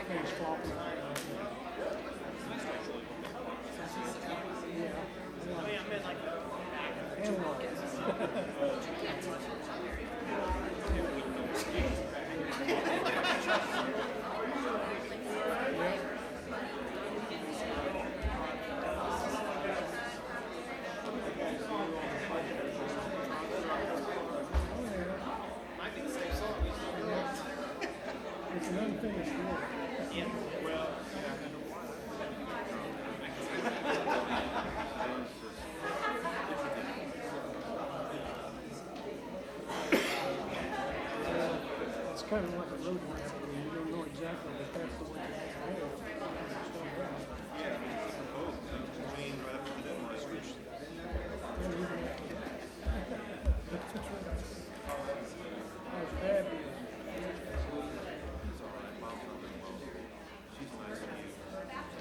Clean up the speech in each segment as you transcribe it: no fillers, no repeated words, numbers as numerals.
face flopping around. It's an unfinished work. It's kind of like a road map, I mean, you don't know exactly, but that's the way it has to go. How's Dad doing?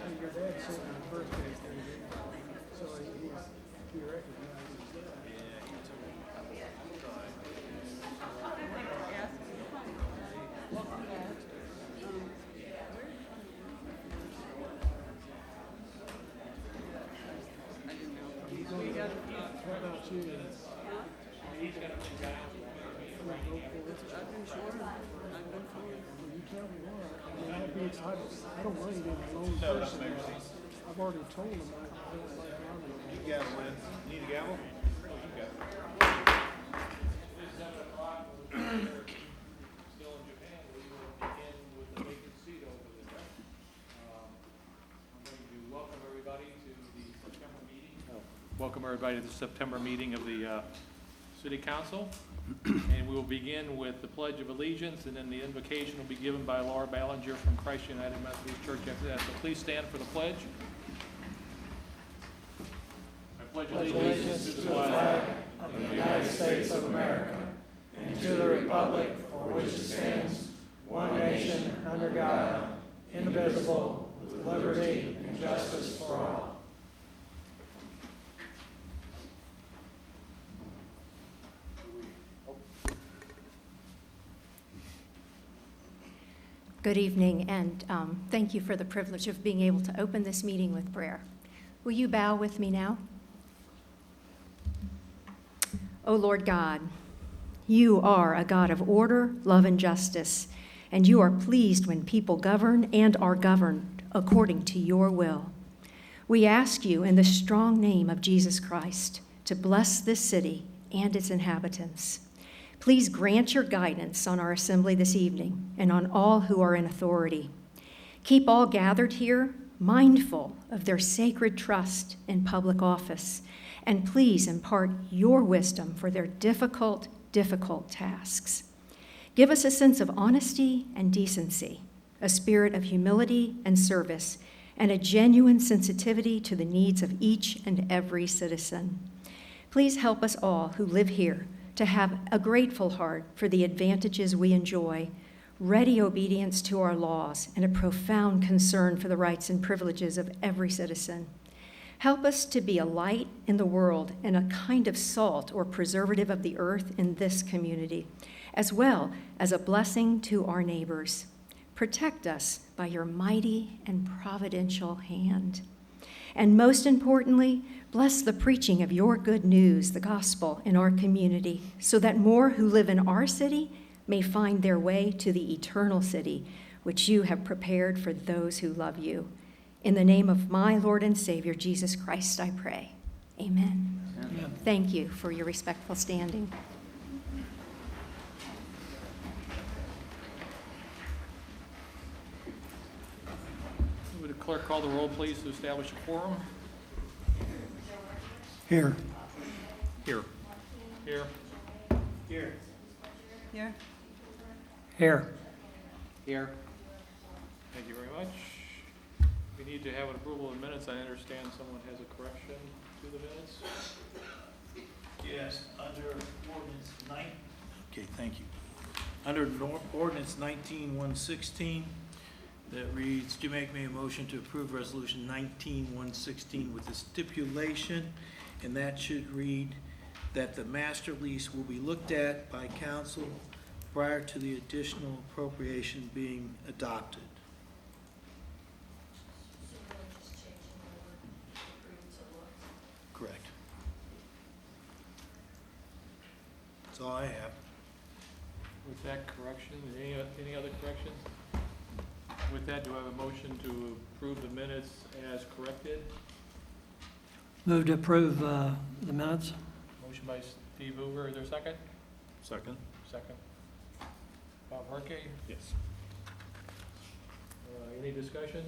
And your dad sent me a birthday thing, so he recognizes that. How about you? You tell me what. I mean, I don't mind being a lone person. I've already told them I don't like army. You got one. Need a gavel? Oh, you got it. Still in Japan, we will begin with the vacant seat over there. I'm going to welcome everybody to the September meeting. Welcome everybody to the September meeting of the City Council. And we will begin with the Pledge of Allegiance, and then the invocation will be given by Laura Ballinger from Christ United Methodist Church after that. So please stand for the pledge. I pledge allegiance to the flag of the United States of America and to the republic for which it stands, one nation, under God, indivisible, with liberty and justice for all. Good evening, and thank you for the privilege of being able to open this meeting with prayer. Will you bow with me now? O Lord God, you are a God of order, love, and justice, and you are pleased when people govern and are governed according to your will. We ask you in the strong name of Jesus Christ to bless this city and its inhabitants. Please grant your guidance on our assembly this evening and on all who are in authority. Keep all gathered here mindful of their sacred trust in public office, and please impart your wisdom for their difficult tasks. Give us a sense of honesty and decency, a spirit of humility and service, and a genuine sensitivity to the needs of each and every citizen. Please help us all who live here to have a grateful heart for the advantages we enjoy, ready obedience to our laws, and a profound concern for the rights and privileges of every citizen. Help us to be a light in the world and a kind of salt or preservative of the earth in this community, as well as a blessing to our neighbors. Protect us by your mighty and providential hand. And most importantly, bless the preaching of your good news, the gospel, in our community, so that more who live in our city may find their way to the eternal city, which you have prepared for those who love you. In the name of my Lord and Savior, Jesus Christ, I pray. Amen. Amen. Thank you for your respectful standing. Would the clerk call the roll, please, to establish a quorum? Here. Here. Here. Here. Here. Here. Thank you very much. We need to have an approval of minutes. I understand someone has a correction to the minutes. Yes, under ordinance okay, thank you. Under ordinance 19-116, that reads, "Do make me a motion to approve resolution 19-116 with the stipulation," and that should read that the master lease will be looked at by council prior to the additional appropriation being adopted. all I have. With that correction, any other corrections? With that, do I have a motion to approve the minutes as corrected? Move to approve the minutes. Motion by Steve Hoover, is there a second? Second. Second. Bob Harkey, Yes. any discussion?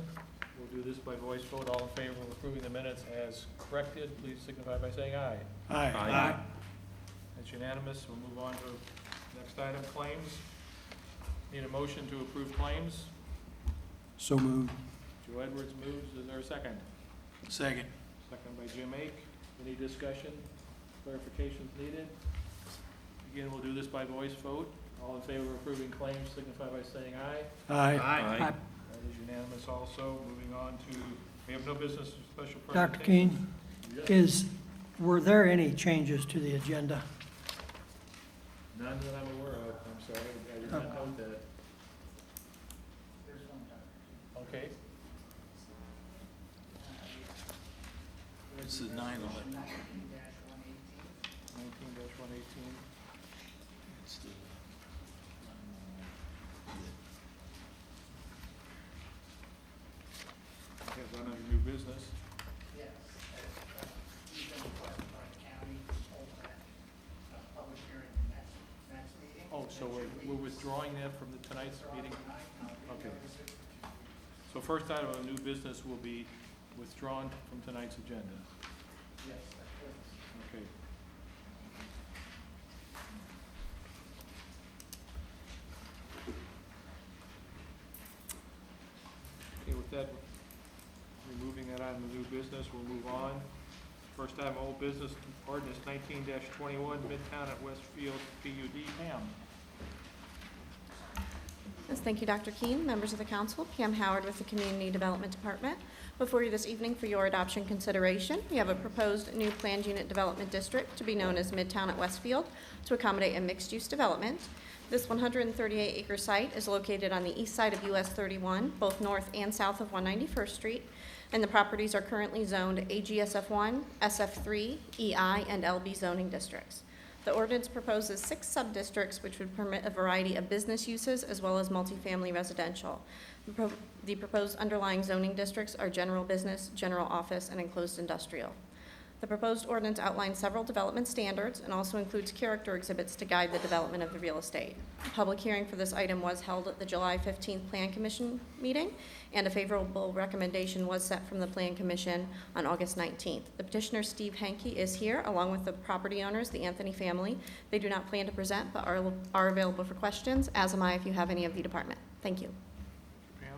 We'll do this by voice vote. All in favor of approving the minutes as corrected, please signify by saying aye. Aye. It's unanimous. We'll move on to next item, claims. Need a motion to approve claims. So moved. Joe Edwards moves. Is there a second? Second. Second by Jim Ake. Any discussion, clarifications needed? Again, we'll do this by voice vote. All in favor of approving claims signify by saying aye. Aye. That is unanimous also. Moving on to, we have no business special Dr. presentation. Keene, Yes. were there any changes to the agenda? None that I'm aware of. I'm sorry. I did not note that. Okay. It's the 9/11. 19-118. It's the, We have one under new business. Yes, you've been requested by the county to hold that public hearing next meeting. Oh, so we're withdrawing that from tonight's meeting? Okay. So first item of new business will be withdrawn from tonight's agenda. Yes, that's good. Okay. Okay, with that, removing that item of new business, we'll move on. First item, old business, ordinance 19-21, Midtown at Westfield PUD. Pam. Yes, thank you, Dr. Keene, members of the council. Pam Howard with the Community Development Department. Before you this evening for your adoption consideration, we have a proposed new planned unit development district to be known as Midtown at Westfield to accommodate a mixed-use development. This 138-acre site is located on the east side of US 31, both north and south of 191st Street, and the properties are currently zoned AGSF1, SF3, EI, and LB zoning districts. The ordinance proposes 6 sub-districts which would permit a variety of business uses as well as multifamily residential. The proposed underlying zoning districts are general business, general office, and enclosed industrial. The proposed ordinance outlines several development standards and also includes character exhibits to guide the development of the real estate. A public hearing for this item was held at the July 15th Plan Commission meeting, and a favorable recommendation was set from the Plan Commission on August 19th. The petitioner, Steve Henke, is here, along with the property owners, the Anthony family. They do not plan to present, but are available for questions, as am I if you have any of the department. Thank you. Pam.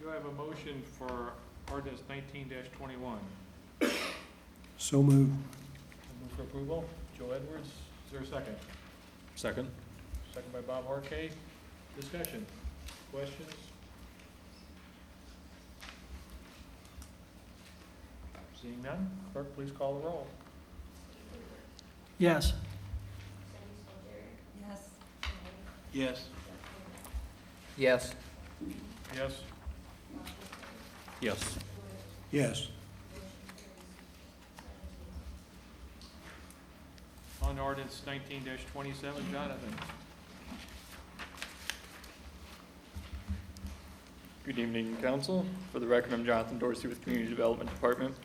Do I have a motion for ordinance 19-21? So moved. Move for approval. Joe Edwards, is there a second? Second. Second by Bob Harkey. Discussion, questions? Seeing none, clerk, please call the roll. Yes. Yes. Yes. Yes? Yes. Yes. On ordinance 19-27, Jonathan. Good evening, council. For the record, I'm Jonathan Dorsey with Community Development Department.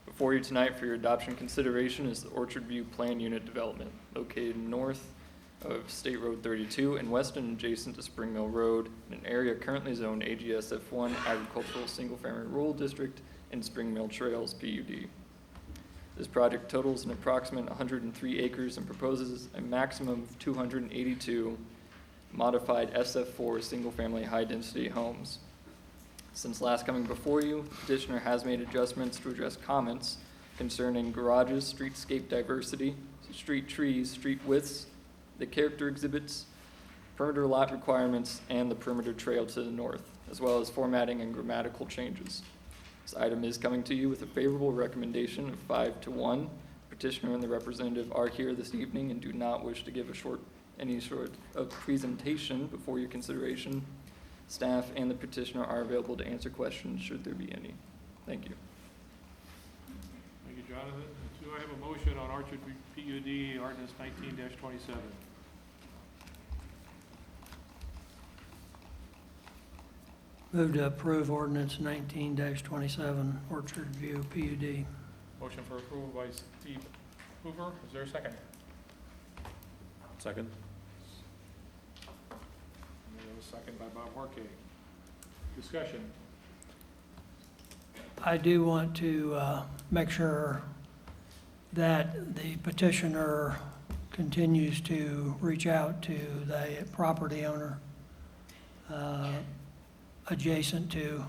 Before you tonight for your adoption consideration is the Orchard View Plan Unit Development, located north of State Road 32 and west and adjacent to Spring Mill Road, in an area currently zoned AGSF1 Agricultural Single Family Rural District and Spring Mill Trails PUD. This project totals an approximate 103 acres and proposes a maximum of 282 modified SF4 single-family high-density homes. Since last coming before you, the petitioner has made adjustments to address comments concerning garages, streetscape diversity, street trees, street widths, the character exhibits, perimeter lot requirements, and the perimeter trail to the north, as well as formatting and grammatical changes. This item is coming to you with a favorable recommendation of 5-1. Petitioner and the representative are here this evening and do not wish to give any sort of presentation before your consideration. Staff and the petitioner are available to answer questions should there be any. Thank you. Thank you, Jonathan. Do I have a motion on Orchard PUD ordinance 19-27? Move to approve ordinance 19-27, Orchard View PUD. Motion for approval by Steve Hoover. Is there a second? Second. And there was a second by Bob Markey. Discussion. I do want to make sure that the petitioner continues to reach out to the property owner adjacent to,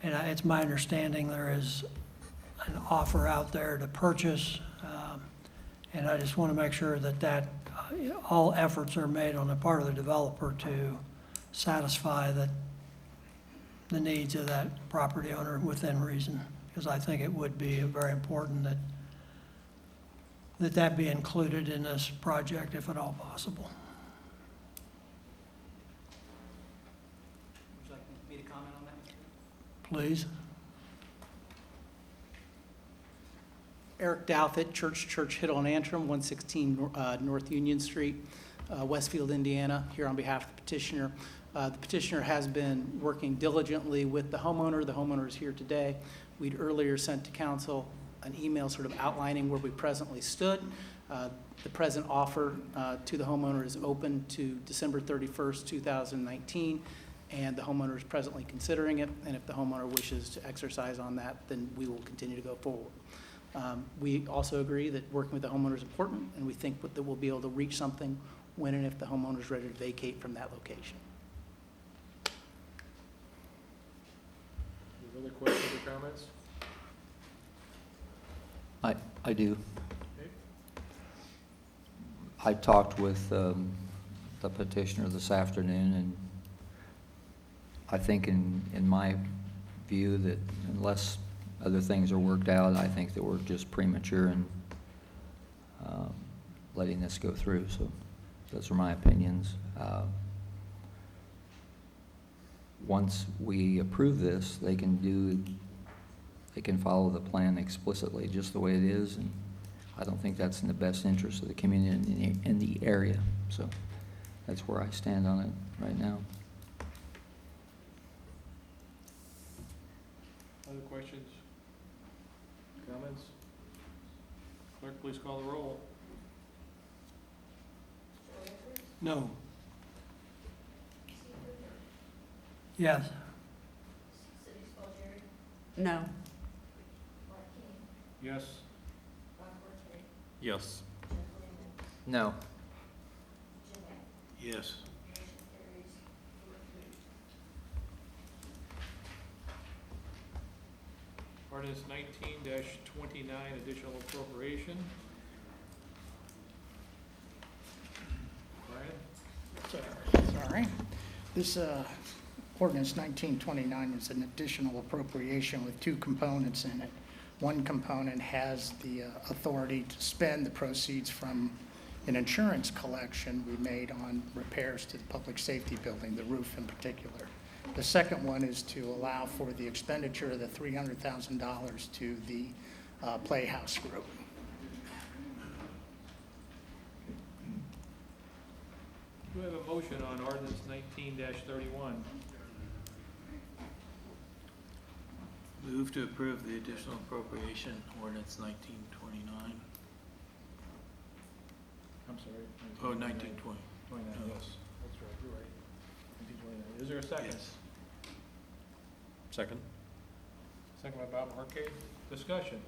and it's my understanding there is an offer out there to purchase, and I just want to make sure that all efforts are made on the part of the developer to satisfy the needs of that property owner within reason, because I think it would be very important that be included in this project if at all possible. Would you like me to comment on that? Please. Eric Douthit, Church Hill and Antrim, 116 North Union Street, Westfield, Indiana, here on behalf of the petitioner. The petitioner has been working diligently with the homeowner. The homeowner is here today. We'd earlier sent to council an email sort of outlining where we presently stood. The present offer to the homeowner is open to December 31st, 2019, and the homeowner is presently considering it. And if the homeowner wishes to exercise on that, then we will continue to go forward. We also agree that working with the homeowner is important, and we think that we'll be able to reach something when and if the homeowner is ready to vacate from that location. Any other questions or comments? I do. Okay. I talked with the petitioner this afternoon, and I think in my view that unless other things are worked out, I think that we're just premature in letting this go through. So those are my opinions. Once we approve this, they can follow the plan explicitly just the way it is, and I don't think that's in the best interest of the community in the area. So that's where I stand on it right now. Other questions? Comments? Clerk, please call the roll. No. Yes. No. Yes. Yes. No. Yes. Ordinance 19-29, additional appropriation. Brian? Sorry. This ordinance 1929 is an additional appropriation with two components in it. One component has the authority to spend the proceeds from an insurance collection we made on repairs to the public safety building, the roof in particular. The second one is to allow for the expenditure of the $300,000 to the Playhouse Group. Do we have a motion on ordinance 19-31? Move to approve the additional appropriation ordinance 1929. I'm sorry. Oh, 1920. 29, yes. That's right, you're right. 1929. Is there a second? Yes. Second. Second by Bob Markey. Discussion.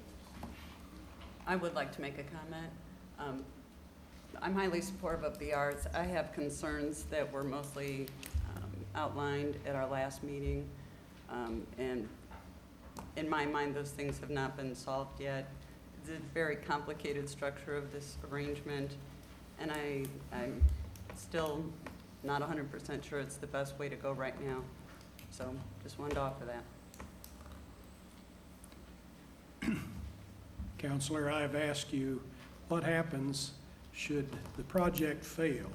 I would like to make a comment. I'm highly supportive of the arts. I have concerns that were mostly outlined at our last meeting. And in my mind, those things have not been solved yet. It's a very complicated structure of this arrangement, and I'm still not 100% sure it's the best way to go right now. So just wanted to offer that. Counselor, I have asked you, what happens should the project fail?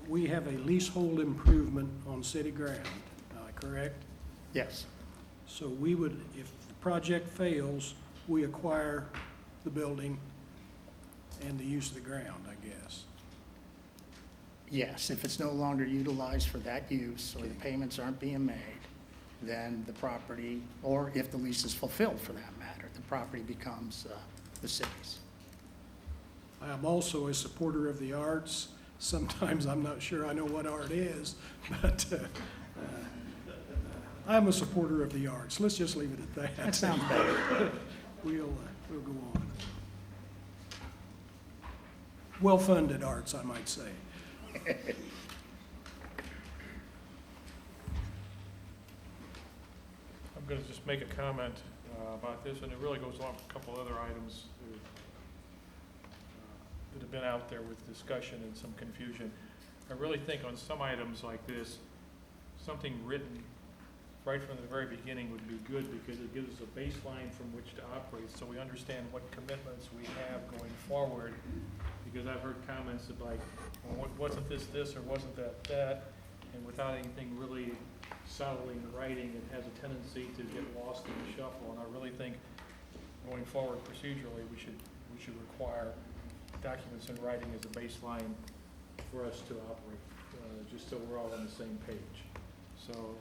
We have a leasehold improvement on city ground, correct? Yes. So we would, if the project fails, we acquire the building and the use of the ground, I guess. Yes, if it's no longer utilized for that use, or the payments aren't being made, then the property, or if the lease is fulfilled for that matter, the property becomes the city's. I am also a supporter of the arts. Sometimes I'm not sure I know what art is, but I'm a supporter of the arts. Let's just leave it at that. That sounds better. We'll go on. Well-funded arts, I might say. I'm going to just make a comment about this, and it really goes along with a couple other items that have been out there with discussion and some confusion. I really think on some items like this, something written right from the very beginning would be good, because it gives us a baseline from which to operate, so we understand what commitments we have going forward. Because I've heard comments of like, well, wasn't this, or wasn't that, and without anything really solidly in writing, it has a tendency to get lost in the shuffle. And I really think going forward procedurally, we should require documents in writing as a baseline for us to operate, just so we're all on the same page. So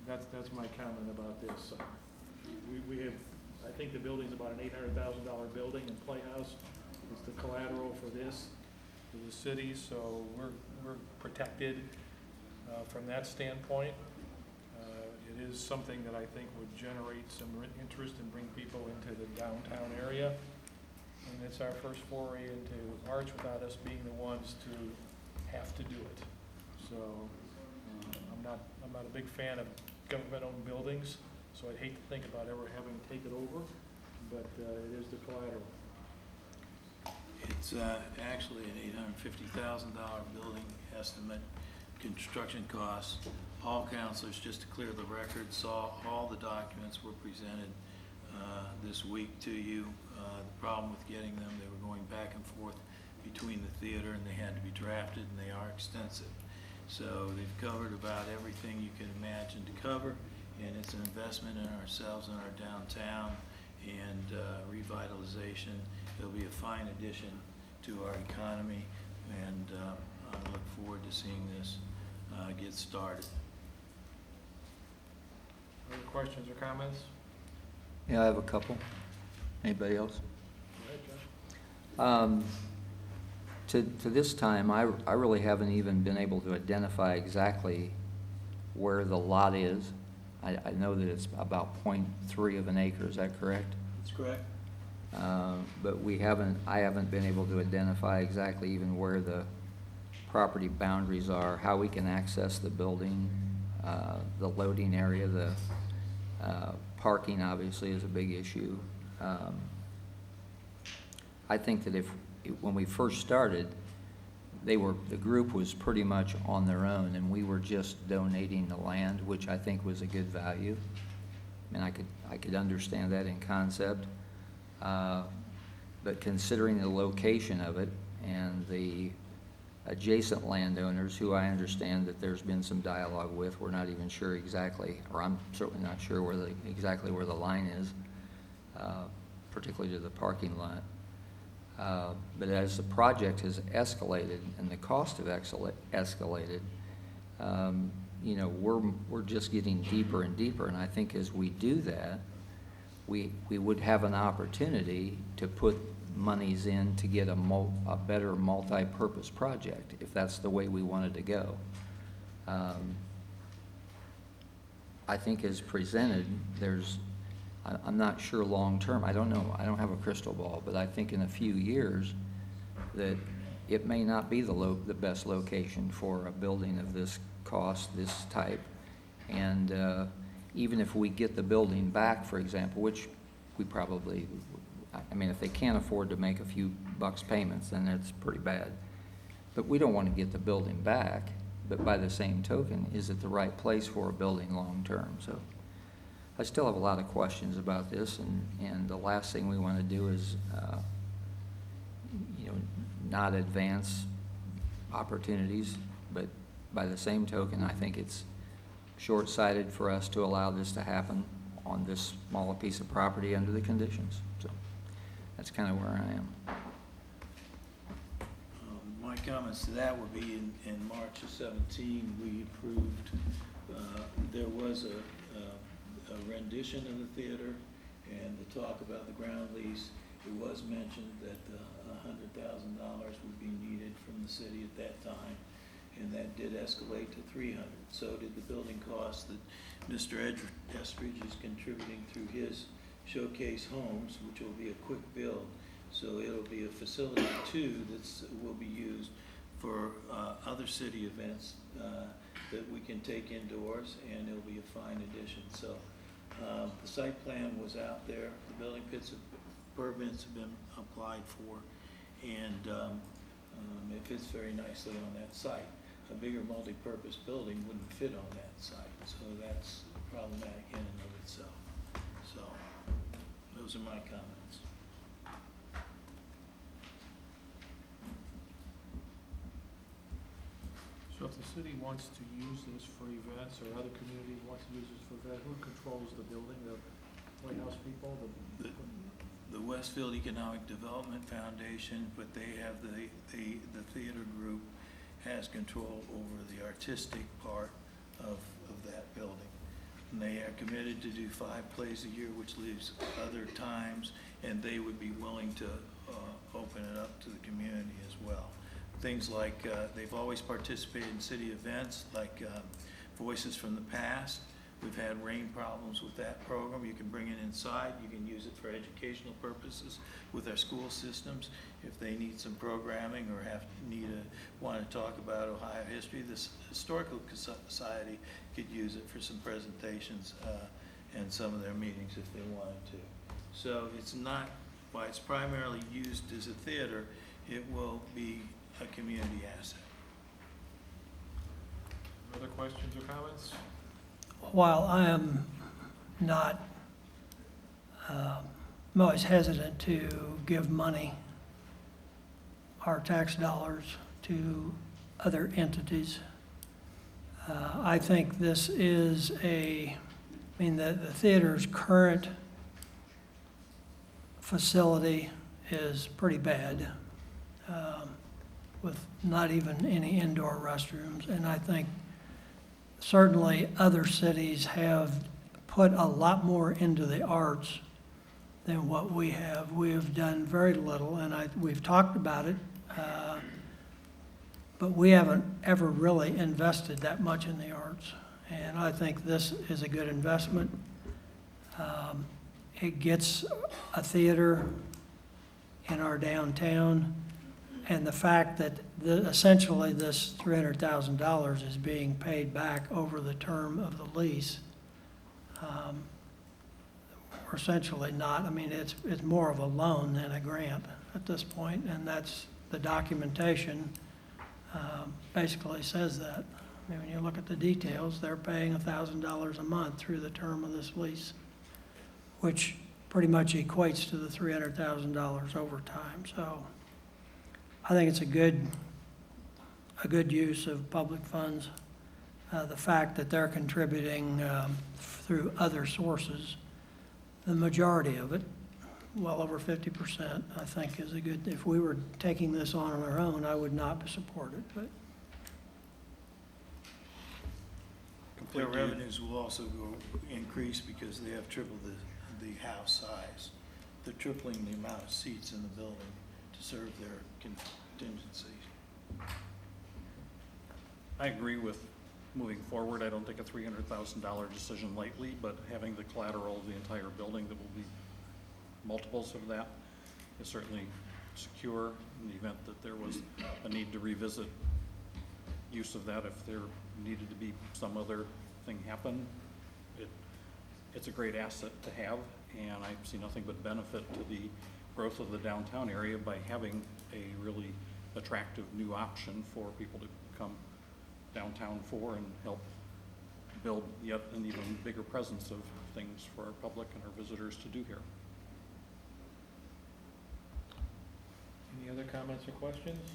that's my comment about this. We have, I think the building's about an $800,000 building, and Playhouse is the collateral for this, for the city, so we're protected from that standpoint. It is something that I think would generate some interest and bring people into the downtown area. And it's our first foray into arts without us being the ones to have to do it. So I'm not a big fan of government-owned buildings, so I'd hate to think about ever having to take it over, but it is the collateral. It's actually an $850,000 building estimate, construction costs. All counselors, just to clear the record, saw all the documents were presented this week to you. The problem with getting them, they were going back and forth between the theater, and they had to be drafted, and they are extensive. So they've covered about everything you can imagine to cover, and it's an investment in ourselves and our downtown and revitalization. It'll be a fine addition to our economy, and I look forward to seeing this get started. Other questions or comments? Yeah, I have a couple. Anybody else? Go ahead, Josh. To this time, I really haven't even been able to identify exactly where the lot is. I know that it's about 0.3 of an acre, is that correct? That's correct. But I haven't been able to identify exactly even where the property boundaries are, how we can access the building, the loading area, the parking obviously is a big issue. I think that when we first started, the group was pretty much on their own, and we were just donating the land, which I think was a good value. I mean, I could understand that in concept, but considering the location of it and the adjacent landowners, who I understand that there's been some dialogue with, we're not even sure exactly, or I'm certainly not sure exactly where the line is, particularly to the parking lot. But as the project has escalated and the cost have escalated, we're just getting deeper and deeper. And I think as we do that, we would have an opportunity to put monies in to get a better multi-purpose project, if that's the way we wanted to go. I think as presented, I'm not sure long-term, I don't know, I don't have a crystal ball, but I think in a few years that it may not be the best location for a building of this cost, this type. And even if we get the building back, for example, which we probably, if they can't afford to make a few bucks payments, then that's pretty bad. But we don't want to get the building back, but by the same token, is it the right place for a building long-term? So I still have a lot of questions about this, and the last thing we want to do is, not advance opportunities, but by the same token, I think it's short-sighted for us to allow this to happen on this smaller piece of property under the conditions. So that's kind of where I am. My comments to that would be in March of 17, we approved, there was a rendition of the theater and the talk about the ground lease. It was mentioned that $100,000 would be needed from the city at that time, and that did escalate to 300. So did the building costs that Mr. Estridge is contributing through his Showcase Homes, which will be a quick build. So it'll be a facility too will be used for other city events that we can take indoors, and it'll be a fine addition. So the site plan was out there, the building permits have been applied for, and it fits very nicely on that site. A bigger multi-purpose building wouldn't fit on that site, so that's problematic in and of itself. So those are my comments. So if the city wants to use this for events, or other community wants to use this for events, who controls the building? The White House people? The Westfield Economic Development Foundation, but they have the theater group has control over the artistic part of that building. And they are committed to do 5 plays a year, which leaves other times, and they would be willing to open it up to the community as well. Things like, they've always participated in city events, like Voices from the Past. We've had rain problems with that program. You can bring it inside. You can use it for educational purposes with our school systems. If they need some programming or want to talk about Ohio history, the Historical Society could use it for some presentations and some of their meetings if they wanted to. So it's not, while it's primarily used as a theater, it will be a community asset. Other questions or comments? While I am not, I'm always hesitant to give money, our tax dollars, to other entities. I think this is the theater's current facility is pretty bad, with not even any indoor restrooms. And I think certainly other cities have put a lot more into the arts than what we have. We have done very little, and we've talked about it, but we haven't ever really invested that much in the arts. And I think this is a good investment. It gets a theater in our downtown, and the fact that essentially this $300,000 is being paid back over the term of the lease, we're essentially not, it's more of a loan than a grant at this point, and that's the documentation basically says that. When you look at the details, they're paying $1,000 a month through the term of this lease, which pretty much equates to the $300,000 over time. So I think it's a good use of public funds. The fact that they're contributing through other sources, the majority of it, well over 50%, I think is a good, if we were taking this on our own, I would not support it, but. Their revenues will also increase because they have tripled the house size. They're tripling the amount of seats in the building to serve their contingencies. I agree with moving forward. I don't take a $300,000 decision lightly, but having the collateral of the entire building that will be multiples of that is certainly secure in the event that there was a need to revisit use of that if there needed to be some other thing happen. It's a great asset to have, and I see nothing but benefit to the growth of the downtown area by having a really attractive new option for people to come downtown for and help build yet an even bigger presence of things for our public and our visitors to do here. Any other comments or questions?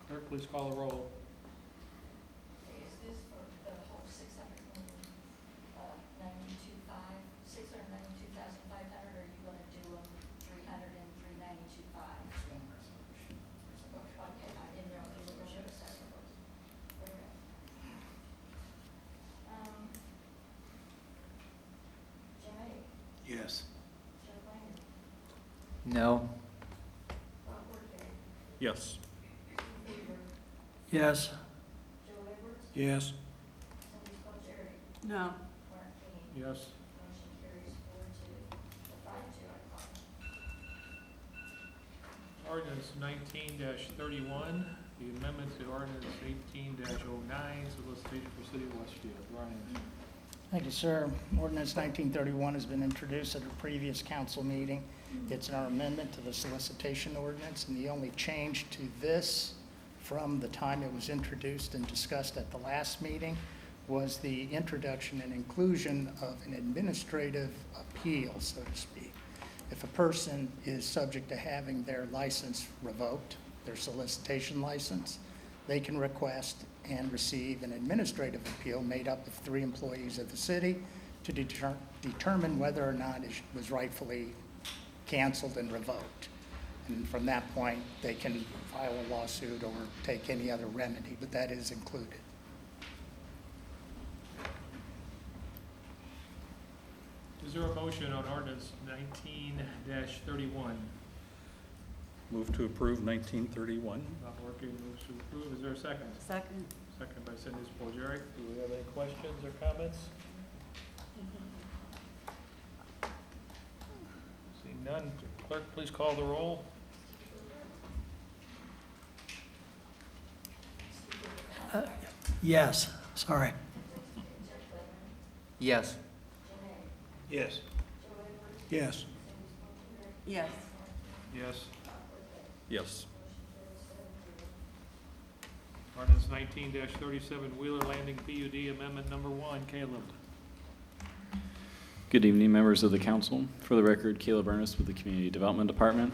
Clerk, please call the roll. Is this for the whole 600 million, 9 No. Yes. Yes. Yes. No. Yes. Ordinance 19-31, the amendment to ordinance 18-09, solicitation for City of Westfield. Ryan. Thank you, sir. Ordinance 1931 has been introduced at a previous council meeting. It's our amendment to the solicitation ordinance, and the only change to this from the time it was introduced and discussed at the last meeting was the introduction and inclusion of an administrative appeal, so to speak. If a person is subject to having their license revoked, their solicitation license, they can request and receive an administrative appeal made up of 3 employees of the city to determine whether or not it was rightfully canceled and revoked. And from that point, they can file a lawsuit or take any other remedy, but that is included. Is there a motion on ordinance 19-31? Move to approve 1931. Not working, moves to approve. Is there a second? Second. Second by Cindy Spalgeric. Do we have any questions or comments? Seeing none, clerk, please call the roll. Yes, sorry. Yes. Yes. Yes. Yes. Yes. Yes. Ordinance 19-37, Wheeler Landing PUD Amendment Number 1. Caleb. Good evening, members of the council. For the record, Caleb Ernest with the Community Development Department.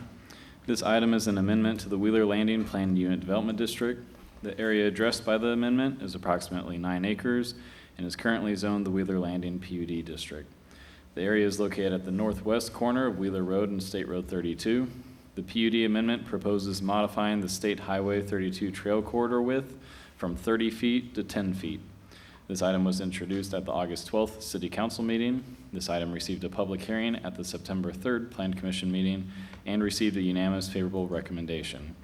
This item is an amendment to the Wheeler Landing Planned Unit Development District. The area addressed by the amendment is approximately 9 acres and is currently zoned the Wheeler Landing PUD District. The area is located at the northwest corner of Wheeler Road and State Road 32. The PUD amendment proposes modifying the State Highway 32 trail corridor width from 30 feet to 10 feet. This item was introduced at the August 12th City Council meeting. This item received a public hearing at the September 3rd Plan Commission meeting and received a unanimous favorable recommendation.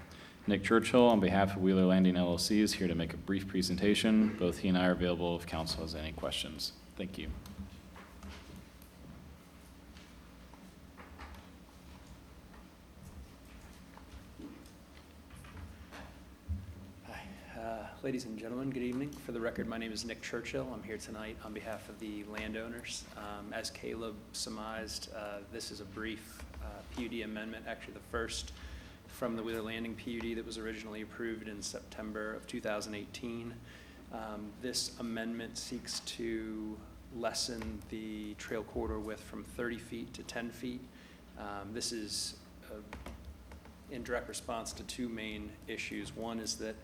Nick Churchill, on behalf of Wheeler Landing LLC, is here to make a brief presentation. Both he and I are available if council has any questions. Thank you. Ladies and gentlemen, good evening. For the record, my name is Nick Churchill. I'm here tonight on behalf of the landowners. As Caleb surmised, this is a brief PUD amendment, actually the first from the Wheeler Landing PUD that was originally approved in September of 2018. This amendment seeks to lessen the trail corridor width from 30 feet to 10 feet. This is in direct response to 2 main issues. One is that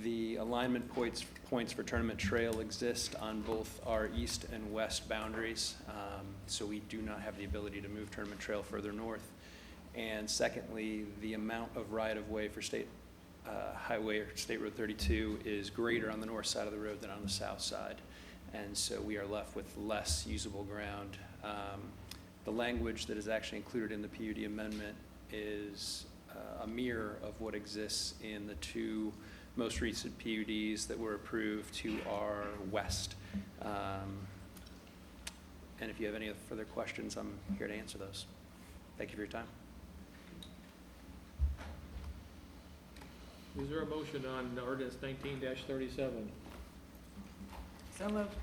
the alignment points for Tournament Trail exist on both our east and west boundaries, so we do not have the ability to move Tournament Trail further north. And secondly, the amount of right-of-way for State Highway or State Road 32 is greater on the north side of the road than on the south side, and so we are left with less usable ground. The language that is actually included in the PUD amendment is a mirror of what exists in the 2 most recent PUDs that were approved to our west. And if you have any further questions, I'm here to answer those. Thank you for your time. Is there a motion on ordinance 19-37? So moved.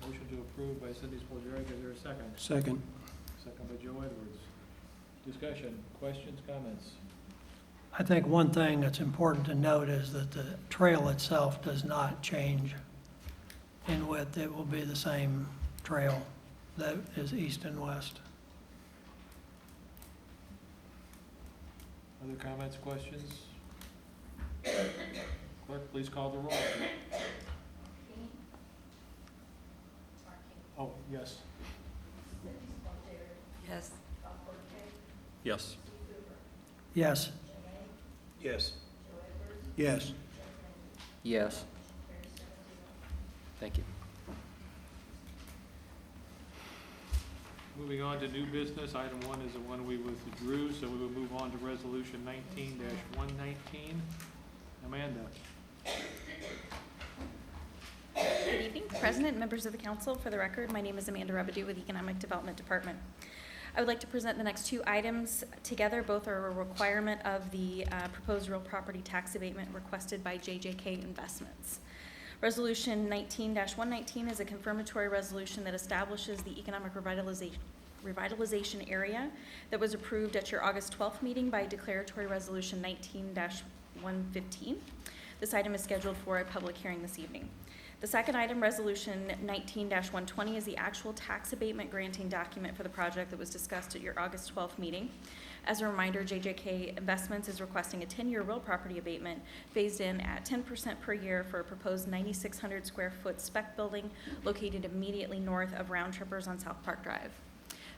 Motion to approve by Cindy Spalgeric. Is there a second? Second. Second by Joe Edwards. Discussion, questions, comments? I think one thing that's important to note is that the trail itself does not change in width. It will be the same trail that is east and west. Other comments, questions? Clerk, please call the roll. Oh, yes. Yes. Yes. Yes. Yes. Yes. Yes. Thank you. Moving on to new business, item 1 is the one we withdrew, so we will move on to resolution 19-119. Amanda? Good evening, President, members of the council. For the record, my name is Amanda Rebedu with Economic Development Department. I would like to present the next 2 items together. Both are a requirement of the proposed real property tax abatement requested by JJK Investments. Resolution 19-119 is a confirmatory resolution that establishes the economic revitalization area that was approved at your August 12th meeting by declaratory resolution 19-115. This item is scheduled for a public hearing this evening. The second item, resolution 19-120, is the actual tax abatement granting document for the project that was discussed at your August 12th meeting. As a reminder, JJK Investments is requesting a 10-year real property abatement phased in at 10% per year for a proposed 9,600 square foot spec building located immediately north of Round Trippers on South Park Drive.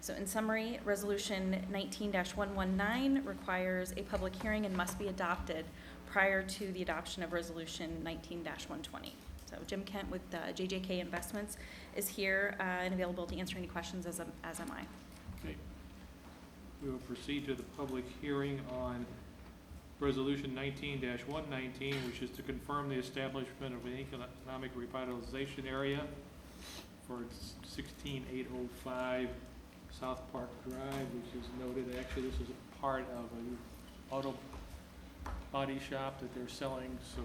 So in summary, resolution 19-119 requires a public hearing and must be adopted prior to the adoption of resolution 19-120. So Jim Kent with JJK Investments is here and available to answer any questions, as am I. Okay. We will proceed to the public hearing on resolution 19-119, which is to confirm the establishment of an economic revitalization area for 16805 South Park Drive, which is noted. Actually, this is a part of an auto body shop that they're selling, so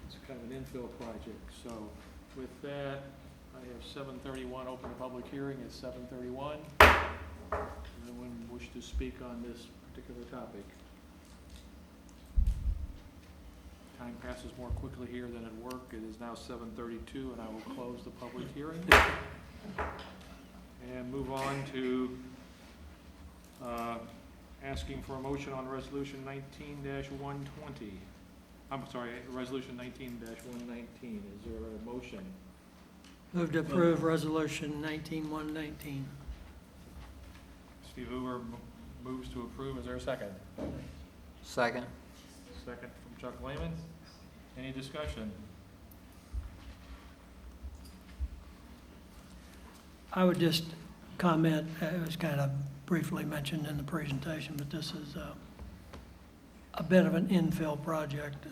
it's kind of an infill project. So with that, I have 7:31, open the public hearing at 7:31. Anyone wish to speak on this particular topic? Time passes more quickly here than at work. It is now 7:32, and I will close the public hearing. And move on to asking for a motion on resolution 19-120. I'm sorry, resolution 19-119. Is there a motion? Move to approve resolution 19-119. Steve Hoover moves to approve. Is there a second? Second. Second from Chuck Lehman. Any discussion? I would just comment, it was kind of briefly mentioned in the presentation, but this is a bit of an infill project,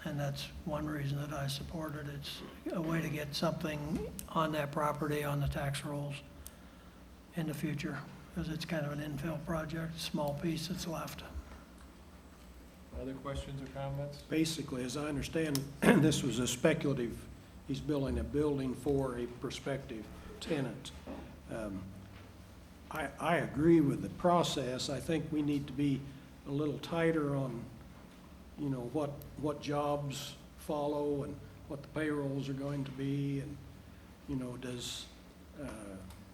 and that's one reason that I support it. It's a way to get something on that property on the tax rolls in the future, because it's kind of an infill project, small piece that's left. Other questions or comments? Basically, as I understand, this was a speculative, he's building a building for a prospective tenant. I agree with the process. I think we need to be a little tighter on, you know, what jobs follow and what the payrolls are going to be, and, you know, does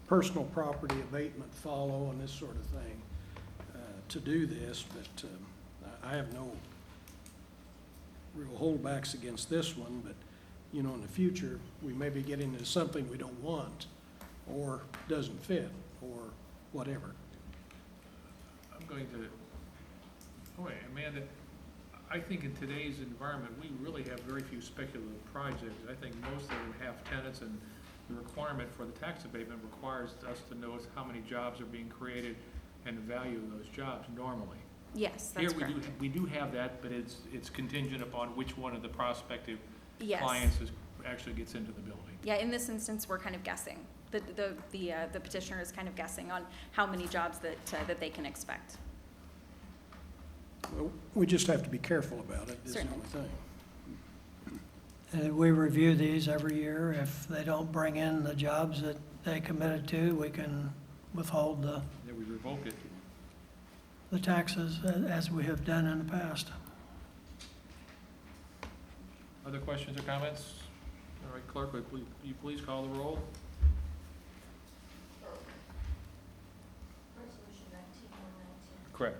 personal property abatement follow and this sort of thing to do this, but I have no real holdbacks against this one, but, you know, in the future, we may be getting into something we don't want or doesn't fit or whatever. I'm going to, Amanda, I think in today's environment, we really have very few speculative projects. I think most of them have tenants, and the requirement for the tax abatement requires us to know how many jobs are being created and the value of those jobs normally. Yes, that's correct. Here we do have that, but it's contingent upon which one of the prospective Yes. clients actually gets into the building. Yeah, in this instance, we're kind of guessing. The petitioner is kind of guessing on how many jobs that they can expect. Well, we just have to be careful about it, is the Certainly. only thing. And we review these every year. If they don't bring in the jobs that they committed to, we can withhold Then we revoke it. the taxes as we have done in the past. Other questions or comments? All right, clerk, would you please call the roll? Resolution 19-119. Correct.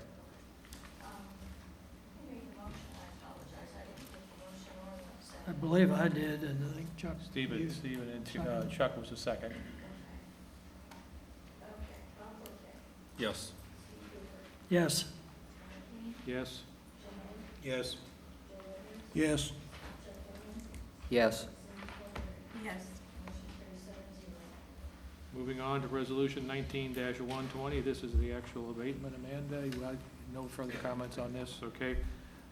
Who made the motion? I apologize. I didn't take the motion or the second. I believe I did, and I think Chuck. Stephen you- and Chuck was the second. Okay, Bob Woodhead, Yes. Steve Hoover, Yes. John King, Yes. Jim Moore, Yes. Joe Evans, Yes, Chuck Lehman, Yes. Cindy Colbert. Yes. Motion carries 7-0. Moving on to Resolution 19-120, this is the actual abatement. Amanda, you have no further comments on this, okay?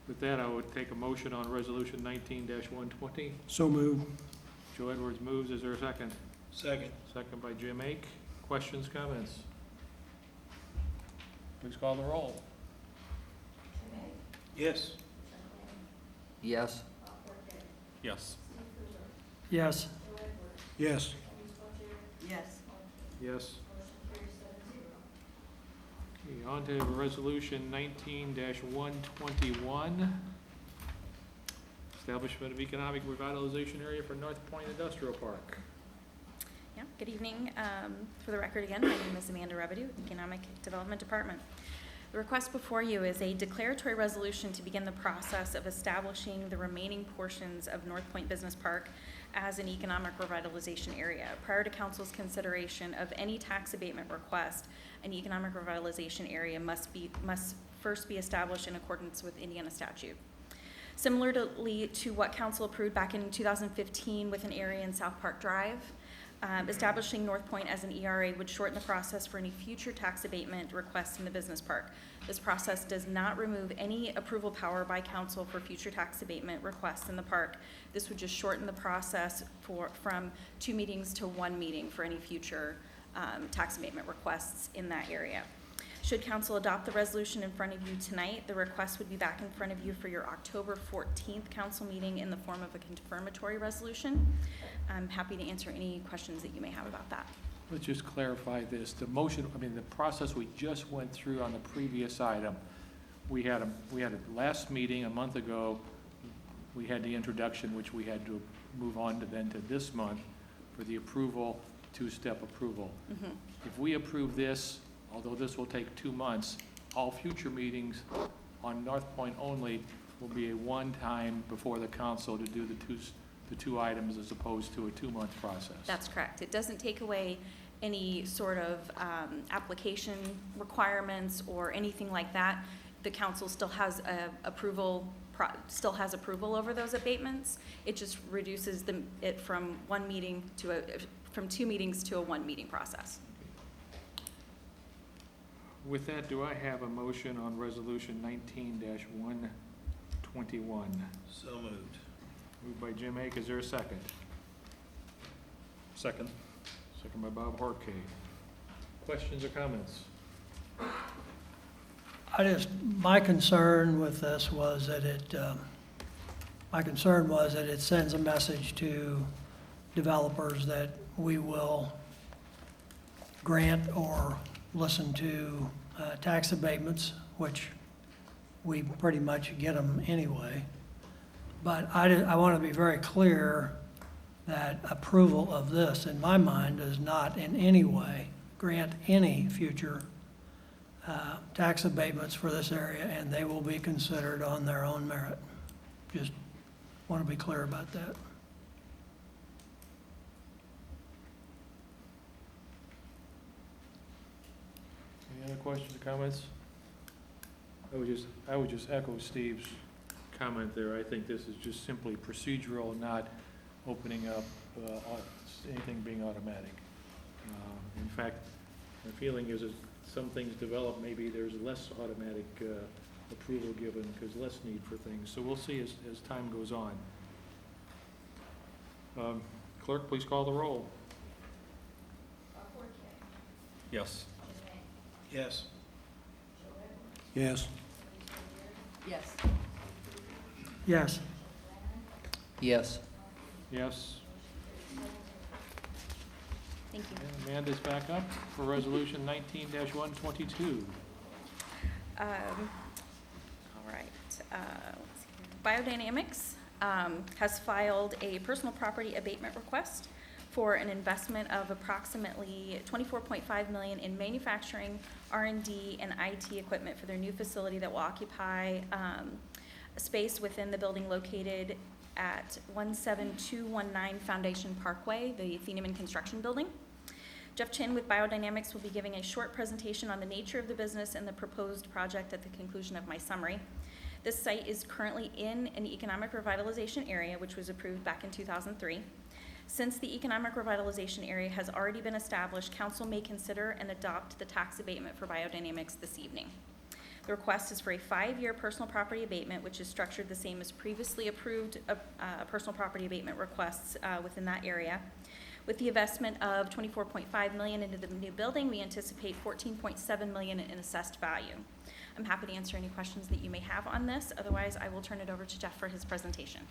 With that, I would take a motion on Resolution 19-120. So moved. Joe Edwards moves, is there a second? Second. Second by Jim Ake. Questions, comments? Please call the roll. Yes. Yes. Yes. Yes. Yes. Yes. Yes. Okay, on to Resolution 19-121. Establishment of Economic Revitalization Area for North Point Industrial Park. Yeah, good evening. For the record again, my name is Amanda Rebedu, Economic Development Department. The request before you is a declaratory resolution to begin the process of establishing the remaining portions of North Point Business Park as an economic revitalization area. Prior to council's consideration of any tax abatement request, an economic revitalization area must first be established in accordance with Indiana statute. Similarly to what council approved back in 2015 with an area in South Park Drive, establishing North Point as an ERA would shorten the process for any future tax abatement requests in the business park. This process does not remove any approval power by council for future tax abatement requests in the park. This would just shorten the process from 2 meetings to 1 meeting for any future tax abatement requests in that area. Should council adopt the resolution in front of you tonight, the request would be back in front of you for your October 14th council meeting in the form of a confirmatory resolution. I'm happy to answer any questions that you may have about that. Let's just clarify this. The motion, I mean, the process we just went through on the previous item, we had a last meeting a month ago, we had the introduction, which we had to move on to then to this month for the approval, 2-step approval. Mhm. If we approve this, although this will take 2 months, all future meetings on North Point only will be a one-time before the council to do the two items as opposed to a 2-month process. That's correct. It doesn't take away any sort of application requirements or anything like that. The council still has approval over those abatements. It just reduces it from 1 meeting to from 2 meetings to a 1 meeting process. With that, do I have a motion on Resolution 19-121? So moved. Moved by Jim Ake, is there a second? Second. Second by Bob Horke. Questions or comments? My concern with this was that it sends a message to developers that we will grant or listen to tax abatements, which we pretty much get them anyway. But I want to be very clear that approval of this, in my mind, does not in any way grant any future tax abatements for this area, and they will be considered on their own merit. Just want to be clear about that. Any other questions or comments? I would just echo Steve's comment there. I think this is just simply procedural, not opening up anything being automatic. In fact, my feeling is as some things develop, maybe there's less automatic approval given because less need for things. So we'll see as time goes on. Clerk, please call the roll. Yes. Yes. Yes. Yes. Yes. Yes. Yes. Thank you. And Amanda's back up for Resolution 19-122. All right. Let's see here. Biodynamics has filed a personal property abatement request for an investment of approximately $24.5 million in manufacturing, R&D, and IT equipment for their new facility that will occupy a space within the building located at 17219 Foundation Parkway, the Thieneman Construction Building. Jeff Chin with Biodynamics will be giving a short presentation on the nature of the business and the proposed project at the conclusion of my summary. This site is currently in an economic revitalization area, which was approved back in 2003. Since the economic revitalization area has already been established, council may consider and adopt the tax abatement for biodynamics this evening. The request is for a 5-year personal property abatement, which is structured the same as previously approved personal property abatement requests within that area. With the investment of $24.5 million into the new building, we anticipate $14.7 million in assessed value. I'm happy to answer any questions that you may have on this. Otherwise, I will turn it over to Jeff for his presentation.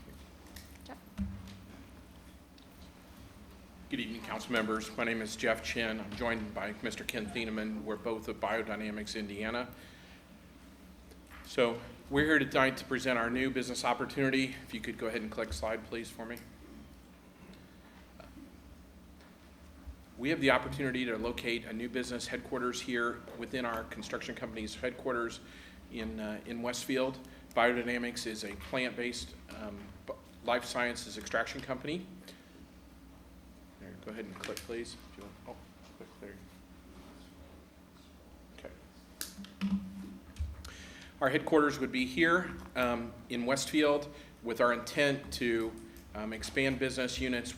Jeff? Good evening, council members. My name is Jeff Chin. I'm joined by Mr. Ken Thieneman. We're both of Biodynamics Indiana. So we're here tonight to present our new business opportunity. If you could go ahead and click slide, please, for me. We have the opportunity to locate a new business headquarters here within our construction company's headquarters in Westfield. Biodynamics is a plant-based life sciences extraction company. There, go ahead and click, please. If you want. Oh, click there. Okay. Our headquarters would be here in Westfield with our intent to expand business units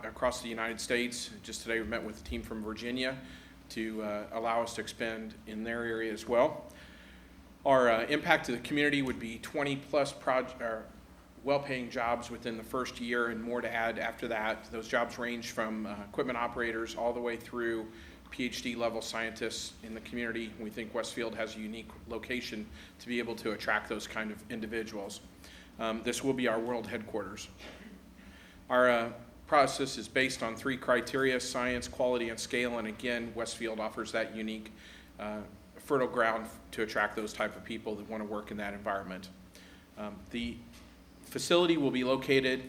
across the United States. Just today we met with a team from Virginia to allow us to expand in their area as well. Our impact to the community would be 20-plus well-paying jobs within the first year and more to add after that. Those jobs range from equipment operators all the way through PhD level scientists in the community. We think Westfield has a unique location to be able to attract those kind of individuals. This will be our world headquarters. Our process is based on 3 criteria: science, quality, and scale. And again, Westfield offers that unique fertile ground to attract those type of people that want to work in that environment. The facility will be located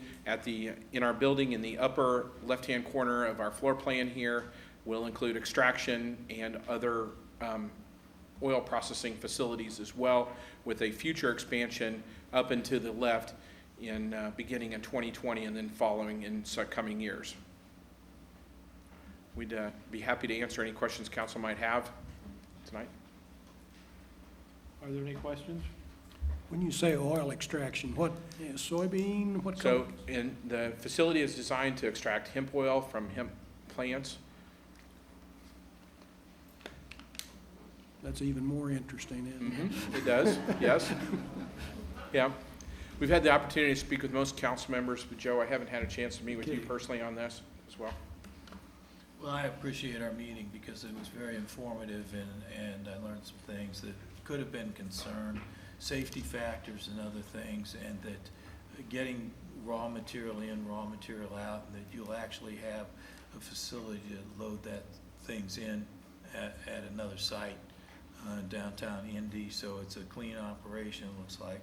in our building in the upper left-hand corner of our floor plan here. Will include extraction and other oil processing facilities as well, with a future expansion up and to the left beginning in 2020 and then following in coming years. We'd be happy to answer any questions council might have tonight. Are there any questions? When you say oil extraction, what, soybean, what? So the facility is designed to extract hemp oil from hemp plants. That's even more interesting, isn't it? Mm-hmm. It does, yes. Yeah. We've had the opportunity to speak with most council members, but Joe, I haven't had a chance to meet with you personally on this as well. Well, I appreciate our meeting because it was very informative and I learned some things that could have been concerned, safety factors and other things, and that getting raw material in, raw material out, and that you'll actually have a facility to load that things in at another site. Downtown Indy, so it's a clean operation, it looks like,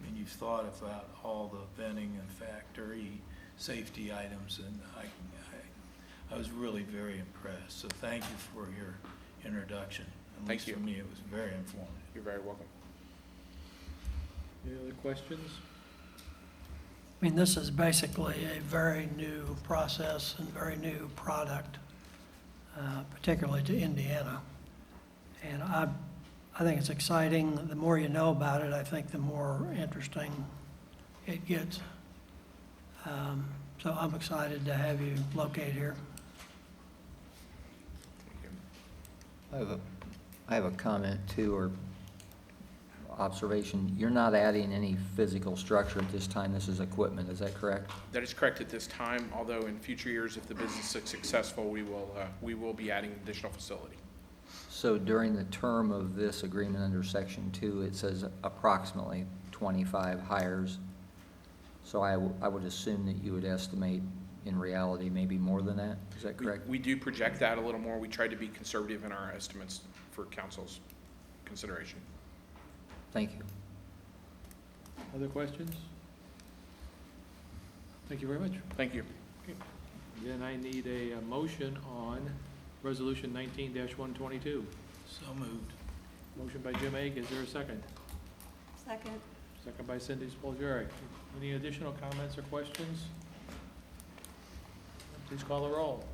and you've thought about all the venting and factory safety items, and I was really very impressed. So thank you for your introduction. At least for me, it was very informative. You're very welcome. Any other questions? I mean, this is basically a very new process and very new product, particularly to Indiana. And I think it's exciting. The more you know about it, I think the more interesting it gets. So I'm excited to have you locate here. I have a comment too, or observation. You're not adding any physical structure at this time. This is equipment. Is that correct? That is correct at this time, although in future years, if the business is successful, we will be adding additional facility. So during the term of this agreement under Section 2, it says approximately 25 hires. So I would assume that you would estimate in reality maybe more than that. Is that correct? We do project that a little more. We try to be conservative in our estimates for council's consideration. Thank you. Other questions? Thank you very much. Thank you. Then I need a motion on Resolution 19-122. So moved. Motion by Jim Ake, is there a second? Second. Second by Cindy Spolgari. Any additional comments or questions? Please call the roll.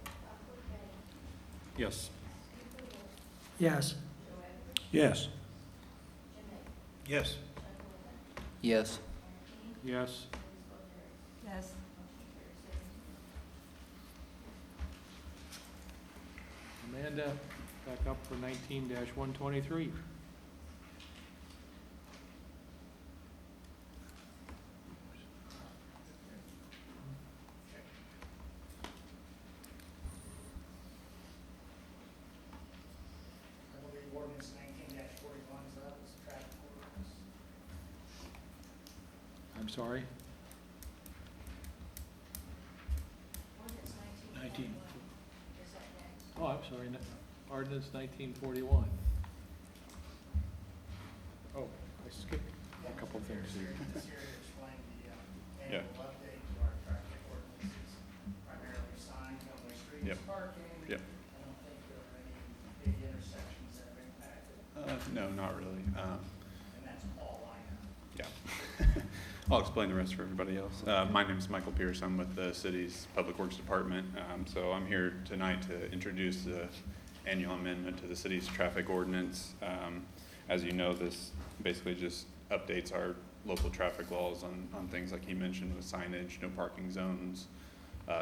Yes. Yes. Yes. Yes. Yes. Yes. Yes. agenda back up for 19-123. I believe ordinance 19-41 is up, it's a traffic ordinance. I'm sorry? 19. Oh, I'm sorry, ordinance 1941. Oh, I skipped a couple things here. This here to explain the Yeah. annual update to our traffic ordinances, primarily signs, one-way streets, Yep. parking. Yep. I don't think there are any big intersections that have impacted, No, not really. and that's all I know. Yeah. I'll explain the rest for everybody else. My name is Michael Pierce. I'm with the city's Public Works Department. So I'm here tonight to introduce the annual amendment to the city's traffic ordinance. As you know, this basically just updates our local traffic laws on things like he mentioned with signage, no parking zones,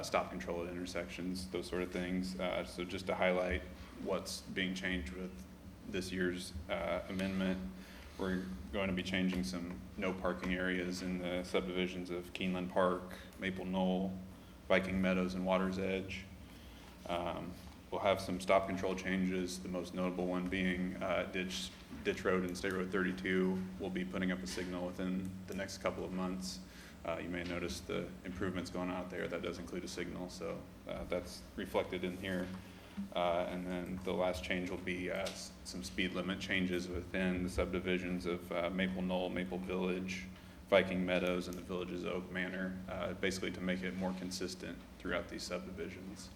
stop control at intersections, those sort of things. So just to highlight what's being changed with this year's amendment, we're going to be changing some no parking areas in the subdivisions of Keeneland Park, Maple Knoll, Viking Meadows, and Water's Edge. We'll have some stop control changes, the most notable one being Ditch Road and State Road 32. We'll be putting up a signal within the next couple of months. You may notice the improvements going out there. That does include a signal, so that's reflected in here. And then the last change will be some speed limit changes within the subdivisions of Maple Knoll, Maple Village, Viking Meadows, and the Village's Oak Manor, basically to make it more consistent throughout these subdivisions.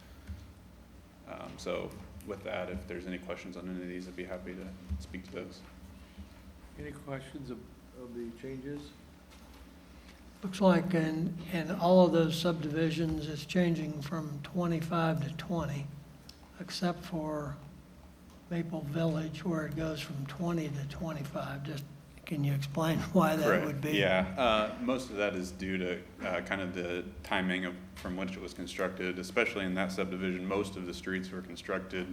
So with that, if there's any questions on any of these, I'd be happy to speak to those. Any questions of the changes? Looks like in all of those subdivisions, it's changing from 25 to 20, except for Maple Village, where it goes from 20 to 25. Just, can you explain why that would be? Yeah, most of that is due to kind of the timing of from which it was constructed, especially in that subdivision. Most of the streets were constructed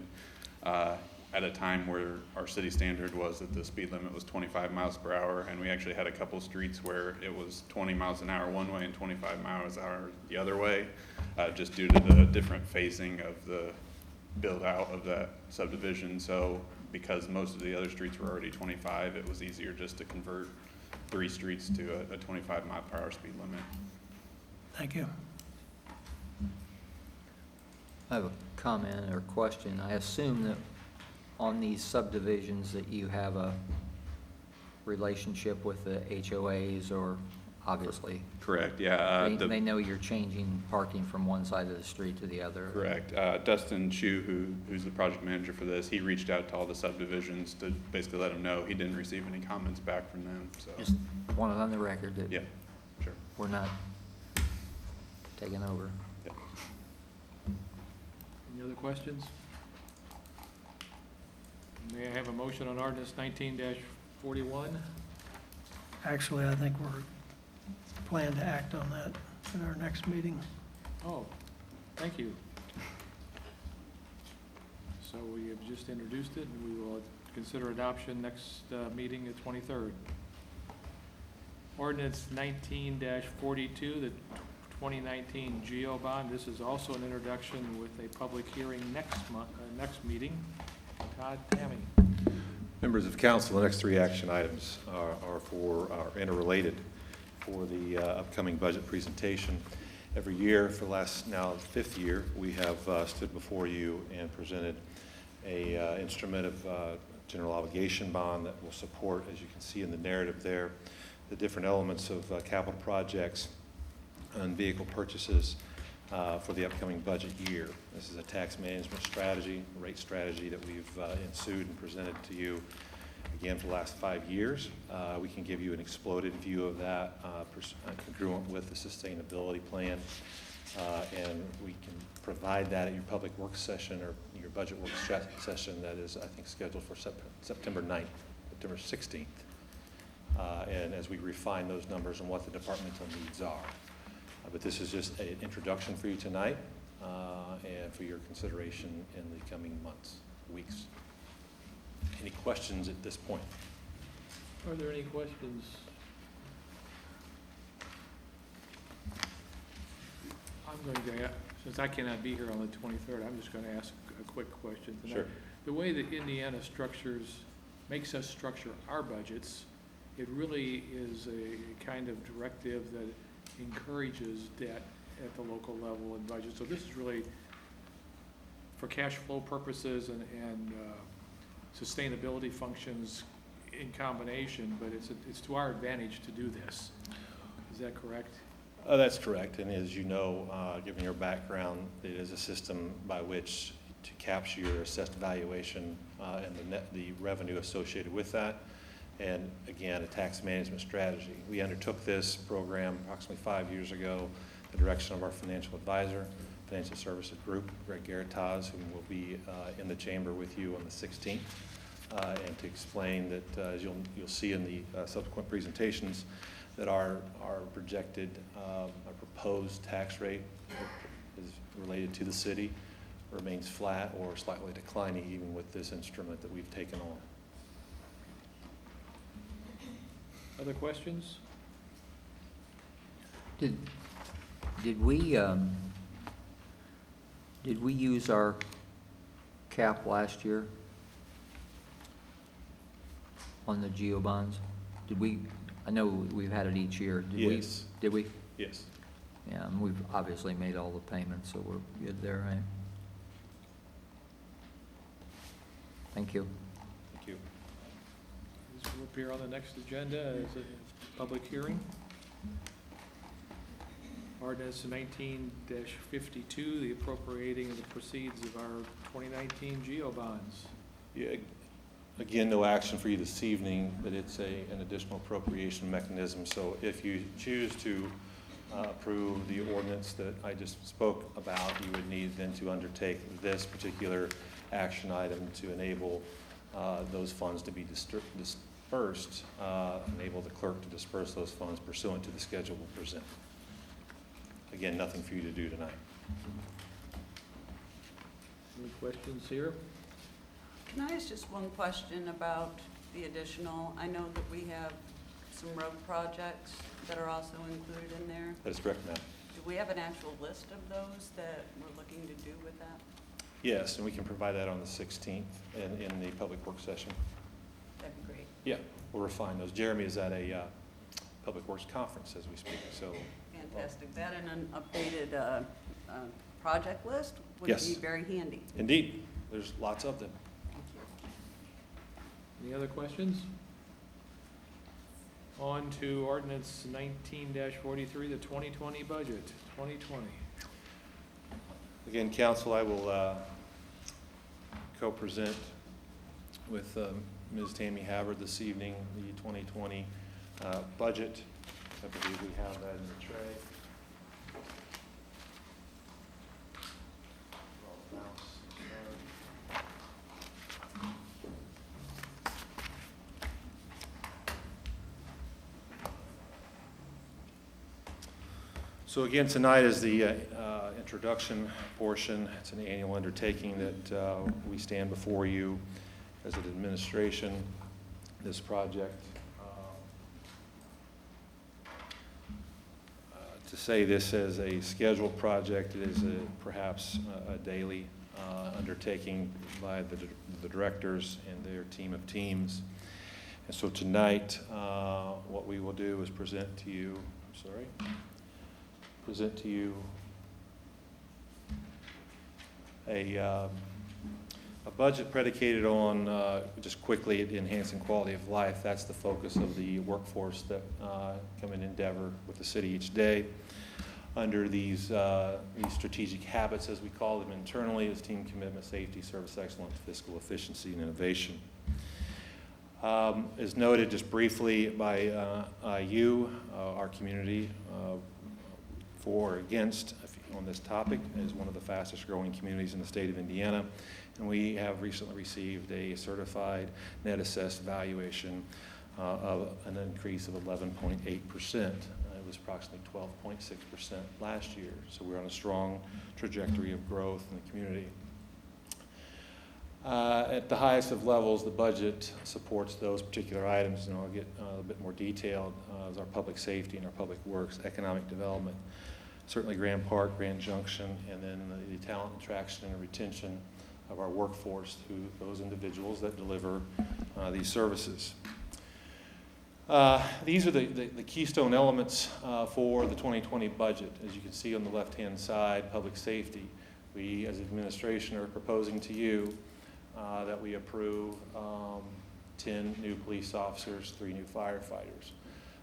at a time where our city standard was that the speed limit was 25 miles per hour, and we actually had a couple streets where it was 20 miles an hour one way and 25 miles an hour the other way, just due to the different phasing of the build out of that subdivision. So because most of the other streets were already 25, it was easier just to convert 3 streets to a 25 mile per hour speed limit. Thank you. I have a comment or question. I assume that on these subdivisions that you have a relationship with the HOAs, or obviously? Correct, yeah. They know you're changing parking from one side of the street to the other? Correct. Dustin Chu, who's the project manager for this, he reached out to all the subdivisions to basically let them know he didn't receive any comments back from them, so. Just want it on the record that Yeah, sure. we're not taking over. Any other questions? May I have a motion on ordinance 19-41? Actually, I think we're planning to act on that at our next meeting. Oh, thank you. So we have just introduced it, and we will consider adoption next meeting, the 23rd. Ordinance 19-42, the 2019 GO bond. This is also an introduction with a public hearing next meeting. Todd, Tammy. Members of council, the next 3 action items are interrelated for the upcoming budget presentation. Every year for the last, now 5th year, we have stood before you and presented a instrument of general obligation bond that will support, as you can see in the narrative there, the different elements of capital projects and vehicle purchases for the upcoming budget year. This is a tax management strategy, rate strategy that we've ensued and presented to you again for the last 5 years. We can give you an exploded view of that, congruent with the sustainability plan, and we can provide that at your public works session or your budget work session that is, I think, scheduled for September 9th, September 16th, and as we refine those numbers and what the departmental needs are. But this is just an introduction for you tonight and for your consideration in the coming months. weeks. Any questions at this point? Are there any questions? I'm going to, since I cannot be here on the 23rd, I'm just going to ask a quick question tonight. Sure. The way that Indiana makes us structure our budgets, it really is a kind of directive that encourages debt at the local level in budget. So this is really for cash flow purposes and sustainability functions in combination, but it's to our advantage to do this. Is that correct? That's correct, and as you know, given your background, it is a system by which to capture your assessed valuation and the revenue associated with that, and again, a tax management strategy. We undertook this program approximately 5 years ago, the direction of our financial advisor, Financial Services Group, Greg Garataz, who will be in the chamber with you on the 16th, and to explain that, as you'll see in the subsequent presentations, that our projected, our proposed tax rate is related to the city, remains flat or slightly declining even with this instrument that we've taken on. Other questions? Did we use our cap last year on the GEO bonds? Did we, I know we've had it each year. Yes. Did we? Yes. Yeah, and we've obviously made all the payments, so we're good there, right? Thank you. Thank you. This will appear on the next agenda as a public hearing. Ordinance 19-52, the appropriating of the proceeds of our 2019 GEO bonds. Yeah, again, no action for you this evening, but it's an additional appropriation mechanism. So if you choose to approve the ordinance that I just spoke about, you would need then to undertake this particular action item to enable those funds to be dispersed, enable the clerk to disperse those funds pursuant to the schedule we'll present. Again, nothing for you to do tonight. Any questions here? Can I ask just one question about the additional? I know that we have some road projects that are also included in there. That is correct, ma'am. Do we have an actual list of those that we're looking to do with that? Yes, and we can provide that on the 16th in the public works session. That'd be great. Yeah, we'll refine those. Jeremy is at a public works conference as we speak, so. Fantastic. That and an updated project list would Yes. be very handy. Indeed, there's lots of them. Thank you. Any other questions? On to ordinance 19-43, the 2020 budget, 2020. Again, council, I will co-present with Ms. Tammy Havard this evening the 2020 budget. I believe we have that in the tray. So again, tonight is the introduction portion. It's an annual undertaking that we stand before you as an administration. This project, to say this as a scheduled project, it is perhaps a daily undertaking by the directors and their team of teams. And so tonight, what we will do is present to you a budget predicated on, just quickly, enhancing quality of life. That's the focus of the workforce that come in endeavor with the city each day. Under these strategic habits, as we call them internally, is team commitment, safety, service excellence, fiscal efficiency, and innovation. As noted just briefly by you, our community, for or against on this topic, is one of the fastest growing communities in the state of Indiana, and we have recently received a certified net assessed valuation of an increase of 11.8%. It was approximately 12.6% last year, so we're on a strong trajectory of growth in the community. At the highest of levels, the budget supports those particular items, and I'll get a bit more detailed, as our public safety and our public works, economic development, certainly Grand Park, Grand Junction, and then the talent attraction and retention of our workforce through those individuals that deliver these services. These are the keystone elements for the 2020 budget. As you can see on the left-hand side, public safety. We, as administration, are proposing to you that we approve 10 new police officers, 3 new firefighters.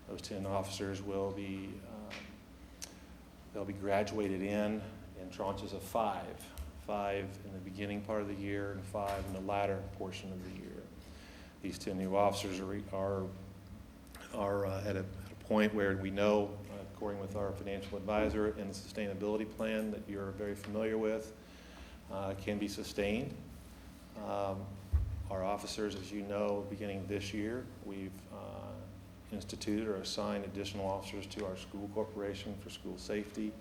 Those 10 officers will be, they'll be graduated in tranches of 5 in the beginning part of the year and 5 in the latter portion of the year. These 10 new officers are at a point where we know, according with our financial advisor and the sustainability plan that you're very familiar with, can be sustained. Our officers, as you know, beginning this year, we've instituted or assigned additional officers to our school corporation for school safety,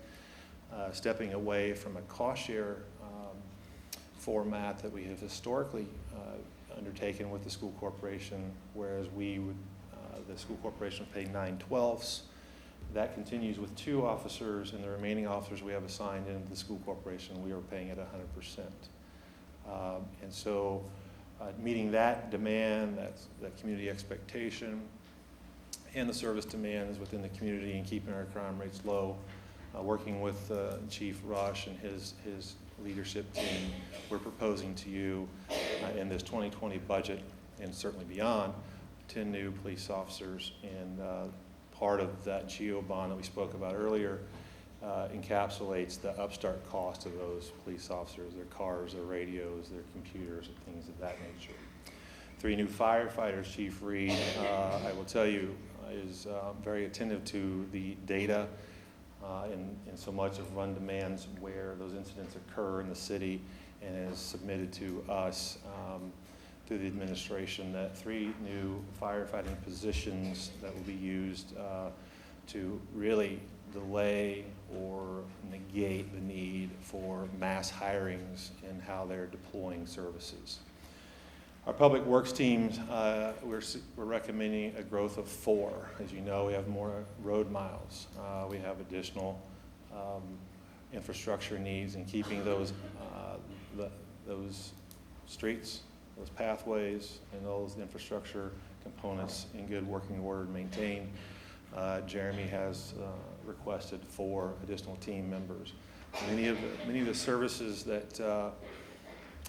stepping away from a cost share format that we have historically undertaken with the school corporation, whereas we would, the school corporation would pay 9/12. That continues with 2 officers, and the remaining officers we have assigned into the school corporation, we are paying at 100%. And so meeting that demand, that community expectation, and the service demands within the community and keeping our crime rates low, working with Chief Rush and his leadership team, we're proposing to you in this 2020 budget and certainly beyond 10 new police officers, and part of that GEO bond that we spoke about earlier encapsulates the upstart cost of those police officers, their cars, their radios, their computers, and things of that nature. 3 new firefighters. Chief Reed, I will tell you, is very attentive to the data in so much of run demands where those incidents occur in the city, and has submitted to us through the administration that 3 new firefighting positions that will be used to really delay or negate the need for mass hirings in how they're deploying services. Our public works teams, we're recommending a growth of 4. As you know, we have more road miles. We have additional infrastructure needs, and keeping those streets, those pathways, and those infrastructure components in good working order and maintained. Jeremy has requested 4 additional team members. Many of the services that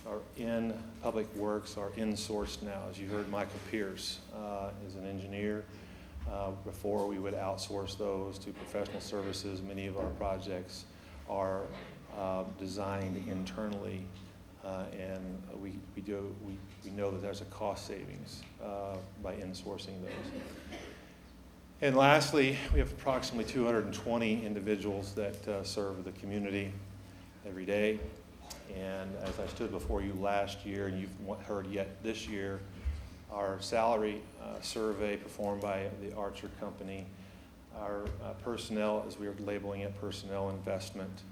are in Public Works are insourced now. As you heard, Michael Pierce is an engineer. Before, we would outsource those to professional services. Many of our projects are designed internally, and we know that there's a cost savings by insourcing those. And lastly, we have approximately 220 individuals that serve the community every day. And as I stood before you last year, and you've heard yet this year, our salary survey performed by the Archer Company, our personnel, as we are labeling it, personnel investment,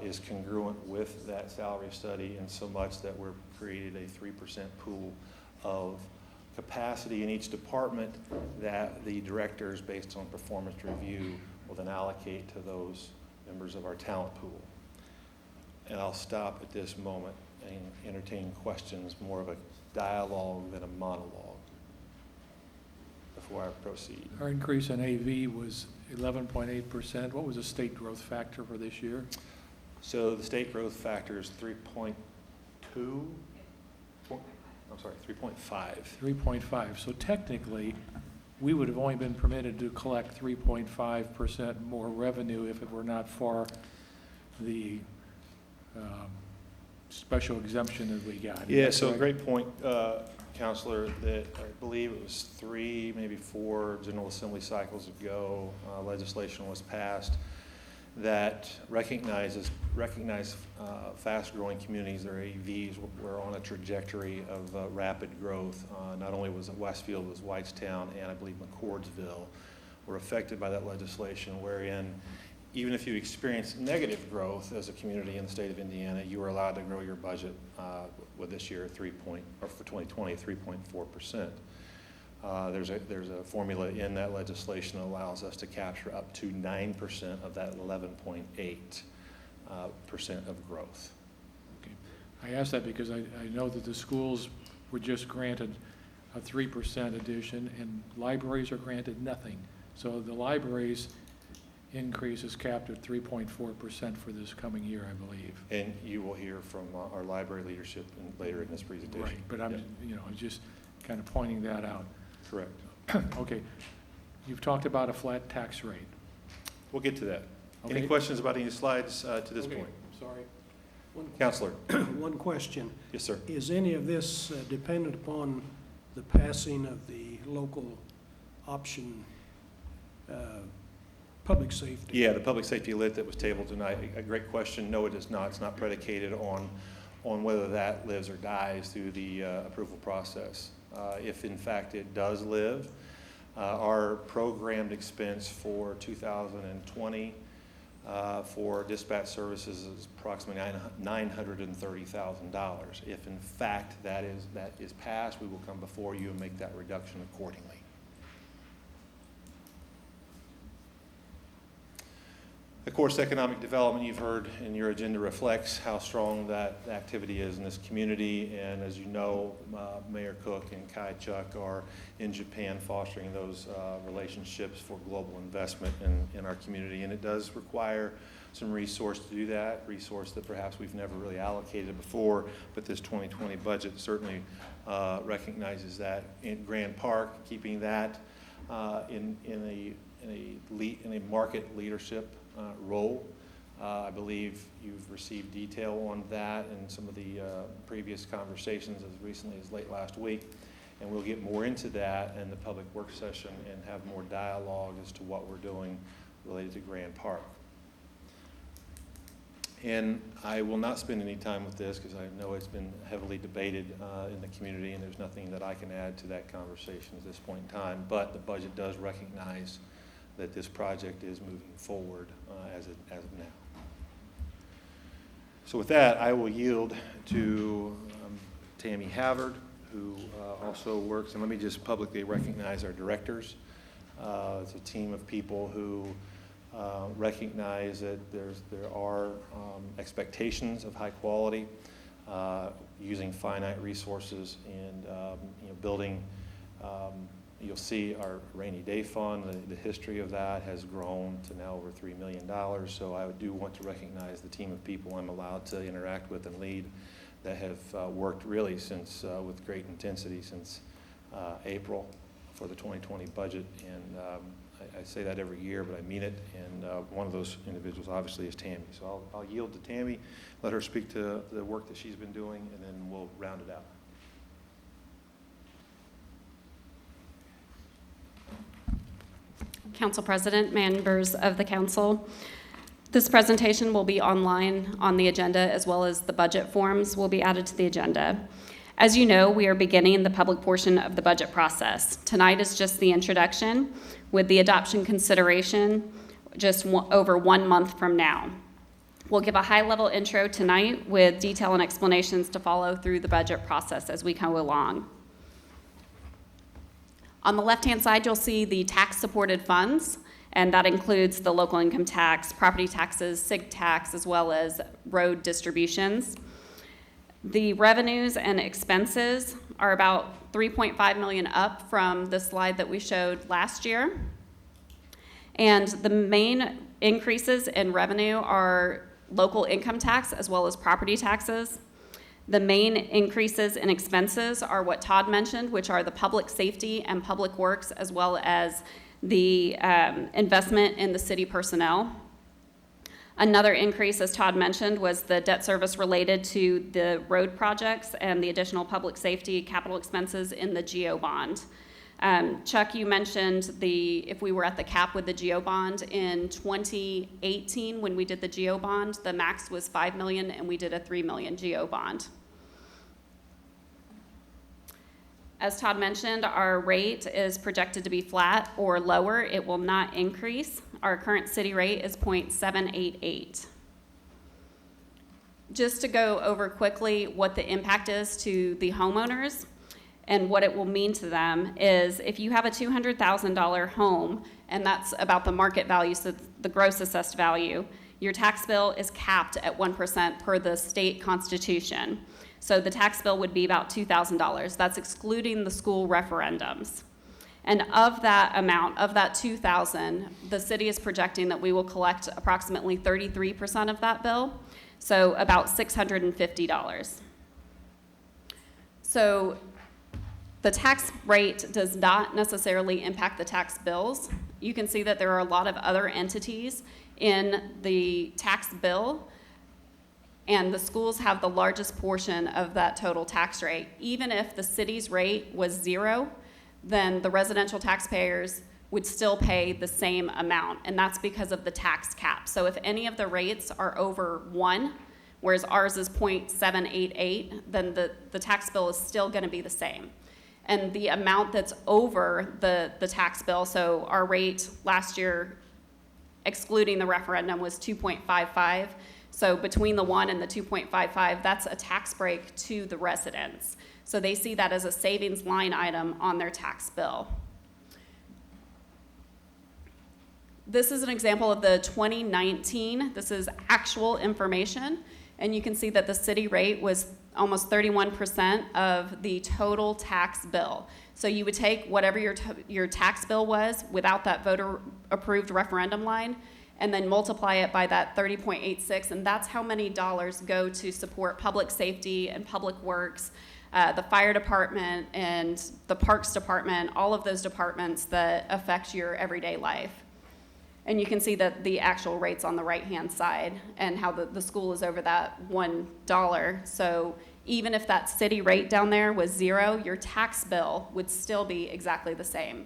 is congruent with that salary study, in so much that we're created a 3% pool of capacity in each department that the directors, based on performance review, will then allocate to those members of our talent pool. And I'll stop at this moment and entertain questions, more of a dialogue than a monologue, before I proceed. Our increase in AV was 11.8%. What was the state growth factor for this year? So the state growth factor is 3.2. I'm sorry, 3.5. 3.5. So technically, we would have only been permitted to collect 3.5% more revenue if it were not for the special exemption that we got. Yeah, so great point, Counselor, that I believe it was 3, maybe 4 General Assembly cycles ago, legislation was passed that recognized fast-growing communities, their AVs, were on a trajectory of rapid growth. Not only was it Westfield, it was Whitestown, and I believe McCordsville were affected by that legislation, wherein even if you experience negative growth as a community in the state of Indiana, you are allowed to grow your budget with this year for 2020, 3.4%. There's a formula in that legislation that allows us to capture up to 9% of that 11.8% of growth. Okay. I ask that because I know that the schools were just granted a 3% addition, and libraries are granted nothing. So the libraries increase is capped at 3.4% for this coming year, I believe. And you will hear from our library leadership later in this presentation. Right, but I'm, just kind of pointing that out. Correct. Okay. You've talked about a flat tax rate. We'll get to that. Okay. Any questions about any slides to this Okay, point? Sorry. Counselor? One question. Yes, sir. Is any of this dependent upon the passing of the local option public safety? Yeah, the public safety lit that was tabled tonight, a great question. No, it is not. It's not predicated on whether that lives or dies through the approval process. If in fact it does live, our programmed expense for 2020 for dispatch services is approximately $930,000. If in fact that is passed, we will come before you and make that reduction accordingly. Of course, economic development, you've heard in your agenda, reflects how strong that activity is in this community. And as you know, Mayor Cook and Kai Chuck are in Japan fostering those relationships for global investment in our community. And it does require some resource to do that, resource that perhaps we've never really allocated before, but this 2020 budget certainly recognizes that. In Grand Park, keeping that in a market leadership role. I believe you've received detail on that in some of the previous conversations as recently as late last week, and we'll get more into that in the public work session and have more dialogue as to what we're doing related to Grand Park. And I will not spend any time with this because I know it's been heavily debated in the community, and there's nothing that I can add to that conversation at this point in time, but the budget does recognize that this project is moving forward as of now. So with that, I will yield to Tammy Havard, who also works, and let me just publicly recognize our directors. It's a team of people who recognize that there are expectations of high quality, using finite resources, and building. You'll see our rainy day fund, the history of that has grown to now over $3 million. So I do want to recognize the team of people I'm allowed to interact with and lead that have worked really since, with great intensity since April for the 2020 budget. And I say that every year, but I mean it. And one of those individuals obviously is Tammy. So I'll yield to Tammy, let her speak to the work that she's been doing, and then we'll round it out. Council President, members of the council, this presentation will be online on the agenda, as well as the budget forms will be added to the agenda. As you know, we are beginning the public portion of the budget process. Tonight is just the introduction, with the adoption consideration just over 1 month from now. We'll give a high-level intro tonight with detail and explanations to follow through the budget process as we go along. On the left-hand side, you'll see the tax-supported funds, and that includes the local income tax, property taxes, SIG tax, as well as road distributions. The revenues and expenses are about $3.5 million up from the slide that we showed last year. And the main increases in revenue are local income tax as well as property taxes. The main increases in expenses are what Todd mentioned, which are the public safety and public works, as well as the investment in the city personnel. Another increase, as Todd mentioned, was the debt service related to the road projects and the additional public safety capital expenses in the GO bond. Chuck, you mentioned if we were at the cap with the GO bond in 2018 when we did the GO bond, the max was $5 million, and we did a $3 million GO bond. As Todd mentioned, our rate is projected to be flat or lower. It will not increase. Our current city rate is .788. Just to go over quickly what the impact is to the homeowners and what it will mean to them is if you have a $200,000 home, and that's about the market value, so the gross assessed value, your tax bill is capped at 1% per the state constitution. So the tax bill would be about $2,000. That's excluding the school referendums. And of that amount, of that $2,000, the city is projecting that we will collect approximately 33% of that bill, so about $650. So the tax rate does not necessarily impact the tax bills. You can see that there are a lot of other entities in the tax bill, and the schools have the largest portion of that total tax rate. Even if the city's rate was 0, then the residential taxpayers would still pay the same amount, and that's because of the tax cap. So if any of the rates are over 1, whereas ours is .788, then the tax bill is still going to be the same. And the amount that's over the tax bill, so our rate last year, excluding the referendum, was 2.55. So between the 1 and the 2.55, that's a tax break to the residents. So they see that as a savings line item on their tax bill. This is an example of the 2019. This is actual information. And you can see that the city rate was almost 31% of the total tax bill. So you would take whatever your tax bill was without that voter-approved referendum line, and then multiply it by that 30.86, and that's how many dollars go to support public safety and public works, the fire department and the parks department, all of those departments that affect your everyday life. And you can see that the actual rates on the right-hand side and how the school is over that $1. So even if that city rate down there was 0, your tax bill would still be exactly the same.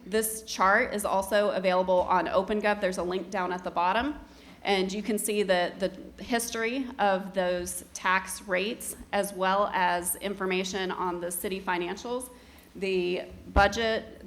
This chart is also available on OpenGov. There's a link down at the bottom. And you can see the history of those tax rates as well as information on the city financials, the budget,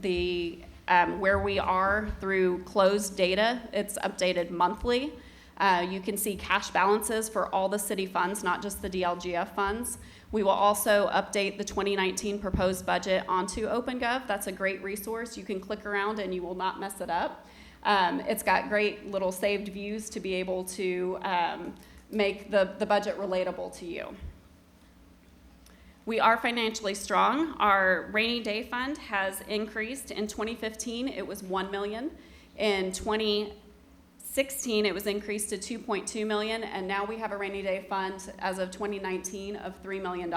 where we are through closed data. It's updated monthly. You can see cash balances for all the city funds, not just the DLGF funds. We will also update the 2019 proposed budget onto OpenGov. That's a great resource. You can click around and you will not mess it up. It's got great little saved views to be able to make the budget relatable to you. We are financially strong. Our rainy day fund has increased. In 2015, it was $1 million. In 2016, it was increased to $2.2 million, and now we have a rainy day fund as of 2019 of $3 million.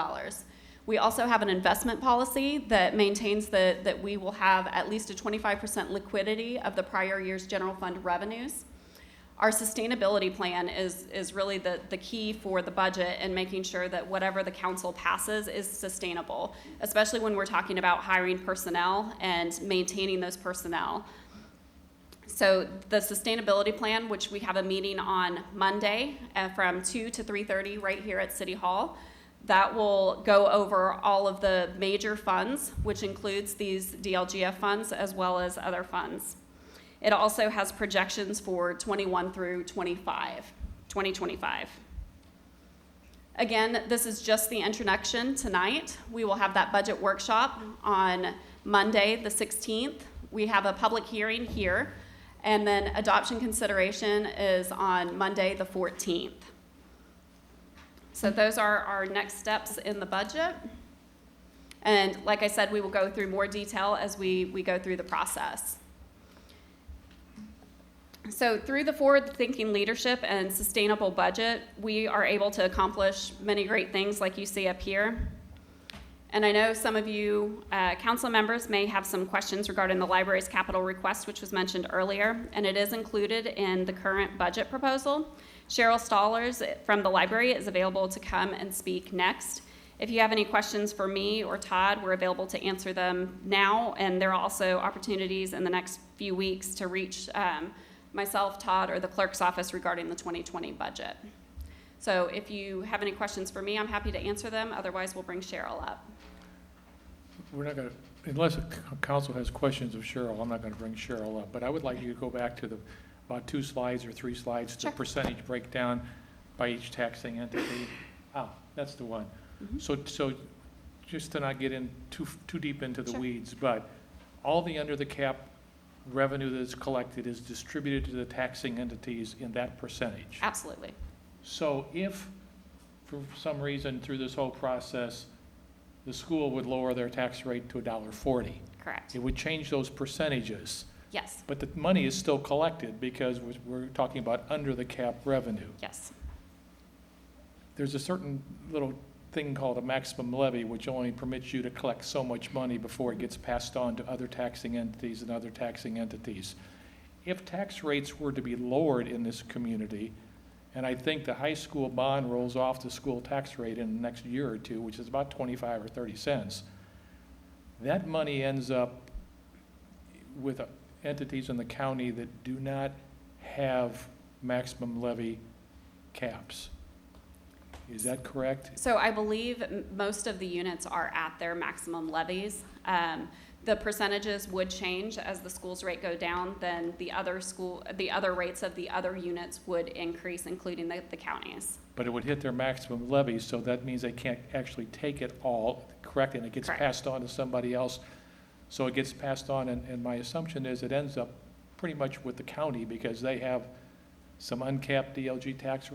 We also have an investment policy that maintains that we will have at least a 25% liquidity of the prior year's general fund revenues. Our sustainability plan is really the key for the budget and making sure that whatever the council passes is sustainable, especially when we're talking about hiring personnel and maintaining those personnel. So the sustainability plan, which we have a meeting on Monday from 2 to 3:30 right here at City Hall, that will go over all of the major funds, which includes these DLGF funds as well as other funds. It also has projections for 21 through 2025. Again, this is just the introduction tonight. We will have that budget workshop on Monday, the 16th. We have a public hearing here, and then adoption consideration is on Monday, the 14th. So those are our next steps in the budget. And like I said, we will go through more detail as we go through the process. So through the forward-thinking leadership and sustainable budget, we are able to accomplish many great things like you see up here. And I know some of you council members may have some questions regarding the library's capital request, which was mentioned earlier, and it is included in the current budget proposal. Cheryl Stallers from the library is available to come and speak next. If you have any questions for me or Todd, we're available to answer them now, and there are also opportunities in the next few weeks to reach myself, Todd, or the clerk's office regarding the 2020 budget. So if you have any questions for me, I'm happy to answer them. Otherwise, we'll bring Cheryl up. we're not going to, unless the council has questions of Cheryl, I'm not going to bring Cheryl up, but I would like you to go back to about 2 slides or 3 slides, the Sure. percentage breakdown by each taxing entity. That's the one. So just to not get in too deep into the Sure. weeds, but all the under the cap revenue that's collected is distributed to the taxing entities in that percentage. Absolutely. So if, for some reason, through this whole process, the school would lower their tax rate to $1.40, Correct. it would change those percentages. Yes. But the money is still collected because we're talking about under the cap revenue. Yes. There's a certain little thing called a maximum levy, which only permits you to collect so much money before it gets passed on to other taxing entities and other taxing entities. If tax rates were to be lowered in this community, and I think the high school bond rolls off the school tax rate in the next year or two, which is about 25 or 30 cents, that money ends up with entities in the county that do not have maximum levy caps. Is that correct? So I believe most of the units are at their maximum levies. The percentages would change as the school's rate go down, then the other rates of the other units would increase, including the counties. But it would hit their maximum levy, so that means they can't actually take it all, correct? And it gets Correct. passed on to somebody else. So it gets passed on, and my assumption is it ends up pretty much with the county because they have some uncapped DLG tax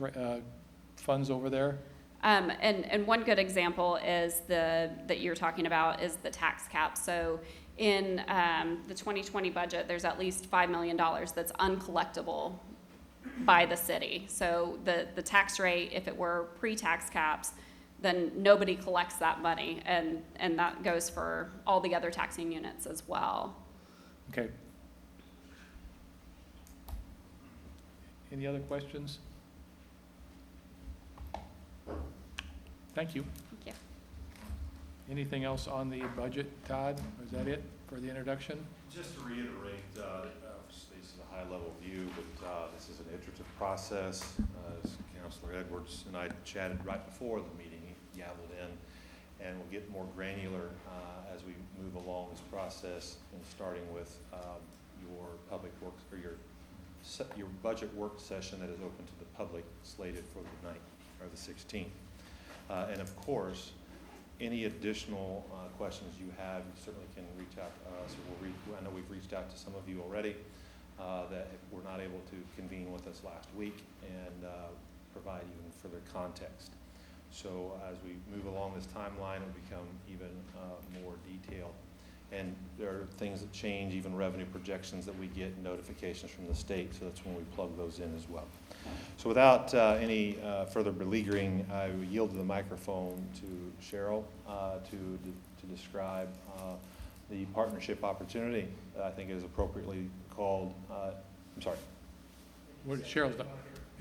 funds over there. And one good example is that you're talking about is the tax cap. So in the 2020 budget, there's at least $5 million that's uncollectible by the city. So the tax rate, if it were pre-tax caps, then nobody collects that money, and that goes for all the other taxing units as well. Okay. Any other questions? Thank you. Thank you. Anything else on the budget, Todd? Is that it for the introduction? Just to reiterate, this is a high-level view, but this is an iterative process. As Councilor Edwards and I chatted right before the meeting, he gavelled in, and we'll get more granular as we move along this process, and starting with your public works, or your budget work session that is open to the public, slated for the 9th, or the 16th. And of course, any additional questions you have, you certainly can reach out to us. I know we've reached out to some of you already that were not able to convene with us last week and provide even further context. So as we move along this timeline, it'll become even more detailed. And there are things that change, even revenue projections that we get notifications from the state, so that's when we plug those in as well. So without any further beleaguering, I will yield the microphone to Cheryl to describe the partnership opportunity that I think is appropriately called, I'm sorry. Cheryl's not,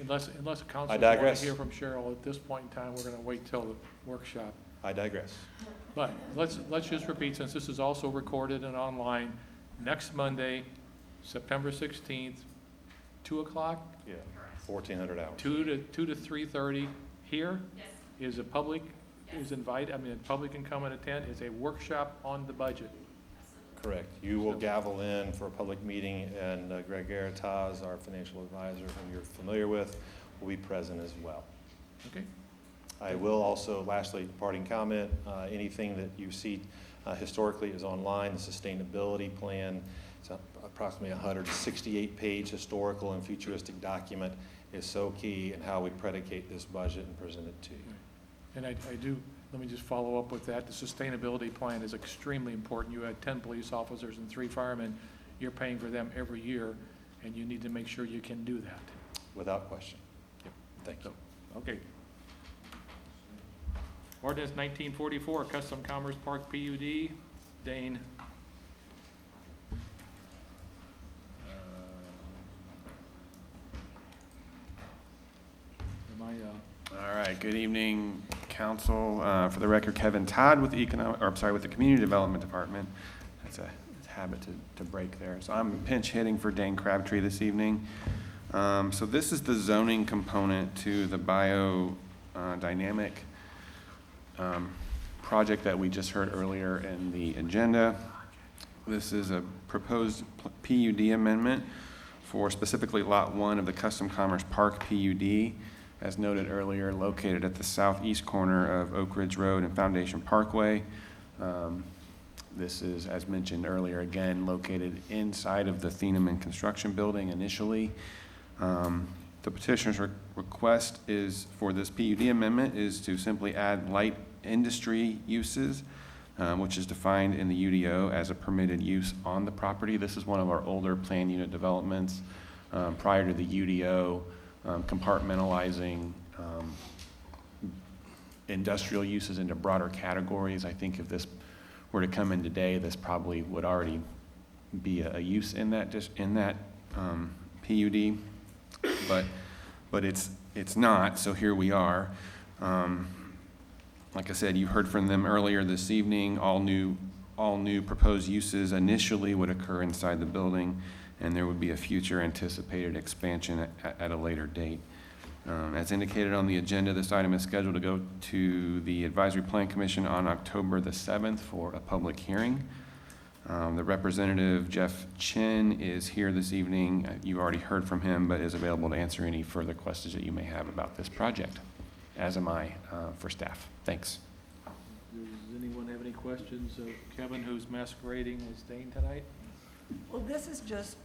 unless the council I wants to digress. hear from Cheryl at this point in time, we're going to wait till the workshop. I digress. But let's just repeat, since this is also recorded and online, next Monday, September 16th, 2 o'clock? Yeah, 1,400 hours. 2 to 3:30 here? Yes. Is a public, is invited, I mean, the public can come and attend. It's a workshop on the budget. Correct. You will gavel in for a public meeting, and Greg Arataz, our financial advisor, whom you're familiar with, will be present as well. Okay? I will also, lastly, parting comment, anything that you see historically is online. The sustainability plan, it's approximately 168-page historical and futuristic document, is so key in how we predicate this budget and present it to you. And I do, let me just follow up with that. The sustainability plan is extremely important. You had 10 police officers and 3 firemen. You're paying for them every year, and you need to make sure you can do that. Without question. Yep. Thank you. Okay. Ordinance 1944, Custom Commerce Park PUD. Dane. All right, good evening, council. For the record, Kevin Todd with the with the Community Development Department. That's a habit to break there. So I'm pinch hitting for Dane Crabtree this evening. So this is the zoning component to the biodynamic project that we just heard earlier in the agenda. This is a proposed PUD amendment for specifically Lot 1 of the Custom Commerce Park PUD, as noted earlier, located at the southeast corner of Oak Ridge Road and Foundation Parkway. This is, as mentioned earlier, again, located inside of the Thieneman Construction Building initially. The petitioner's request is for this PUD amendment is to simply add light industry uses, which is defined in the UDO as a permitted use on the property. This is one of our older planned unit developments prior to the UDO compartmentalizing industrial uses into broader categories. I think if this were to come in today, this probably would already be a use in that PUD, but it's not. So here we are. Like I said, you heard from them earlier this evening. All new proposed uses initially would occur inside the building, and there would be a future anticipated expansion at a later date. As indicated on the agenda, this item is scheduled to go to the Advisory Plan Commission on October the 7th for a public hearing. The representative, Jeff Chin, is here this evening. You already heard from him, but is available to answer any further questions that you may have about this project, as am I for staff. Thanks. Does anyone have any questions of Kevin, who's masquerading as Dane tonight? Well, this is just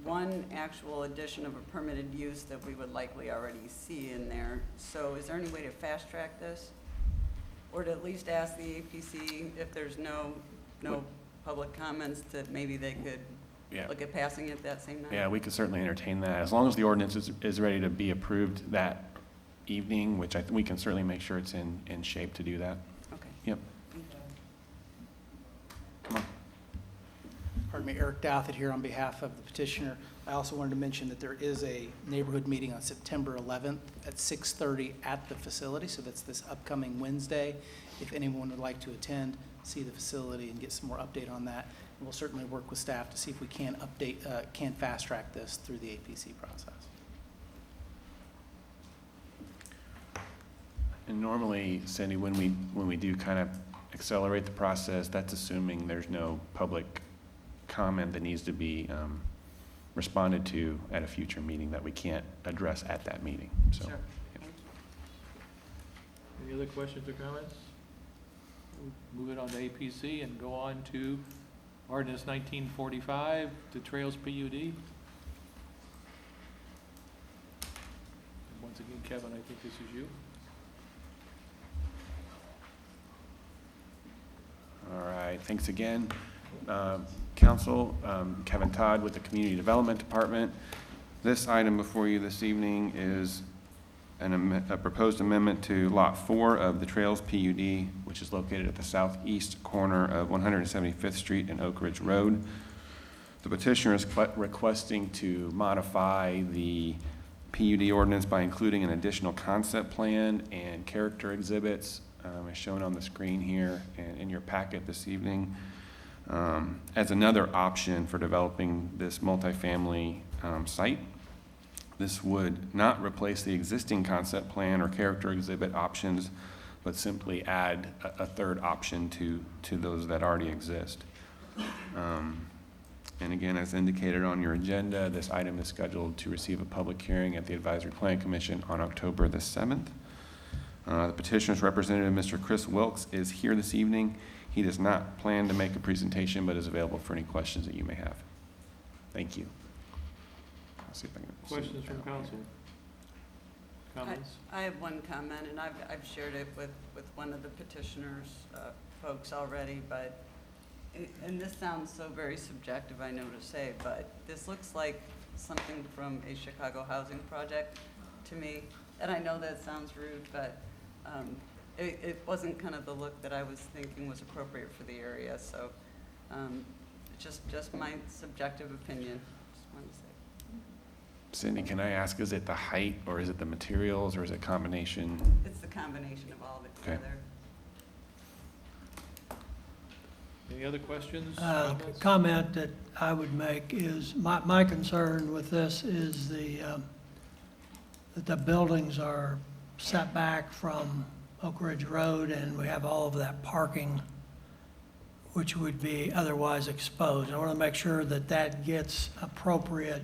one actual addition of a permitted use that we would likely already see in there. So is there any way to fast track this? Or to at least ask the APC if there's no public comments, that maybe they could look at passing it that same night? Yeah, we could certainly entertain that. As long as the ordinance is ready to be approved that evening, which we can certainly make sure it's in shape to do that. Okay. Yep. Come on. Pardon me, Eric Douthit here on behalf of the petitioner. I also wanted to mention that there is a neighborhood meeting on September 11th at 6:30 at the facility, so that's this upcoming Wednesday. If anyone would like to attend, see the facility and get some more update on that, and we'll certainly work with staff to see if we can can fast track this through the APC process. And normally, Cindy, when we do kind of accelerate the process, that's assuming there's no public comment that needs to be responded to at a future meeting that we can't address at that meeting. So, Sure. yeah. Any other questions or comments? We'll move it on to APC and go on to ordinance 1945, the Trails PUD. And once again, Kevin, I think this is you. All right, thanks again. Council, Kevin Todd with the Community Development Department. This item before you this evening is a proposed amendment to Lot 4 of the Trails PUD, which is located at the southeast corner of 175th Street and Oak Ridge Road. The petitioner is requesting to modify the PUD ordinance by including an additional concept plan and character exhibits, as shown on the screen here and in your packet this evening, as another option for developing this multifamily site. This would not replace the existing concept plan or character exhibit options, but simply add a third option to those that already exist. And again, as indicated on your agenda, this item is scheduled to receive a public hearing at the Advisory Plan Commission on October the 7th. The petitioner's representative, Mr. Chris Wilkes, is here this evening. He does not plan to make a presentation, but is available for any questions that you may have. Thank you. I'll see if I can Questions from council? Comments? I have one comment, and I've shared it with one of the petitioners folks already, but, and this sounds so very subjective, I know to say, but this looks like something from a Chicago housing project to me. And I know that sounds rude, but it wasn't kind of the look that I was thinking was appropriate for the area. So just my subjective opinion. Just wanted to say. Cindy, can I ask, is it the height, or is it the materials, or is it a combination? It's the combination of all of it Okay. together. Any other questions? The comment that I would make is, my concern with this is that the buildings are set back from Oak Ridge Road, and we have all of that parking, which would be otherwise exposed. I want to make sure that that gets appropriate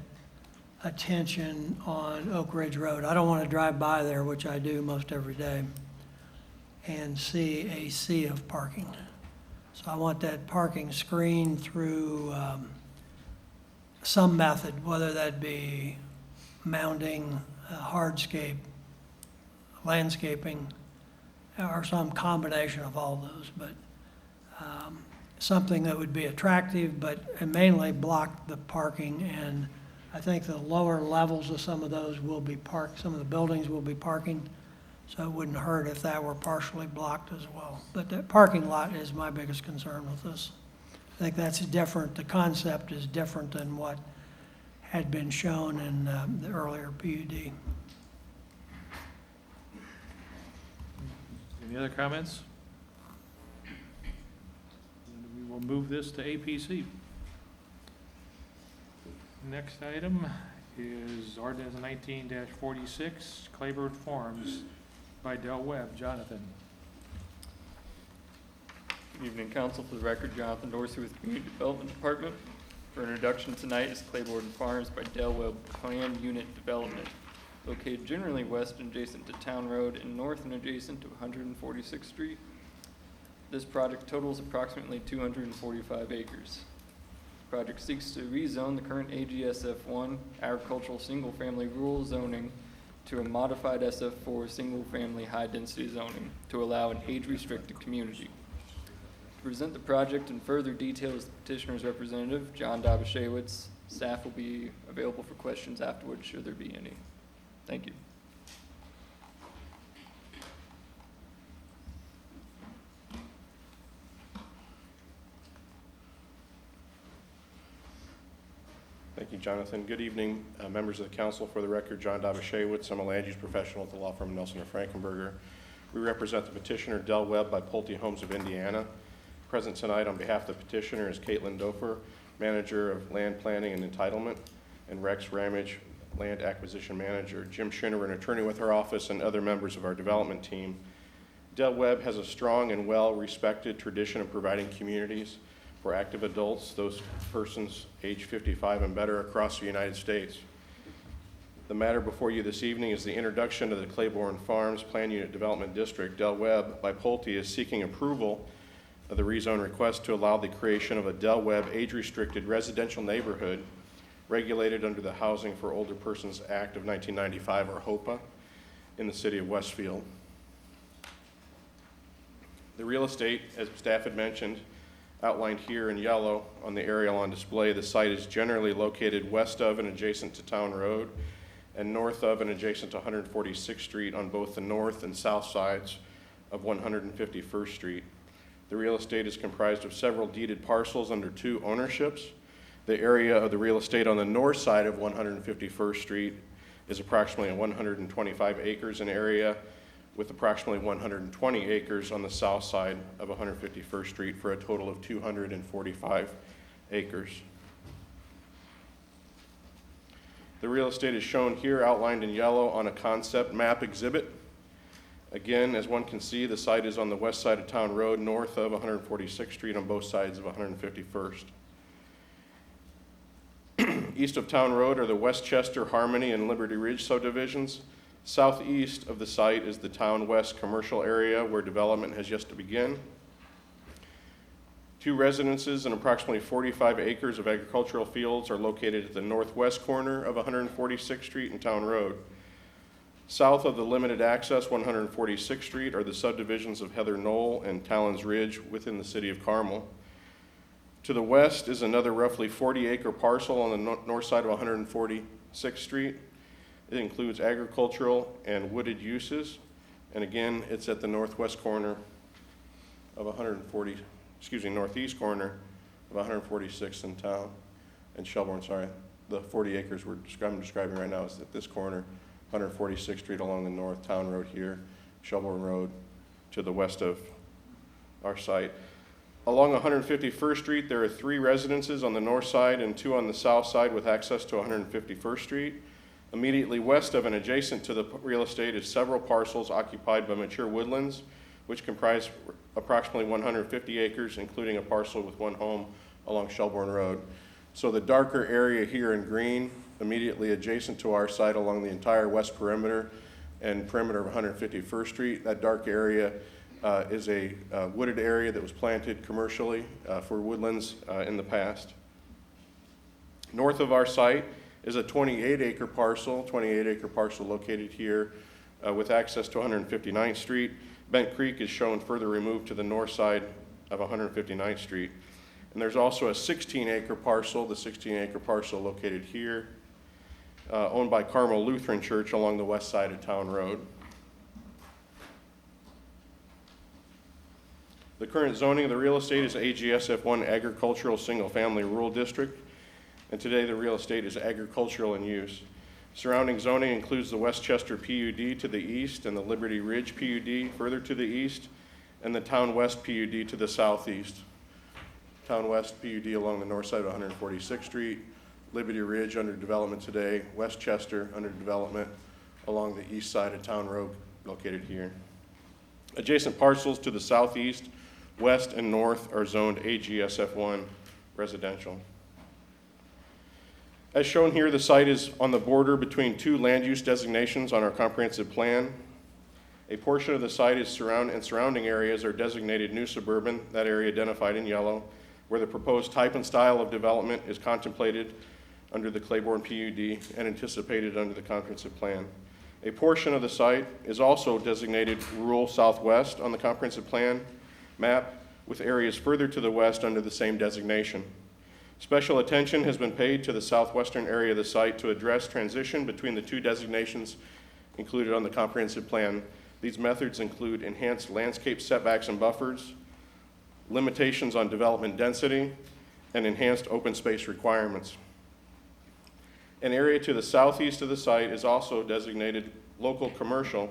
attention on Oak Ridge Road. I don't want to drive by there, which I do most every day, and see a sea of parking. So I want that parking screened through some method, whether that be mounding, hardscape, landscaping, or some combination of all those, but something that would be attractive, but mainly block the parking. And I think the lower levels of some of those will be parked, some of the buildings will be parking, so it wouldn't hurt if that were partially blocked as well. But the parking lot is my biggest concern with this. I think that's different, the concept is different than what had been shown in the earlier PUD. Any other comments? Then we will move this to APC. Next item is ordinance 19-46, Claiborne Farms by Del Webb. Jonathan. Good evening, council. For the record, Jonathan Dorsey with Community Development Department. For introduction tonight is Claiborne Farms by Del Webb Planned Unit Development, located generally west and adjacent to Town Road and north and adjacent to 146th Street. This project totals approximately 245 acres. The project seeks to rezone the current AGSF1 agricultural single-family rural zoning to a modified SF4 single-family high-density zoning to allow an age-restricted community. To present the project in further detail is the petitioner's representative, John Dobashewitz. Staff will be available for questions afterwards, should there be any. Thank you. Thank you, Jonathan. Good evening, members of the council. For the record, John Dobashewitz. I'm a land use professional at the law firm Nelson & Frankenberger. We represent the petitioner, Del Webb, by Pulte Homes of Indiana. Present tonight on behalf of the petitioner is Caitlin Dofer, Manager of Land Planning and Entitlement, and Rex Ramage, Land Acquisition Manager, Jim Schinner, an attorney with our office, and other members of our development team. Del Webb has a strong and well-respected tradition of providing communities for active adults, those persons age 55 and better across the United States. The matter before you this evening is the introduction to the Claiborne Farms Planned Unit Development District. Del Webb by Pulte is seeking approval of the rezone request to allow the creation of a Del Webb age-restricted residential neighborhood regulated under the Housing for Older Persons Act of 1995, or HOPA, in the city of Westfield. The real estate, as staff had mentioned, outlined here in yellow on the aerial on display, the site is generally located west of and adjacent to Town Road and north of and adjacent to 146th Street on both the north and south sides of 151st Street. The real estate is comprised of several deeded parcels under 2 ownerships. The area of the real estate on the north side of 151st Street is approximately 125 acres in area, with approximately 120 acres on the south side of 151st Street for a total of 245 acres. The real estate is shown here outlined in yellow on a concept map exhibit. Again, as one can see, the site is on the west side of Town Road, north of 146th Street on both sides of 151st. East of Town Road are the Westchester, Harmony, and Liberty Ridge subdivisions. Southeast of the site is the Town West commercial area where development has yet to begin. 2 residences and approximately 45 acres of agricultural fields are located at the northwest corner of 146th Street and Town Road. South of the limited access 146th Street are the subdivisions of Heather Knoll and Talons Ridge within the city of Carmel. To the west is another roughly 40-acre parcel on the north side of 146th Street. It includes agricultural and wooded uses, and again, it's at the northwest corner of northeast corner of 146th and Town and Shelbourne. Sorry, the 40 acres I'm describing right now is at this corner, 146th Street along the north, Town Road here, Shelbourne Road to the west of our site. Along 151st Street, there are 3 residences on the north side and 2 on the south side with access to 151st Street. Immediately west of and adjacent to the real estate is several parcels occupied by mature woodlands, which comprise approximately 150 acres, including a parcel with one home along Shelbourne Road. So the darker area here in green, immediately adjacent to our site along the entire west perimeter and perimeter of 151st Street, that dark area is a wooded area that was planted commercially for woodlands in the past. North of our site is a 28-acre parcel located here with access to 159th Street. Bent Creek is shown further removed to the north side of 159th Street. And there's also a 16-acre parcel, the 16-acre parcel located here, owned by Carmel Lutheran Church along the west side of Town Road. The current zoning of the real estate is AGSF1 Agricultural Single Family Rural District, and today the real estate is agricultural in use. Surrounding zoning includes the Westchester PUD to the east and the Liberty Ridge PUD further to the east, and the Town West PUD to the southeast. Town West PUD along the north side of 146th Street, Liberty Ridge under development today, Westchester under development along the east side of Town Road located here. Adjacent parcels to the southeast, west, and north are zoned AGSF1 residential. As shown here, the site is on the border between two land use designations on our comprehensive plan. A portion of the site is surrounding areas are designated new suburban, that area identified in yellow, where the proposed type and style of development is contemplated under the Claiborne PUD and anticipated under the comprehensive plan. A portion of the site is also designated rural southwest on the comprehensive plan map, with areas further to the west under the same designation. Special attention has been paid to the southwestern area of the site to address transition between the two designations included on the comprehensive plan. These methods include enhanced landscape setbacks and buffers, limitations on development density, and enhanced open space requirements. An area to the southeast of the site is also designated local commercial.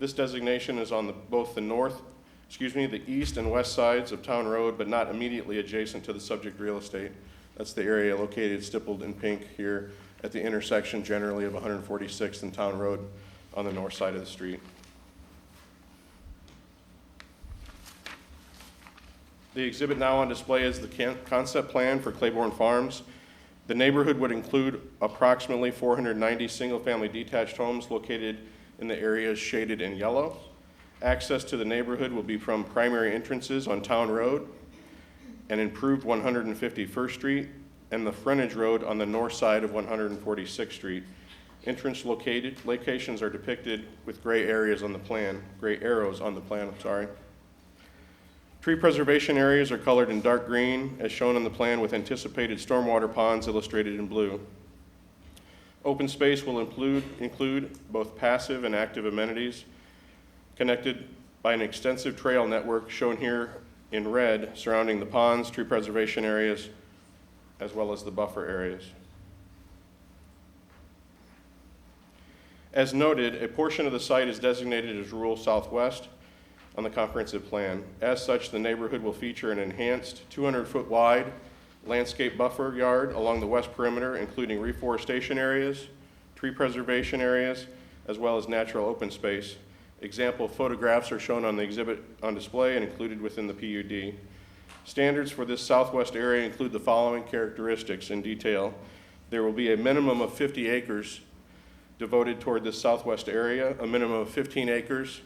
This designation is on both the east and west sides of Town Road, but not immediately adjacent to the subject real estate. That's the area located stippled in pink here at the intersection generally of 146th and Town Road on the north side of the street. The exhibit now on display is the concept plan for Claiborne Farms. The neighborhood would include approximately 490 single-family detached homes located in the areas shaded in yellow. Access to the neighborhood will be from primary entrances on Town Road, an improved 151st Street, and the frontage road on the north side of 146th Street. Entrance locations are depicted with gray arrows on the plan, Tree preservation areas are colored in dark green, as shown on the plan, with anticipated stormwater ponds illustrated in blue. Open space will include both passive and active amenities, connected by an extensive trail network shown here in red surrounding the ponds, tree preservation areas, as well as the buffer areas. As noted, a portion of the site is designated as rural southwest on the comprehensive plan. As such, the neighborhood will feature an enhanced 200-foot wide landscape buffer yard along the west perimeter, including reforestation areas, tree preservation areas, as well as natural open space. Example photographs are shown on the exhibit on display and included within the PUD. Standards for this southwest area include the following characteristics in detail. There will be a minimum of 50 acres devoted toward this southwest area, a minimum of 15 acres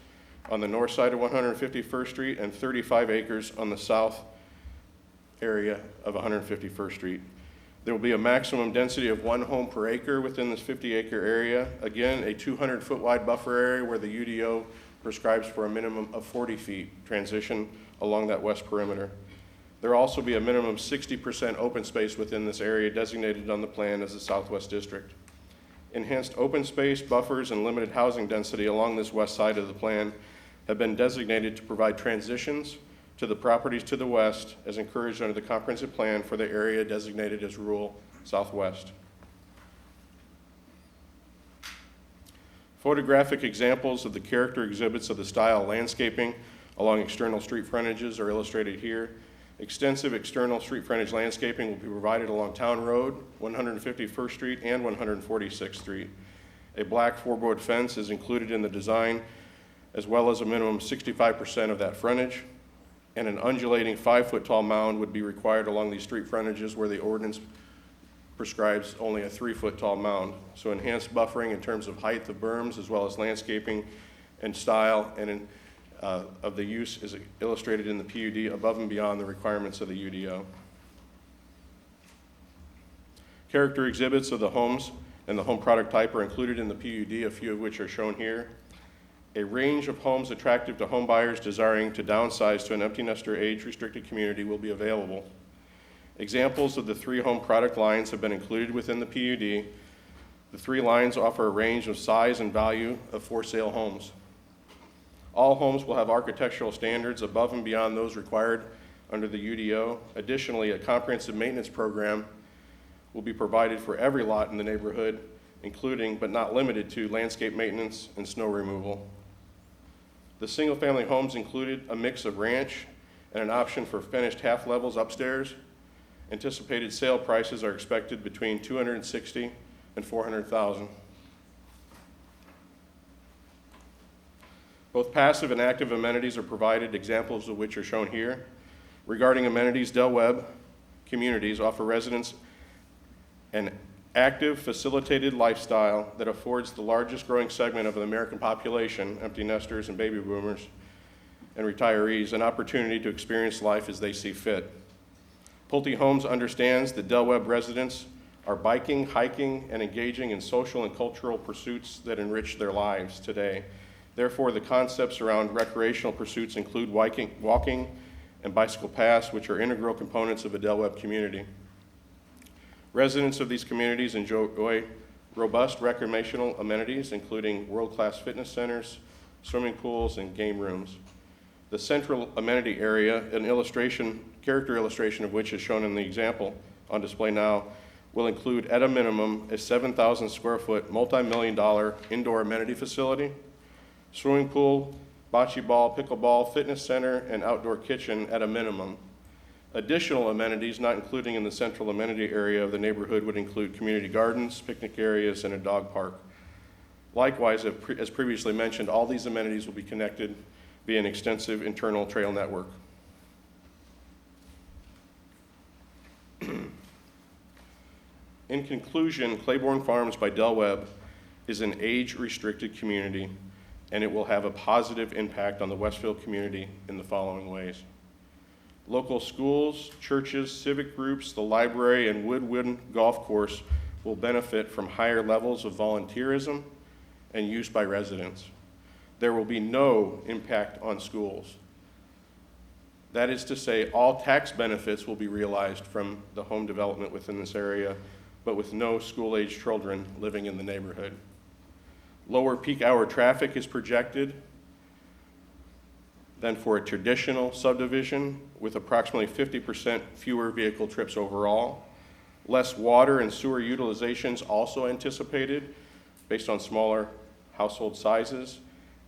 on the north side of 151st Street, and 35 acres on the south area of 151st Street. There will be a maximum density of 1 home per acre within this 50-acre area. Again, a 200-foot wide buffer area where the UDO prescribes for a minimum of 40 feet transition along that west perimeter. There will also be a minimum 60% open space within this area designated on the plan as the Southwest District. Enhanced open space, buffers, and limited housing density along this west side of the plan have been designated to provide transitions to the properties to the west as encouraged under the comprehensive plan for the area designated as rural southwest. Photographic examples of the character exhibits of the style landscaping along external street frontages are illustrated here. Extensive external street frontage landscaping will be provided along Town Road, 151st Street, and 146th Street. A black four-board fence is included in the design, as well as a minimum 65% of that frontage, and an undulating 5-foot-tall mound would be required along these street frontages where the ordinance prescribes only a 3-foot-tall mound. So enhanced buffering in terms of height of berms, as well as landscaping and style and of the use is illustrated in the PUD above and beyond the requirements of the UDO. Character exhibits of the homes and the home product type are included in the PUD, a few of which are shown here. A range of homes attractive to home buyers desiring to downsize to an empty nester age-restricted community will be available. Examples of the 3 home product lines have been included within the PUD. The 3 lines offer a range of size and value of for-sale homes. All homes will have architectural standards above and beyond those required under the UDO. Additionally, a comprehensive maintenance program will be provided for every lot in the neighborhood, including but not limited to landscape maintenance and snow removal. The single-family homes included a mix of ranch and an option for finished half levels upstairs. Anticipated sale prices are expected between $260,000 and $400,000. Both passive and active amenities are provided, examples of which are shown here. Regarding amenities, Del Webb communities offer residents an active, facilitated lifestyle that affords the largest growing segment of the American population, empty nesters and baby boomers and retirees, an opportunity to experience life as they see fit. Pulte Homes understands that Del Webb residents are biking, hiking, and engaging in social and cultural pursuits that enrich their lives today. Therefore, the concepts around recreational pursuits include walking and bicycle paths, which are integral components of a Del Webb community. Residents of these communities enjoy robust recreational amenities, including world-class fitness centers, swimming pools, and game rooms. The central amenity area, character illustration of which is shown in the example on display now, will include at a minimum a 7,000 square foot, multi-million-dollar indoor amenity facility, swimming pool, bocce ball, pickleball, fitness center, and outdoor kitchen at a minimum. Additional amenities not including in the central amenity area of the neighborhood would include community gardens, picnic areas, and a dog park. Likewise, as previously mentioned, all these amenities will be connected via an extensive internal trail network. In conclusion, Claiborne Farms by Del Webb is an age-restricted community, and it will have a positive impact on the Westfield community in the following ways. Local schools, churches, civic groups, the library, and Woodwind Golf Course will benefit from higher levels of volunteerism and use by residents. There will be no impact on schools. That is to say, all tax benefits will be realized from the home development within this area, but with no school-age children living in the neighborhood. Lower peak hour traffic is projected than for a traditional subdivision, with approximately 50% fewer vehicle trips overall. Less water and sewer utilizations also anticipated based on smaller household sizes.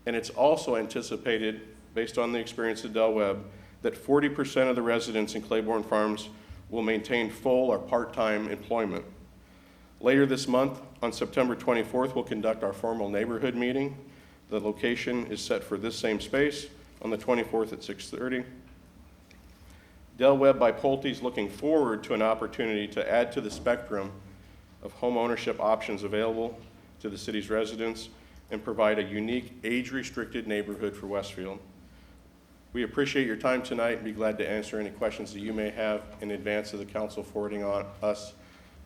And it's also anticipated, based on the experience of Del Webb, that 40% of the residents in Claiborne Farms will maintain full or part-time employment. Later this month, on September 24th, we'll conduct our formal neighborhood meeting. The location is set for this same space on the 24th at 6:30. Del Webb by Pulte is looking forward to an opportunity to add to the spectrum of home ownership options available to the city's residents and provide a unique age-restricted neighborhood for Westfield. We appreciate your time tonight and be glad to answer any questions that you may have in advance of the council forwarding us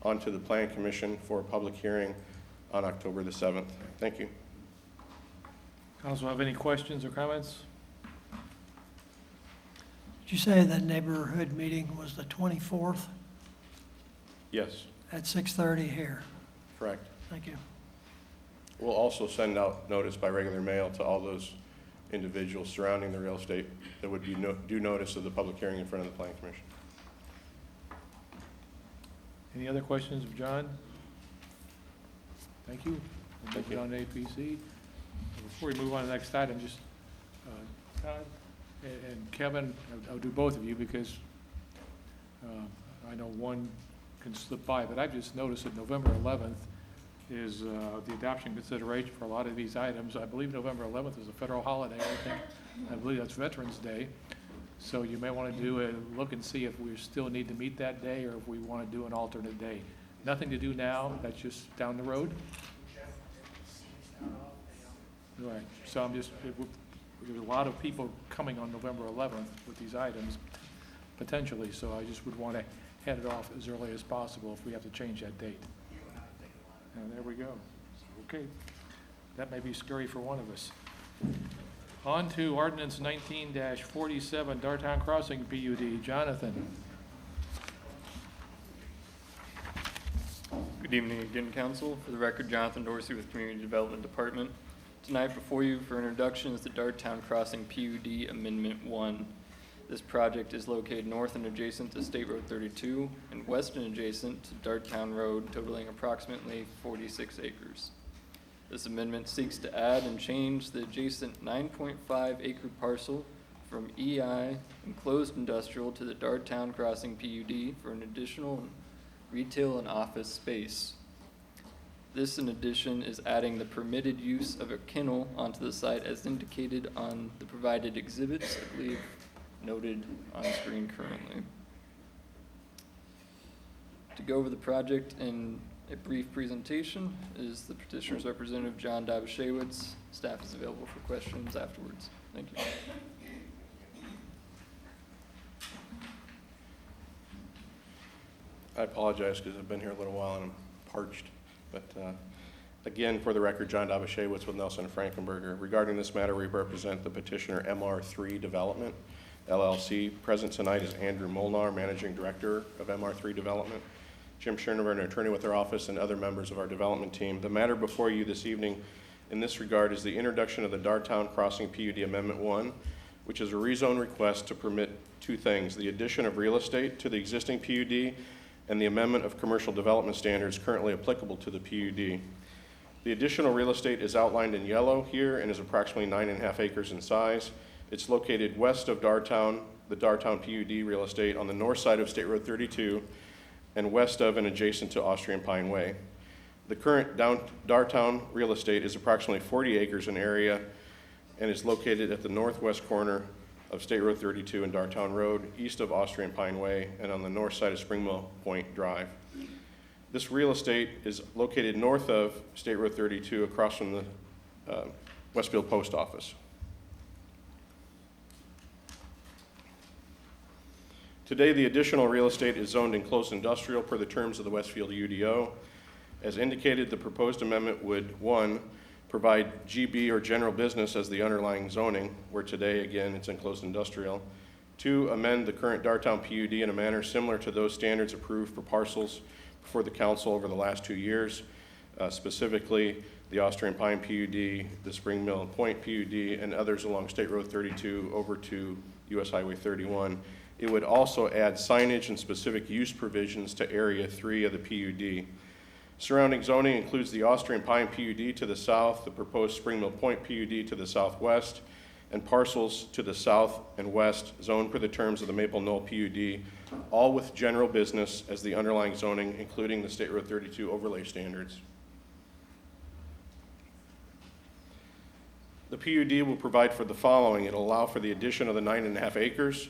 onto the Plan Commission for a public hearing on October the 7th. Thank you. Council have any questions or comments? Did you say that neighborhood meeting was the 24th Yes, at 6:30 here? correct. Thank you. We'll also send out notice by regular mail to all those individuals surrounding the real estate that would be due notice of the public hearing in front of the Plan Commission. Any other questions of John? Thank you. We'll Thank move on to APC. Before we move on to the next item, just Todd and Kevin, I'll do both of you because I know one can slip by, but I've just noticed that November 11th, is the adoption consideration for a lot of these items. I believe November 11th is a federal holiday, I believe that's Veterans Day. So you may want to do a look and see if we still need to meet that day or if we want to do an alternate day. Nothing to do now, that's just down the road. Right, so there's a lot of people coming on November 11th with these items, potentially, so I just would want to head it off as early as possible if we have to change that date. And there we go. Okay, that may be scary for one of us. On to ordinance 19-47, Dartown Crossing PUD. Jonathan. Good evening again, Council. For the record, Jonathan Dorsey with Community Development Department. Tonight before you for introduction is the Dartown Crossing PUD Amendment 1. This project is located north and adjacent to State Road 32 and west and adjacent to Dartown Road, totaling approximately 46 acres. This amendment seeks to add and change the adjacent 9.5 acre parcel from EI enclosed industrial to the Dartown Crossing PUD for an additional retail and office space. This, in addition, is adding the permitted use of a kennel onto the site as indicated on the provided exhibits, I believe noted on screen currently. To go over the project in a brief presentation is the petitioner's representative, John Dobashewitz. Staff is available for questions afterwards. Thank you. I apologize because I've been here a little while and I'm parched. But again, for the record, John Dobashewitz with Nelson and Frankenberger. Regarding this matter, we represent the petitioner MR3 Development, LLC. Present tonight is Andrew Molnar, Managing Director of MR3 Development, Jim Chernover, an attorney with our office, and other members of our development team. The matter before you this evening in this regard is the introduction of the Dartown Crossing PUD Amendment 1, which is a rezone request to permit two things: the addition of real estate to the existing PUD and the amendment of commercial development standards currently applicable to the PUD. The additional real estate is outlined in yellow here and is approximately 9.5 acres in size. It's located west of Dartown, the Dartown PUD real estate on the north side of State Road 32 and west of and adjacent to Austrian Pine Way. The current Dartown real estate is approximately 40 acres in area and is located at the northwest corner of State Road 32 and Dartown Road, east of Austrian Pine Way, and on the north side of Spring Mill Point Drive. This real estate is located north of State Road 32 across from the Westfield Post Office. Today, the additional real estate is zoned enclosed industrial per the terms of the Westfield UDO. As indicated, the proposed amendment would, 1, provide GB or general business as the underlying zoning, where today, again, it's enclosed industrial. 2, amend the current Dartown PUD in a manner similar to those standards approved for parcels before the council over the last 2 years, specifically the Austrian Pine PUD, the Spring Mill Point PUD, and others along State Road 32 over to US Highway 31. It would also add signage and specific use provisions to Area 3 of the PUD. Surrounding zoning includes the Austrian Pine PUD to the south, the proposed Spring Mill Point PUD to the southwest, and parcels to the south and west zoned per the terms of the Maple Knoll PUD, all with general business as the underlying zoning, including the State Road 32 overlay standards. The PUD will provide for the following. It'll allow for the addition of the 9.5 acres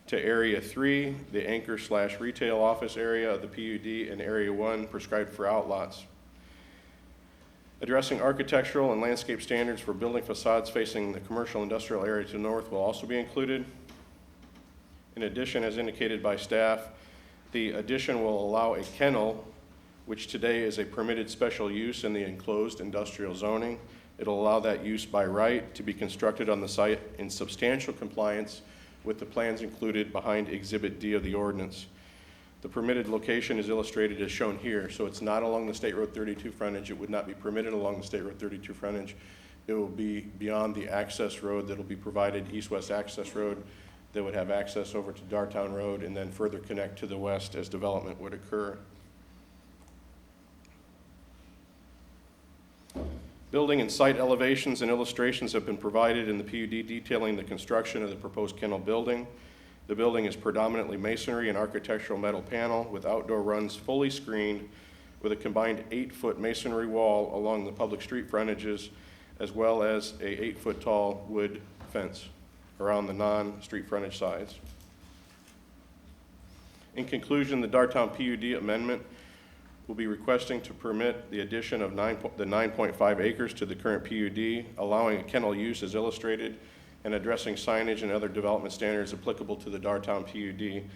to Area 3, the anchor/retail office area of the PUD, and Area 1 prescribed for outlots. Addressing architectural and landscape standards for building facades facing the commercial industrial area to the north will also be included. In addition, as indicated by staff, the addition will allow a kennel, which today is a permitted special use in the enclosed industrial zoning. It'll allow that use by right to be constructed on the site in substantial compliance with the plans included behind Exhibit D of the ordinance. The permitted location is illustrated as shown here, so it's not along the State Road 32 frontage. It would not be permitted along the State Road 32 frontage. It will be beyond the access road that will be provided, east-west access road, that would have access over to Dartown Road and then further connect to the west as development would occur. Building and site elevations and illustrations have been provided in the PUD detailing the construction of the proposed kennel building. The building is predominantly masonry and architectural metal panel with outdoor runs fully screened with a combined 8-foot masonry wall along the public street frontages, as well as a 8-foot tall wood fence around the non-street frontage sides. In conclusion, the Dartown PUD amendment will be requesting to permit the addition of the 9.5 acres to the current PUD, allowing a kennel use as illustrated, and addressing signage and other development standards applicable to the Dartown PUD.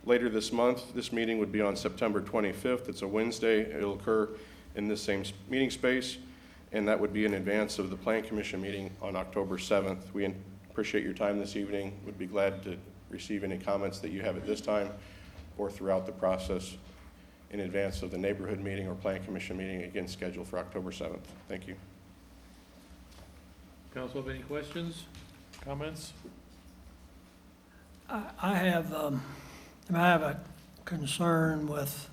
Later this month, this meeting would be on September 25th. It's a Wednesday. It'll occur in this same meeting space, and that would be in advance of the Plan Commission meeting on October 7th. We appreciate your time this evening. Would be glad to receive any comments that you have at this time or throughout the process in advance of the neighborhood meeting or Plan Commission meeting, again scheduled for October 7th. Thank you. Council have any questions, comments? I have a concern with,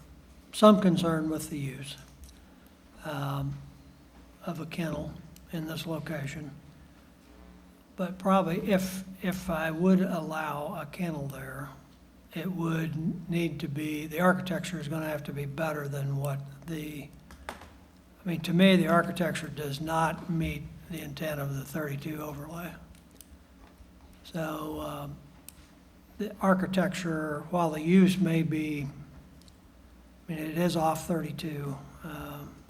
some concern with the use of a kennel in this location. But probably if I would allow a kennel there, it would need to be, the architecture is going to have to be better than what I mean, to me, the architecture does not meet the intent of the 32 overlay. So the architecture, while the use may be, I mean, it is off 32,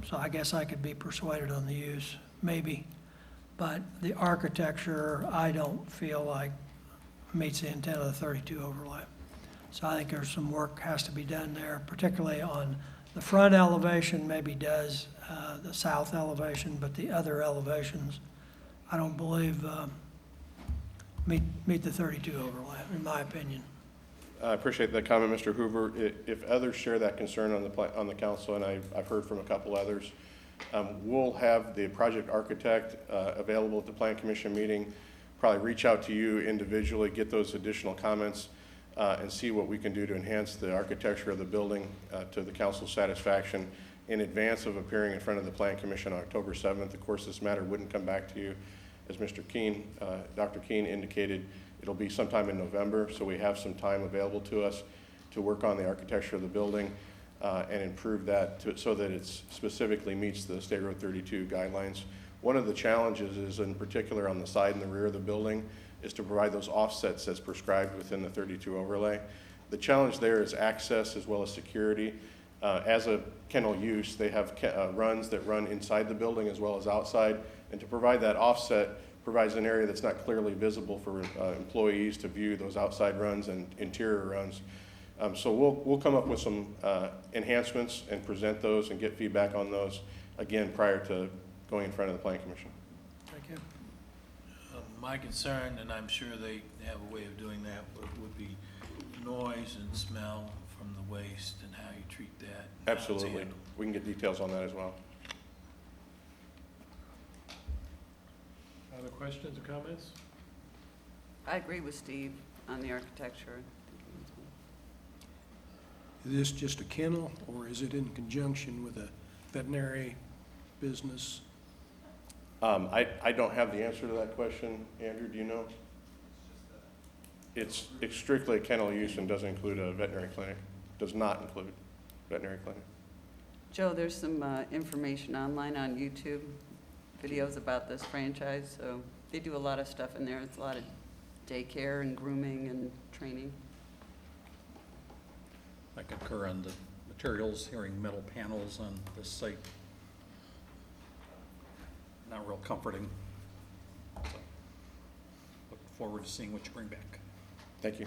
so I guess I could be persuaded on the use, maybe. But the architecture, I don't feel like meets the intent of the 32 overlay. So I think there's some work has to be done there, particularly on the front elevation, maybe does the south elevation, but the other elevations, I don't believe meet the 32 overlay, in my opinion. I appreciate that comment, Mr. Hoover. If others share that concern on the council, and I've heard from a couple others, we'll have the project architect available at the Plan Commission meeting, probably reach out to you individually, get those additional comments, and see what we can do to enhance the architecture of the building to the council's satisfaction in advance of appearing in front of the Plan Commission on October 7th. Of course, this matter wouldn't come back to you. As Mr. Keene, Dr. Keene indicated, it'll be sometime in November, so we have some time available to us to work on the architecture of the building and improve that so that it specifically meets the State Road 32 guidelines. One of the challenges is, in particular on the side and the rear of the building, is to provide those offsets as prescribed within the 32 overlay. The challenge there is access as well as security. As a kennel use, they have runs that run inside the building as well as outside, and to provide that offset provides an area that's not clearly visible for employees to view those outside runs and interior runs. So we'll come up with some enhancements and present those and get feedback on those, again, prior to going in front of the Plan Commission. Thank you. My concern, and I'm sure they have a way of doing that, would be noise and smell from the waste and how you treat that. Absolutely. We can get details on that as well. Other questions or comments? I agree with Steve on the architecture. Is this just a kennel, or is it in conjunction with a veterinary business? I don't have the answer to that question. Andrew, do you know? It's strictly a kennel use and doesn't include a veterinary clinic, does not include veterinary clinic. Joe, there's some information online on YouTube, videos about this franchise, so they do a lot of stuff in there. It's a lot of daycare and grooming and training. I concur on the materials, hearing metal panels on this site. Not real comforting. So, look forward to seeing what you bring back. Thank you.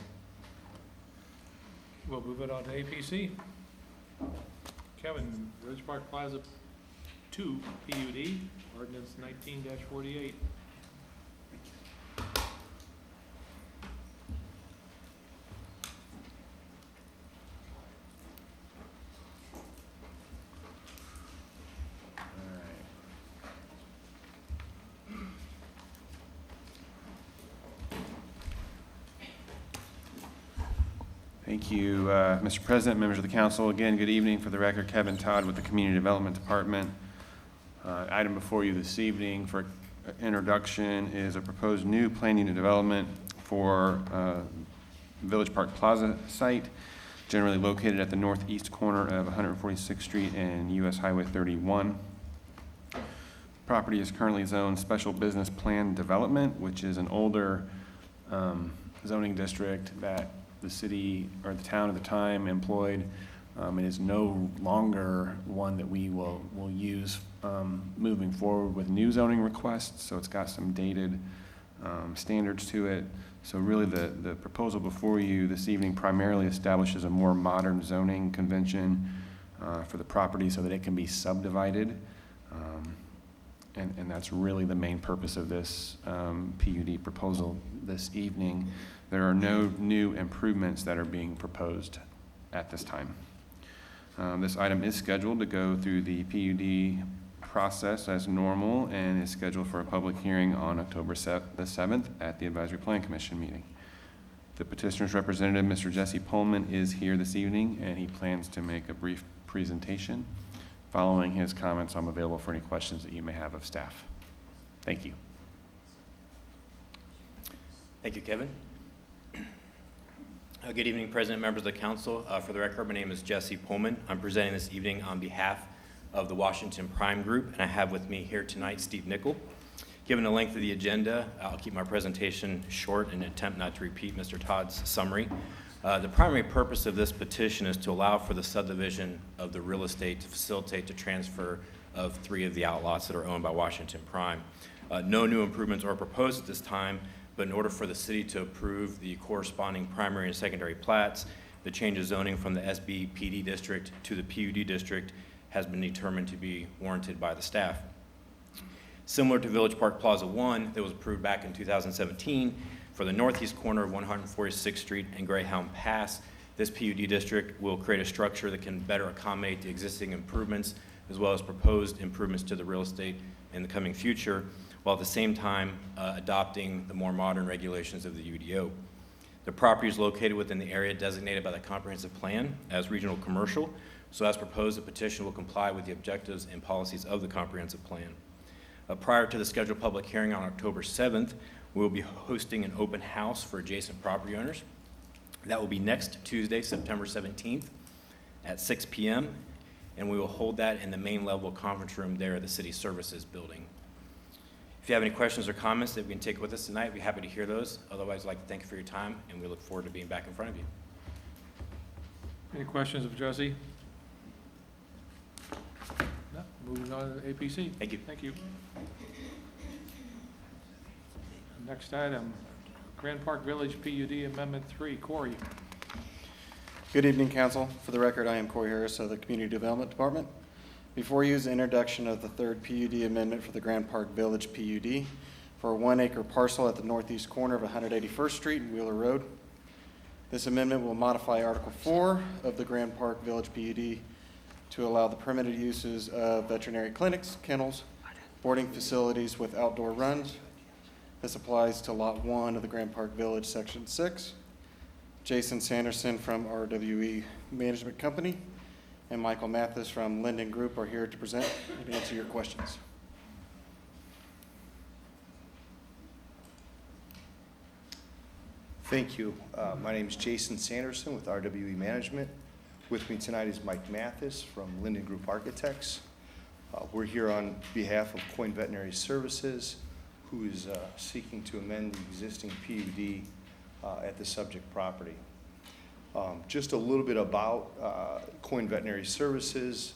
We'll move it on to APC. Kevin, Village Park Plaza 2 PUD, ordinance 19-48. Thank you, Mr. President, members of the council. Again, good evening. For the record, Kevin Todd with the Community Development Department. Item before you this evening for introduction is a proposed new plan unit development for Village Park Plaza site generally located at the northeast corner of 146th Street and US Highway 31. Property is currently zoned Special Business Plan Development, which is an older zoning district that the city or the town at the time employed. It is no longer one that we will use moving forward with new zoning requests, so it's got some dated standards to it. So really the proposal before you this evening primarily establishes a more modern zoning convention for the property so that it can be subdivided. And that's really the main purpose of this PUD proposal this evening. There are no new improvements that are being proposed at this time. This item is scheduled to go through the PUD process as normal and is scheduled for a public hearing on October the 7th at the Advisory Plan Commission meeting. The petitioner's representative, Mr. Jesse Pullman, is here this evening, and he plans to make a brief presentation. Following his comments, I'm available for any questions that you may have of staff. Thank you. Thank you, Kevin. Good evening, President, members of the council. For the record, my name is Jesse Pullman. I'm presenting this evening on behalf of the Washington Prime Group, and I have with me here tonight Steve Nickel. Given the length of the agenda, I'll keep my presentation short and attempt not to repeat Mr. Todd's summary. The primary purpose of this petition is to allow for the subdivision of the real estate to facilitate the transfer of 3 of the outlots that are owned by Washington Prime. No new improvements are proposed at this time, but in order for the city to approve the corresponding primary and secondary plats, the change of zoning from the SBPD district to the PUD district has been determined to be warranted by the staff. Similar to Village Park Plaza 1 that was approved back in 2017, for the northeast corner of 146th Street and Greyhound Pass, this PUD district will create a structure that can better accommodate the existing improvements as well as proposed improvements to the real estate in the coming future, while at the same time adopting the more modern regulations of the UDO. The property is located within the area designated by the comprehensive plan as regional commercial, so as proposed, the petition will comply with the objectives and policies of the comprehensive plan. Prior to the scheduled public hearing on October 7th, we will be hosting an open house for adjacent property owners. That will be next Tuesday, September 17th at 6 p.m., and we will hold that in the main level conference room there at the City Services Building. If you have any questions or comments that we can take with us tonight, we'd be happy to hear those. Otherwise, I'd like to thank you for your time, and we look forward to being back in front of you. Any questions of Jesse? No, moving on to APC. Thank you. Thank you. Next item, Grand Park Village PUD Amendment 3. Corey. Good evening, council. For the record, I am Corey Harris of the Community Development Department. Before you is the introduction of the 3rd PUD amendment for the Grand Park Village PUD for a 1-acre parcel at the northeast corner of 181st Street and Wheeler Road. This amendment will modify Article 4 of the Grand Park Village PUD to allow the permitted uses of veterinary clinics, kennels, boarding facilities with outdoor runs. This applies to Lot 1 of the Grand Park Village, Section 6. Jason Sanderson from RWE Management Company and Michael Mathis from Linden Group are here to present and answer your questions. Thank you. My name is Jason Sanderson with RWE Management. With me tonight is Mike Mathis from Linden Group Architects. We're here on behalf of Coyne Veterinary Services, who is seeking to amend the existing PUD at the subject property. Just a little bit about Coyne Veterinary Services.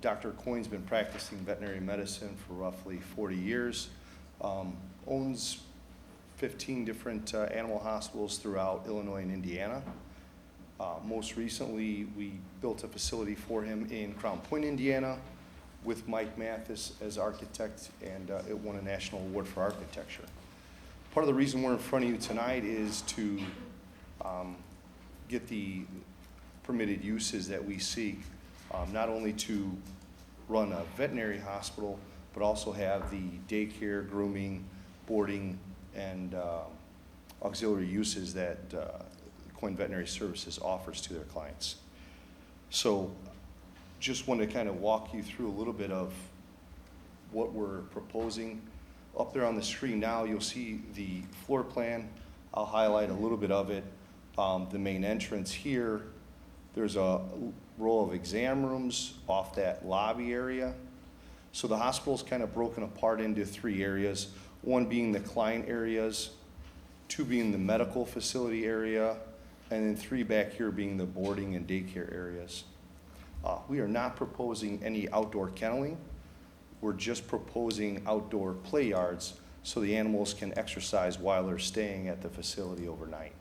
Dr. Coyne's been practicing veterinary medicine for roughly 40 years, owns 15 different animal hospitals throughout Illinois and Indiana. Most recently, we built a facility for him in Crown Point, Indiana, with Mike Mathis as architect, and it won a national award for architecture. Part of the reason we're in front of you tonight is to get the permitted uses that we seek, not only to run a veterinary hospital, but also have the daycare, grooming, boarding, and auxiliary uses that Coyne Veterinary Services offers to their clients. So just want to kind of walk you through a little bit of what we're proposing. Up there on the screen now, you'll see the floor plan. I'll highlight a little bit of it. The main entrance here There's a row of exam rooms off that lobby area. So the hospital's kind of broken apart into 3 areas, one being the client areas, 2 being the medical facility area, and then 3 back here being the boarding and daycare areas. We are not proposing any outdoor kenneling. We're just proposing outdoor play yards so the animals can exercise while they're staying at the facility overnight.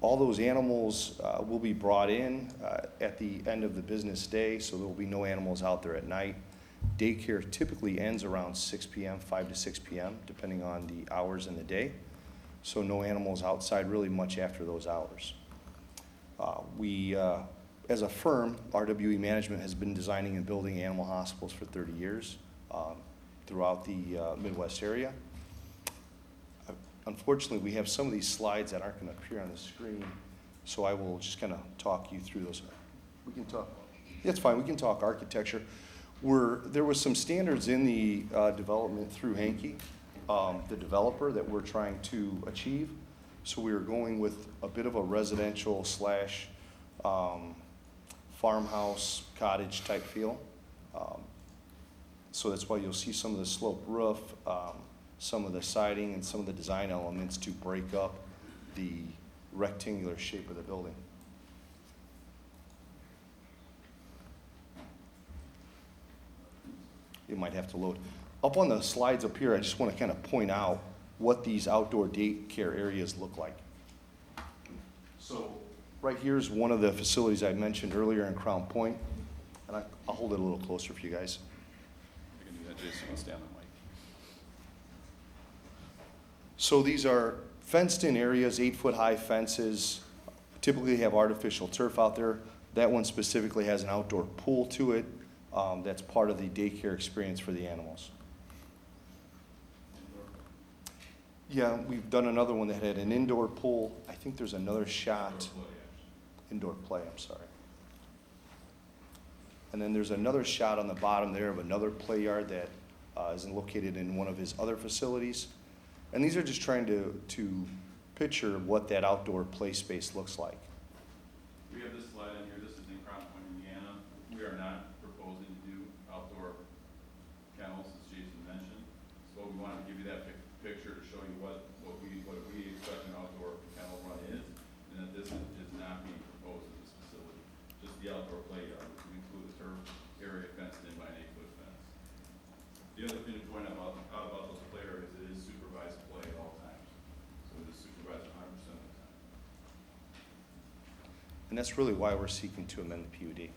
All those animals will be brought in at the end of the business day, so there will be no animals out there at night. Daycare typically ends around 6 p.m., 5 to 6 p.m., depending on the hours in the day. So no animals outside really much after those hours. As a firm, RWE Management has been designing and building animal hospitals for 30 years throughout the Midwest area. Unfortunately, we have some of these slides that aren't going to appear on the screen, so I will just kind of talk you through those. We can talk. That's fine. We can talk architecture. There was some standards in the development through Hankey, the developer, that we're trying to achieve. So we were going with a bit of a residential slash farmhouse cottage type feel. So that's why you'll see some of the sloped roof, some of the siding, and some of the design elements to break up the rectangular shape of the building. It might have to load. Up on the slides up here, I just want to kind of point out what these outdoor daycare areas look like. So right here is one of the facilities I mentioned earlier in Crown Point, and I'll hold it a little closer for you guys. You can do that, Jason, I'll stay on the mic. So these are fenced-in areas, 8-foot-high fences. Typically have artificial turf out there. That one specifically has an outdoor pool to it. That's part of the daycare experience for the animals. Yeah, we've done another one that had an indoor pool. I think there's another shot. Indoor play, I'm sorry. And then there's another shot on the bottom there of another play yard that is located in one of his other facilities. And these are just trying to picture what that outdoor play space looks like. We have this slide in here. This is in Crown Point, Indiana. We are not proposing to do outdoor kennels, as Jason mentioned. So we wanted to give you that picture to show you what we expect an outdoor kennel run is, and that this is not being proposed in this facility. Just the outdoor play yard, which would include a turf area fenced in by an 8-foot fence. The other thing to point out about those play areas, it is supervised play at all times. So it is supervised 100% of the time. And that's really why we're seeking to amend the PUD.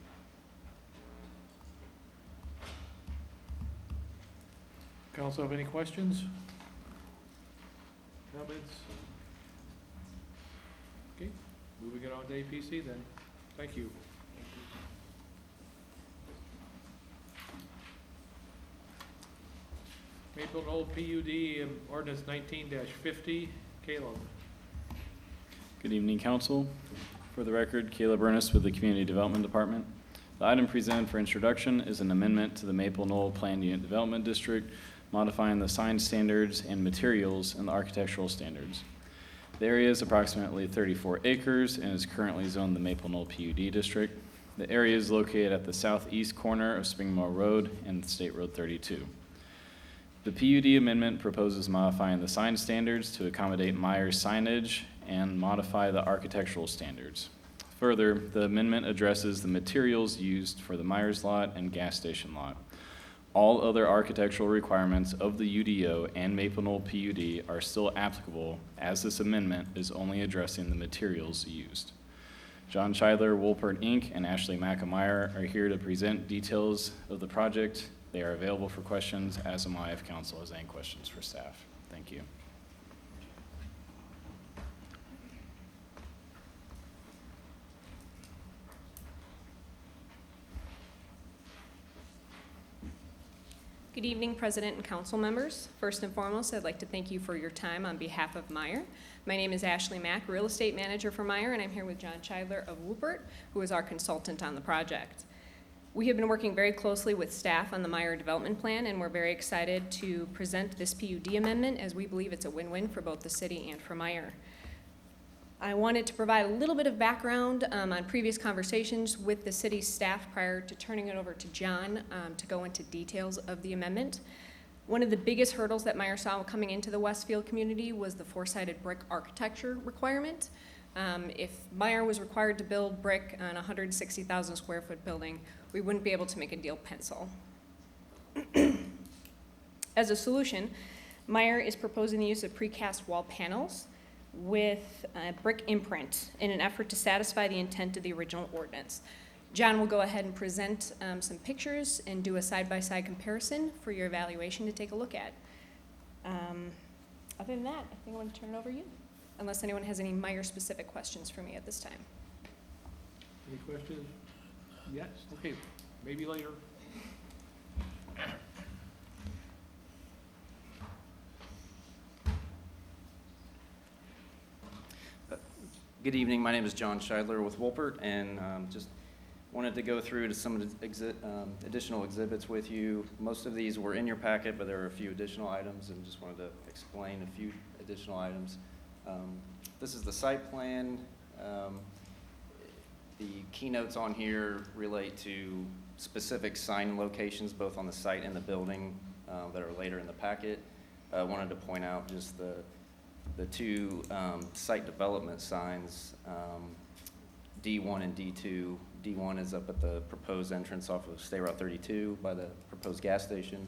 Council have any questions? Comments? Okay, moving it on to APC then. Thank you. Maple Knoll PUD, ordinance 19-50. Caleb. Good evening, council. For the record, Caleb Ernest with the Community Development Department. The item presented for introduction is an amendment to the Maple Knoll Planned Unit Development District, modifying the sign standards and materials in the architectural standards. The area is approximately 34 acres and is currently zoned the Maple Knoll PUD District. The area is located at the southeast corner of Spring Mill Road and State Road 32. The PUD amendment proposes modifying the sign standards to accommodate Myers signage and modify the architectural standards. Further, the amendment addresses the materials used for the Myers lot and gas station lot. All other architectural requirements of the UDO and Maple Knoll PUD are still applicable, as this amendment is only addressing the materials used. John Scheidler, Woolpert Inc., and Ashley McAmeyer are here to present details of the project. They are available for questions, as am I if council has any questions for staff. Thank you. Good evening, President and council members. First and foremost, I'd like to thank you for your time on behalf of Meyer. My name is Ashley Mack, Real Estate Manager for Meyer, and I'm here with John Scheidler of Woolpert, who is our consultant on the project. We have been working very closely with staff on the Meyer Development Plan, and we're very excited to present this PUD amendment, as we believe it's a win-win for both the city and for Meyer. I wanted to provide a little bit of background on previous conversations with the city's staff prior to turning it over to John to go into details of the amendment. One of the biggest hurdles that Meyer saw coming into the Westfield community was the four-sided brick architecture requirement. If Meyer was required to build brick on a 160,000 square foot building, we wouldn't be able to make a deal pencil. As a solution, Meyer is proposing the use of precast wall panels with a brick imprint in an effort to satisfy the intent of the original ordinance. John will go ahead and present some pictures and do a side-by-side comparison for your evaluation to take a look at. Other than that, I think I want to turn it over to you, unless anyone has any Meyer-specific questions for me at this time. Any questions? Yes, okay, maybe later. Good evening, my name is John Scheidler with Wolpert, and just wanted to go through to some of the additional exhibits with you. Most of these were in your packet, but there are a few additional items, and just wanted to explain a few additional items. This is the site plan. The keynotes on here relate to specific sign locations, both on the site and the building, that are later in the packet. I wanted to point out just the two site development signs, D1 and D2. D1 is up at the proposed entrance off of State Route 32 by the proposed gas station,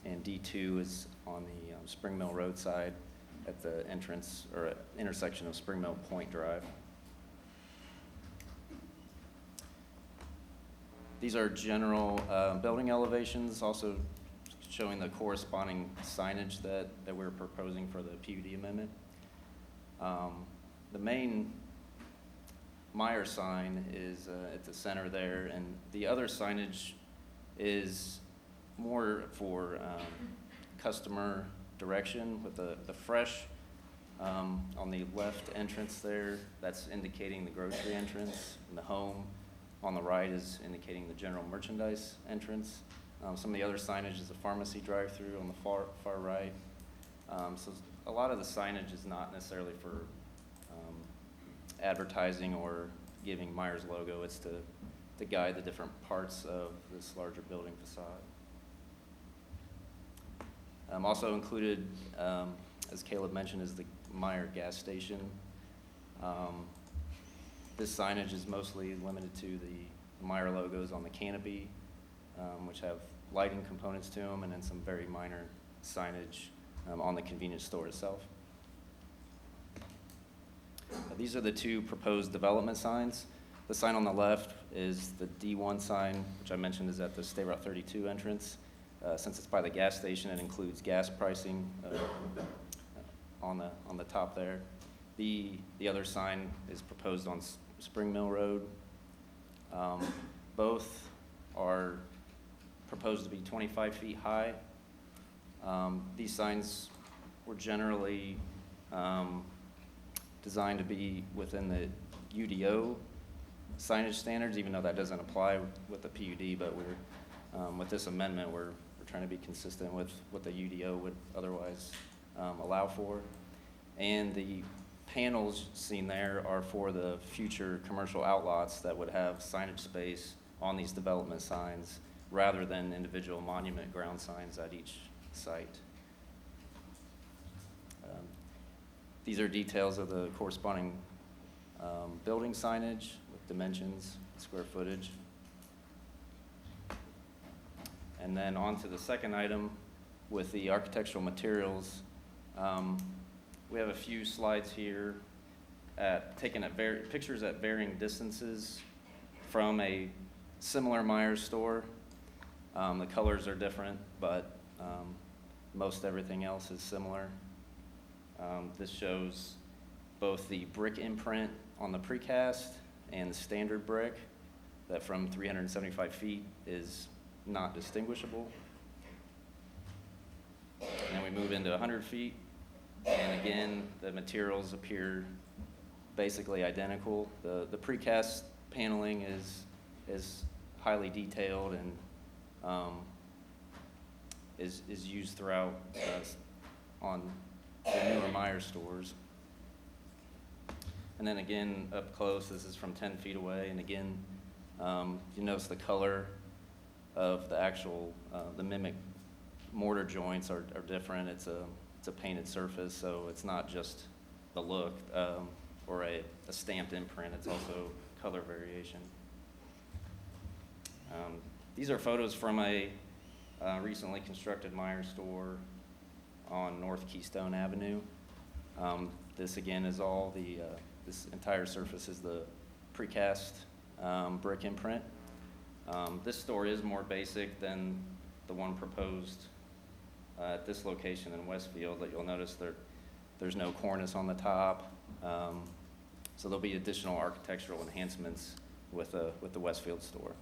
and D2 is on the Spring Mill Road side at the entrance or intersection of Spring Mill Point Drive. These are general building elevations, also showing the corresponding signage that we're proposing for the PUD amendment. The main Meyer sign is at the center there, and the other signage is more for customer direction with the fresh on the left entrance there. That's indicating the grocery entrance, and the home on the right is indicating the general merchandise entrance. Some of the other signage is a pharmacy drive-through on the far right. So a lot of the signage is not necessarily for advertising or giving Meyer's logo. It's to guide the different parts of this larger building facade. Also included, as Caleb mentioned, is the Meyer gas station. This signage is mostly limited to the Meyer logos on the canopy, which have lighting components to them, and then some very minor signage on the convenience store itself. These are the two proposed development signs. The sign on the left is the D1 sign, which I mentioned is at the State Route 32 entrance. Since it's by the gas station, it includes gas pricing on the top there. The other sign is proposed on Spring Mill Road. Both are proposed to be 25 feet high. These signs were generally designed to be within the UDO signage standards, even though that doesn't apply with the PUD, but with this amendment, we're trying to be consistent with what the UDO would otherwise allow for. And the panels seen there are for the future commercial outlots that would have signage space on these development signs rather than individual monument ground signs at each site. These are details of the corresponding building signage with dimensions, square footage. And then on to the second item with the architectural materials. We have a few slides here taken at pictures at varying distances from a similar Myers store. The colors are different, but most everything else is similar. This shows both the brick imprint on the precast and the standard brick that from 375 feet is not distinguishable. And then we move into 100 feet, and again, the materials appear basically identical. The precast paneling is highly detailed and is used throughout on the newer Meyer stores. And then again, up close, this is from 10 feet away, and again, you notice the color of the actual, the mimic mortar joints are different. It's a painted surface, so it's not just the look or a stamped imprint, it's also color variation. These are photos from a recently constructed Meijer store on North Keystone Avenue. This again is all the, this entire surface is the precast brick imprint. This store is more basic than the one proposed at this location in Westfield. That you'll notice there's no cornice on the top. So there'll be additional architectural enhancements with the Westfield store.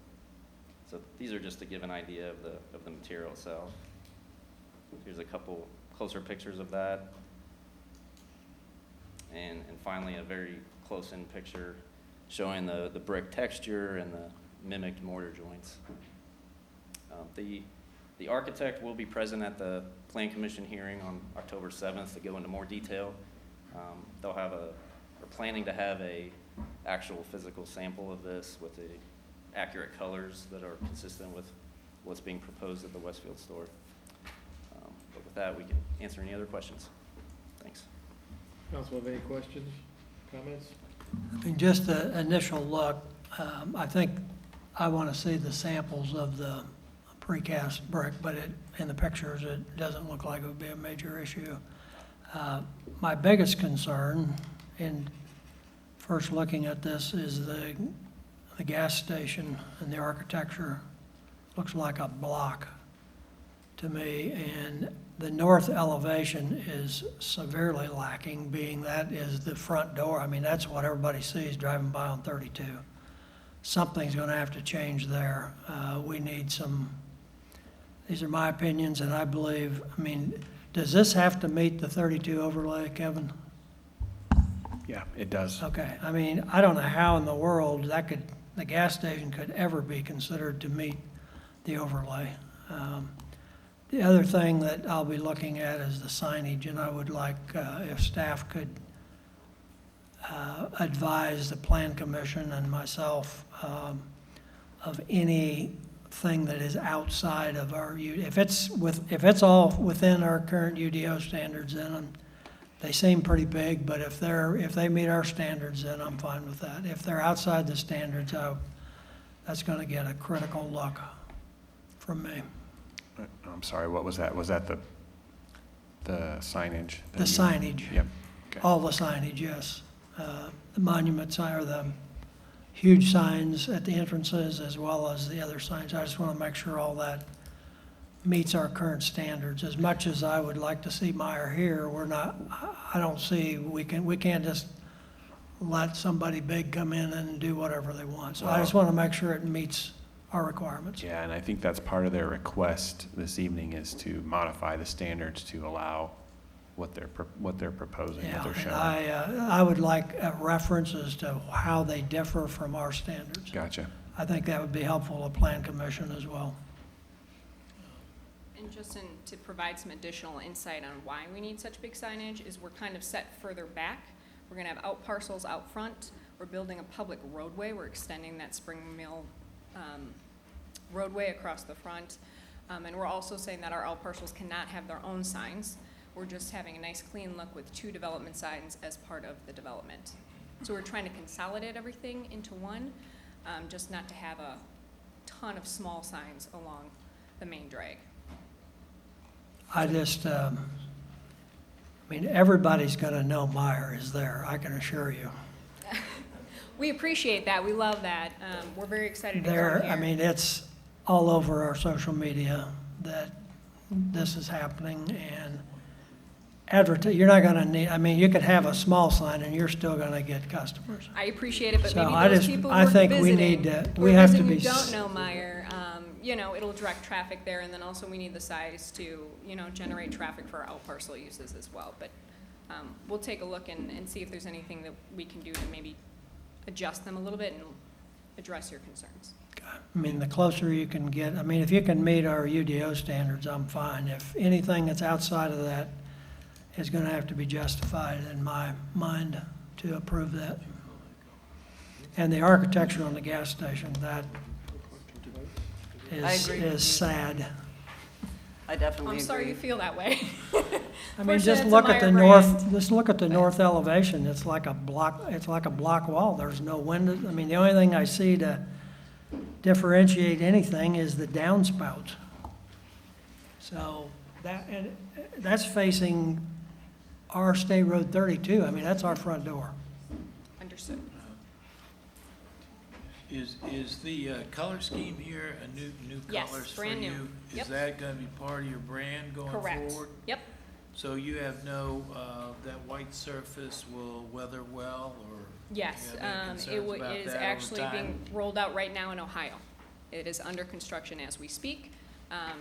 So these are just to give an idea of the material itself. Here's a couple closer pictures of that. And finally, a very close-in picture showing the brick texture and the mimicked mortar joints. The architect will be present at the Plan Commission hearing on October 7th to go into more detail. We're planning to have a actual physical sample of this with the accurate colors that are consistent with what's being proposed at the Westfield store. But with that, we can answer any other questions. Thanks. Council have any questions, comments? I mean, just the initial look, I think I want to see the samples of the precast brick, but in the pictures, it doesn't look like it would be a major issue. My biggest concern in first looking at this is the gas station and the architecture looks like a block to me, and the north elevation is severely lacking, being that is the front door. I mean, that's what everybody sees driving by on 32. Something's going to have to change there. We need some, these are my opinions, and I believe, I mean, does this have to meet the 32 overlay, Kevin? Yeah, it does. Okay, I mean, I don't know how in the world the gas station could ever be considered to meet the overlay. The other thing that I'll be looking at is the signage, and I would like if staff could advise the Plan Commission and myself of anything that is outside of our, if it's all within our current UDO standards, then they seem pretty big, but if they meet our standards, then I'm fine with that. If they're outside the standards, that's going to get a critical look from me. I'm sorry, what was that? Was that the signage? The signage. Yep. Okay. All the signage, yes. The monuments are the huge signs at the entrances as well as the other signs. I just want to make sure all that meets our current standards. As much as I would like to see Meijer here, I don't see, we can't just let somebody big come in and do whatever they want. So I just want to make sure it meets our requirements. Yeah, and I think that's part of their request this evening is to modify the standards to allow what they're proposing, what they're showing. And I would like references to how they differ from our standards. Gotcha. I think that would be helpful to Plan Commission as well. And just to provide some additional insight on why we need such big signage is we're kind of set further back. We're gonna have out parcels out front. We're building a public roadway. We're extending that Spring Mill roadway across the front. And we're also saying that our out parcels cannot have their own signs. We're just having a nice clean look with 2 development signs as part of the development. So we're trying to consolidate everything into one, just not to have a ton of small signs along the main drag. I mean, everybody's gonna know Meijer is there, I can assure you. We appreciate that. We love that. We're very excited to come There, here. I mean, it's all over our social media that this is happening, and you're not gonna need, I mean, you could have a small sign and you're still gonna get customers. I appreciate it, but So maybe those people who are think visiting, we need to, who we are have to visiting be. who don't know Meijer, it'll direct traffic there, and then also we need the size to, generate traffic for our out parcel uses as well. But we'll take a look and see if there's anything that we can do to maybe adjust them a little bit and address your concerns. I mean, the closer you can get, I mean, if you can meet our UDO standards, I'm fine. If anything that's outside of that is gonna have to be justified in my mind. to approve that. And the architecture on the gas station, that I is, agree with you. is sad. I definitely I'm agree. sorry you feel that way. I mean, just Fortunate look it's at a the Meyer north, brand. just look at the north elevation, it's like a block wall, there's no windows. I mean, the only thing I see to differentiate anything is the downspout. So that's facing our State Road 32, I mean, that's our front door. Understood. Is the color scheme here a new Yes, colors for brand new. you? Yep. Is that gonna be part of your brand going Correct. forward? Yep. So you have no, that white surface will weather well, or? Yes, you have any it concerns about is that over actually time? being rolled out right now in Ohio. It is under construction as we speak,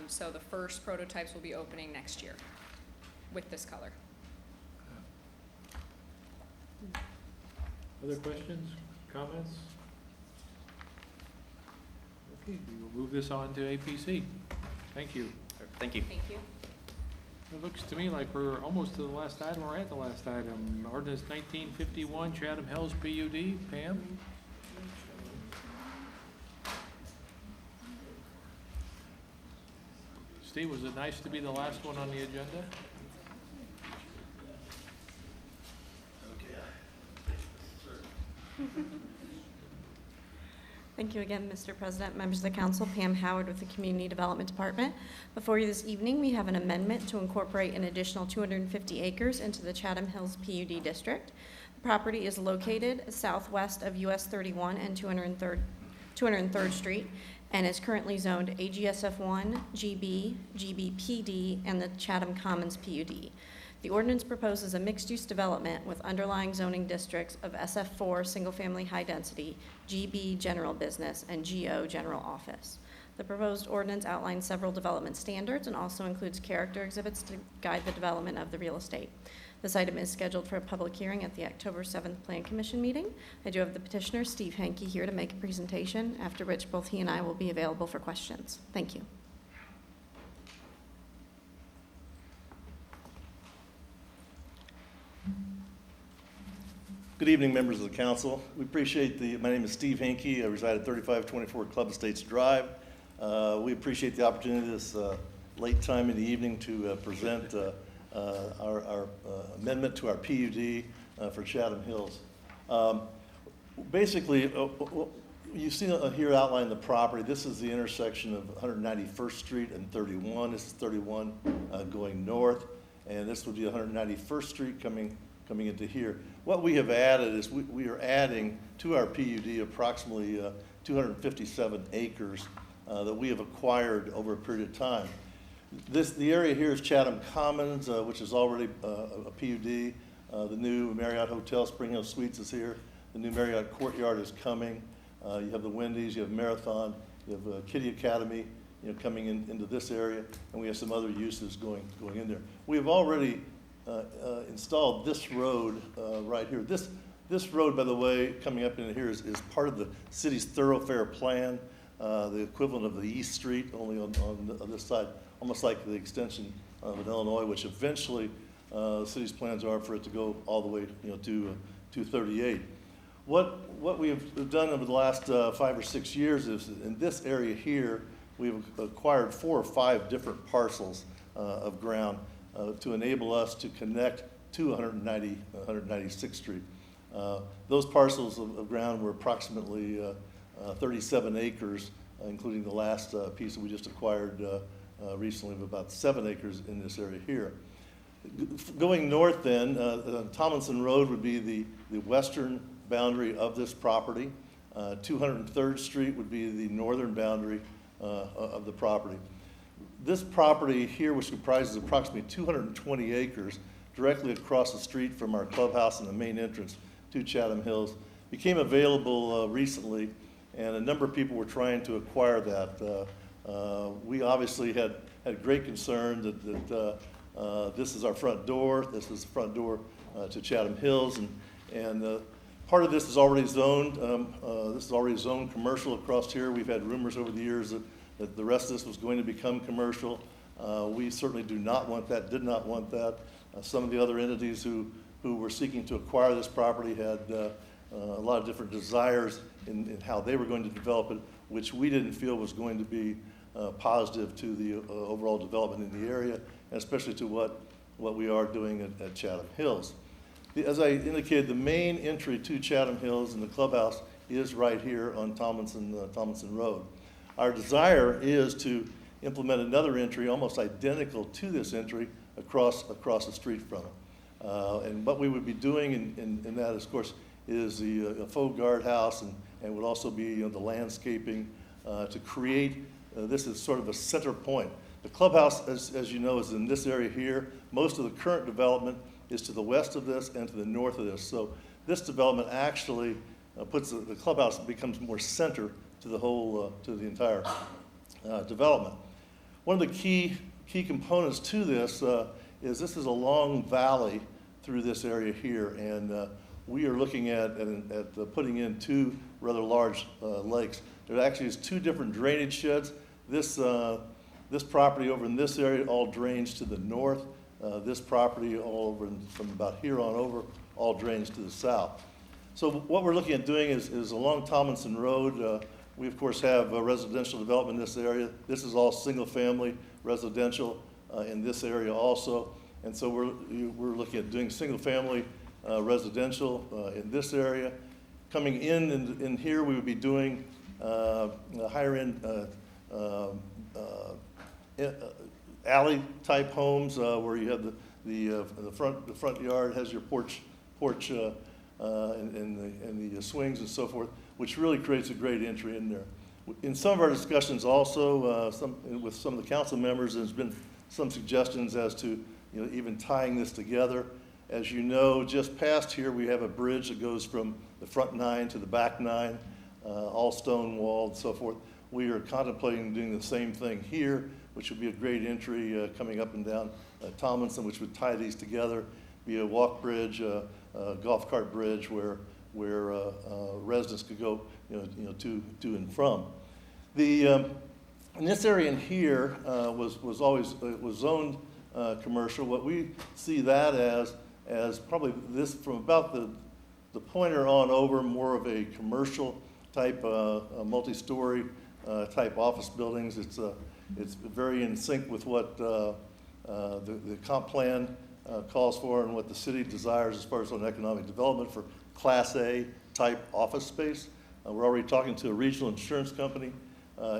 so the first prototypes will be opening next year with this color. Other questions, comments? Okay, we will move this on to APC. Thank you. Thank you. Thank you. It looks to me like we're almost to the last item, or at the last item. Ordinance 1951, Chatham Hills PUD. Pam? Steve, was it nice to be the last one on the agenda? Thank you again, Mr. President, members of the council. Pam Howard with the Community Development Department. Before you this evening, we have an amendment to incorporate an additional 250 acres into the Chatham Hills PUD district. The property is located southwest of US 31 and 203rd Street and is currently zoned AGSF1, GB, GBPD, and the Chatham Commons PUD. The ordinance proposes a mixed-use development with underlying zoning districts of SF4 single-family high-density, GB general business, and GO general office. The proposed ordinance outlines several development standards and also includes character exhibits to guide the development of the real estate. This item is scheduled for a public hearing at the October 7th Plan Commission meeting. I do have the petitioner, Steve Henke, here to make a presentation, after which both he and I will be available for questions. Thank you. Good evening, members of the council. We appreciate my name is Steve Henke. I reside at 3524 Club Estates Drive. We appreciate the opportunity this late time in the evening to present our amendment to our PUD for Chatham Hills. Basically, you see here outlined the property. This is the intersection of 191st Street and 31. This is 31 going north, and this would be 191st Street coming into here. What we have added is we are adding to our PUD approximately 257 acres that we have acquired over a period of time. The area here is Chatham Commons, which is already a PUD. The new Marriott Hotel Spring Hill Suites is here. The new Marriott Courtyard is coming. You have the Wendy's, you have Marathon, you have Kitty Academy, coming into this area, and we have some other uses going in there. We have already installed this road right here. This road, by the way, coming up in here is part of the city's thoroughfare plan, the equivalent of the East Street, only on this side, almost like the extension of an Illinois, which eventually the city's plans are for it to go all the way to 238. What we have done over the last 5 or 6 years is in this area here, we've acquired 4 or 5 different parcels of ground to enable us to connect to 196th Street. Those parcels of ground were approximately 37 acres, including the last piece that we just acquired recently of about 7 acres in this area here. Going north then, Tomlinson Road would be the western boundary of this property. 203rd Street would be the northern boundary of the property. This property here, which comprises approximately 220 acres directly across the street from our clubhouse and the main entrance to Chatham Hills, became available recently, and a number of people were trying to acquire that. We obviously had great concern that this is our front door. This is the front door to Chatham Hills, and part of this is already zoned. This is already zoned commercial across here. We've had rumors over the years that the rest of this was going to become commercial. We certainly do not want that, did not want that. Some of the other entities who who were seeking to acquire this property had a lot of different desires in how they were going to develop it, which we didn't feel was going to be positive to the overall development in the area, and especially to what we are doing at Chatham Hills. As I indicated, the main entry to Chatham Hills and the clubhouse is right here on Tomlinson Road. Our desire is to implement another entry almost identical to this entry across the street from it. And what we would be doing in that, of course, is the faux guardhouse and would also be the landscaping to create, this is sort of a center point. The clubhouse, as you know, is in this area here. Most of the current development is to the west of this and to the north of this. So this development actually puts the clubhouse becomes more center to the whole, to the entire development. One of the key components to this is a long valley through this area here, and we are looking at putting in two rather large lakes. There actually is two different drainage sheds. This property over in this area all drains to the north. This property all over from about here on over all drains to the south. So what we're looking at doing is along Tomlinson Road, we of course have residential development in this area. This is all single-family residential in this area also. And so we're looking at doing single-family residential in this area. Coming in here, we would be doing higher-end alley-type homes where you have the front yard has your porch and the swings and so forth, which really creates a great entry in there. In some of our discussions also, with some of the council members, there's been some suggestions as to even tying this together. As you know, just past here we have a bridge that goes from the front 9 to the back 9, all stone walled and so forth. We are contemplating doing the same thing here, which would be a great entry coming up and down Tomlinson, which would tie these together, be a walk bridge, golf cart bridge where residents could go, to and from. In this area in here was zoned commercial. What we see that as probably this from about the pointer on over, more of a commercial type, multi-story type office buildings. It's very in sync with what the comp plan calls for and what the city desires as far as on economic development for Class A type office space. We're already talking to a regional insurance company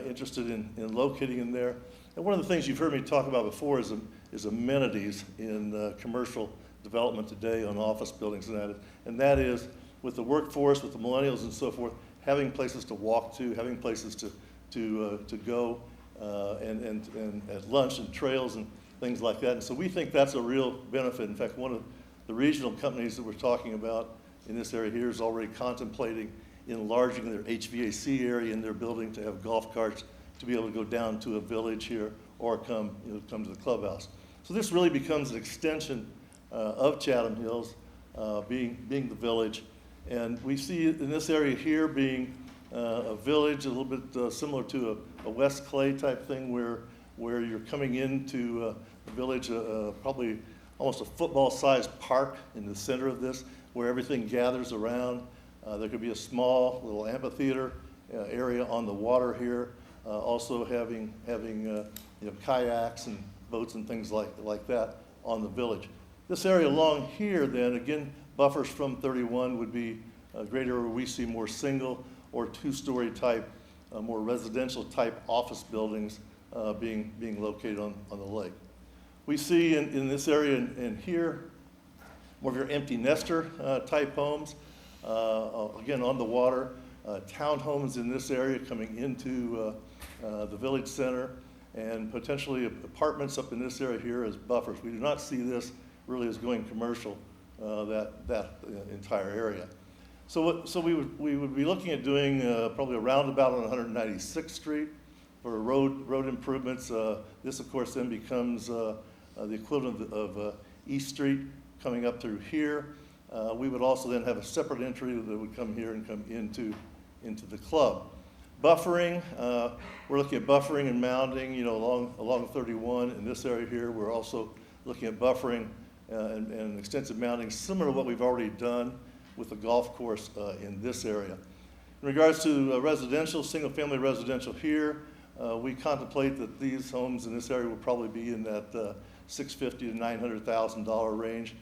interested in locating in there. And one of the things you've heard me talk about before is amenities in commercial development today on office buildings, and that is with the workforce, with the millennials and so forth, having places to walk to, having places to go and at lunch and trails and things like that. And so we think that's a real benefit. In fact, one of the regional companies that we're talking about in this area here is already contemplating enlarging their HVAC area in their building to have golf carts to be able to go down to a village here or come to the clubhouse. So this really becomes an extension of Chatham Hills, being the village. And we see in this area here being a village, a little bit similar to a West Clay type thing where you're coming into the village, probably almost a football-sized park in the center of this, where everything gathers around. There could be a small little amphitheater area on the water here, also having kayaks and boats and things like that on the village. This area along here then, again, buffers from 31 would be a great area where we see more single or two-story type, more residential type office buildings being located on the lake. We see in this area in here more of your empty nester type homes, again on the water, townhomes in this area coming into the village center, and potentially apartments up in this area here as buffers. We do not see this really as going commercial, that entire area. So we would be looking at doing probably a roundabout on 196th Street for road improvements. This, of course, then becomes the equivalent of East Street coming up through here. We would also then have a separate entry that would come here and come into the club. Buffering, we're looking at buffering and mounding, along 31 in this area here. We're also looking at buffering and extensive mounting, similar to what we've already done with the golf course in this area. In regards to residential, single-family residential here, we contemplate that these homes in this area will probably be in that $650,000 to $900,000 range.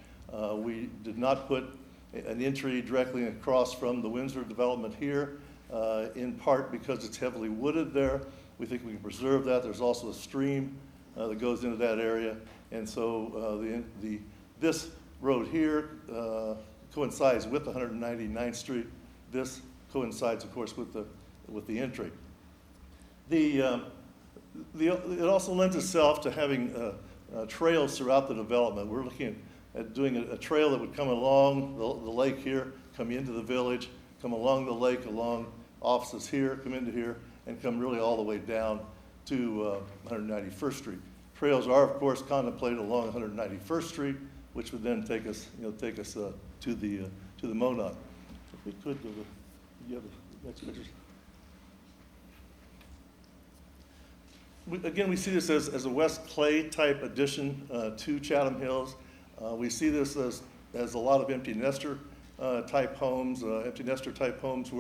We did not put an entry directly across from the Windsor development here, in part because it's heavily wooded there. We think we can preserve that. There's also a stream that goes into that area. And so this road here coincides with 199th Street. This coincides, of course, with the entry. It also lends itself to having trails throughout the development. We're looking at doing a trail that would come along the lake here, come into the village, come along the lake, along offices here, come into here, and come really all the way down to 191st Street. Trails are, of course, contemplated along 191st Street, which would then take us to the MONOC. If we could go to the next pictures. Again, we see this as a West Clay type addition to Chatham Hills. We see this as a lot of empty nester type homes, empty nester type homes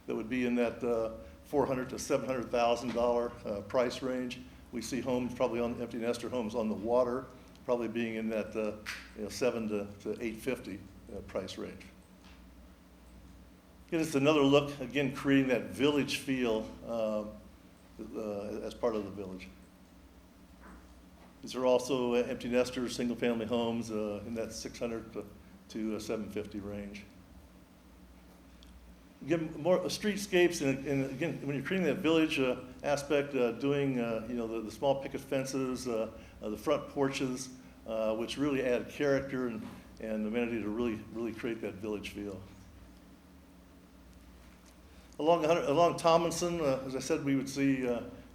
that would be in that $400,000 to $700,000 price range. We see homes probably on empty nester homes on the water, probably being in that $700,000 to $850,000 price range. Again, it's another look, again, creating that village feel as part of the village. These are also empty nesters, single-family homes in that $600,000 to $750,000 range. Again, more streetscapes, and again, when you're creating that village aspect, doing the small picket fences, the front porches, which really add character and amenity to really create that village feel. Along Tomlinson, as I said, we would see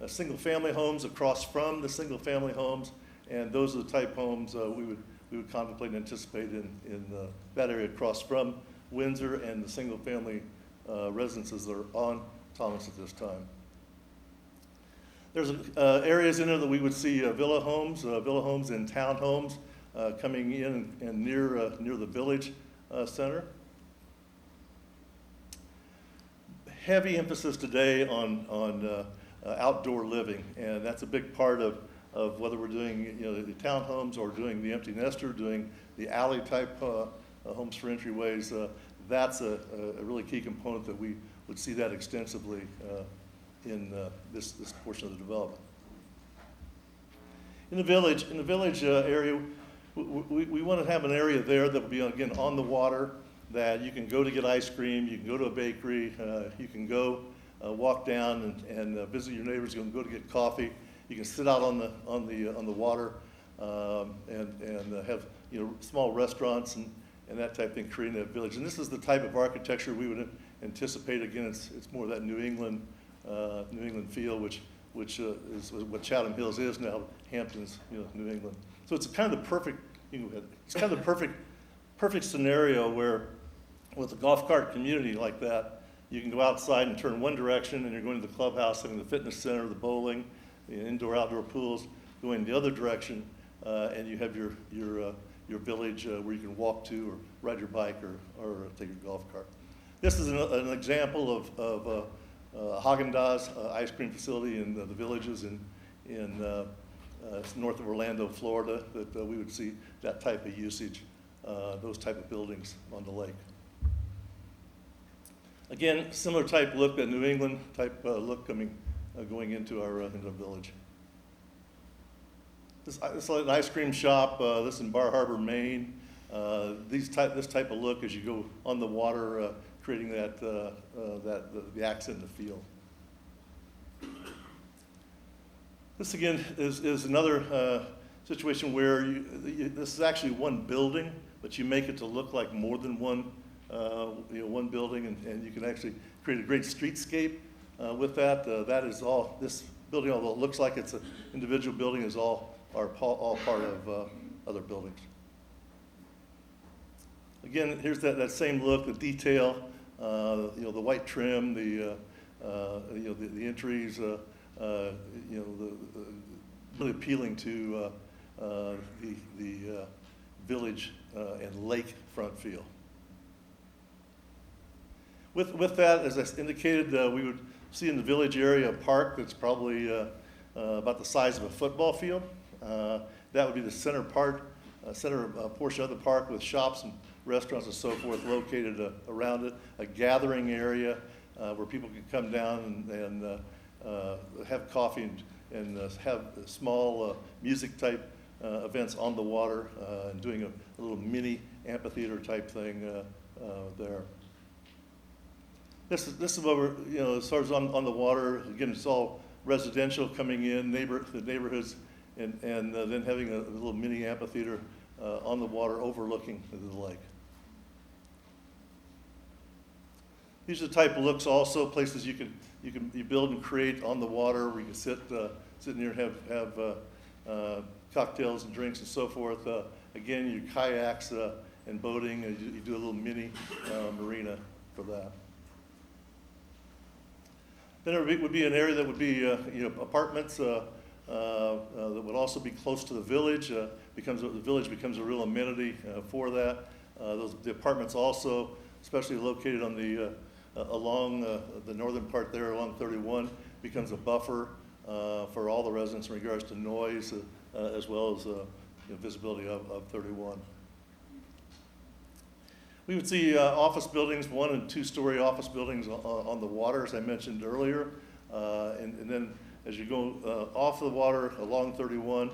single-family homes across from the single-family homes, and those are the type homes we would contemplate and anticipate in that area across from Windsor and the single-family residences that are on Tomlinson at this time. There's areas in there that we would see villa homes and townhomes coming in and near the village center. Heavy emphasis today on outdoor living, and that's a big part of whether we're doing the townhomes or doing the empty nester, doing the alley type homes for entryways. That's a really key component that we would see that extensively in this portion of the development. In the village area, we want to have an area there that will be, again, on the water, that you can go to get ice cream, you can go to a bakery, you can go walk down and visit your neighbors, you can go to get coffee, you can sit out on the water and have small restaurants and that type of thing, creating that village. And this is the type of architecture we would anticipate. Again, it's more of that New England feel, which is what Chatham Hills is now. Hampton's, New England. So it's kind of the perfect scenario where, with a golf cart community like that, you can go outside and turn one direction, and you're going to the clubhouse, and the fitness center, the bowling, the indoor-outdoor pools, going the other direction, and you have your village where you can walk to or ride your bike or take your golf cart. This is an example of Haagen-Dazs ice cream facility in the villages in north of Orlando, Florida, that we would see that type of usage, those type of buildings on the lake. Again, similar type look, that New England type look going into our village. This is an ice cream shop. This in Bar Harbor, Maine. This type of look as you go on the water, creating the accent and the feel. This again is another situation where this is actually one building, but you make it to look like more than one building, and you can actually create a great streetscape with that. That is all. This building, although it looks like it's an individual building, is all part of other buildings. Again, here's that same look, the detail, the white trim, the entries, really appealing to the village and lakefront feel. With that, as I indicated, we would see in the village area a park that's probably about the size of a football field. That would be the center portion of the park with shops and restaurants and so forth located around it, a gathering area where people can come down and have coffee and have small music type events on the water and doing a little mini amphitheater type thing there. This is what we're, as far as on the water, again, it's all residential coming in, the neighborhoods, and then having a little mini amphitheater on the water overlooking the lake. These are the type of looks also, places you build and create on the water where you can sit in here and have cocktails and drinks and so forth. Again, your kayaks and boating, you do a little mini marina for that. Then there would be an area that would be apartments that would also be close to the village. The village becomes a real amenity for that. The apartments also, especially located on along the northern part there along 31, becomes a buffer for all the residents in regards to noise as well as visibility of 31. We would see office buildings, 1- and 2-story office buildings on the water, as I mentioned earlier. And then as you go off the water along 31,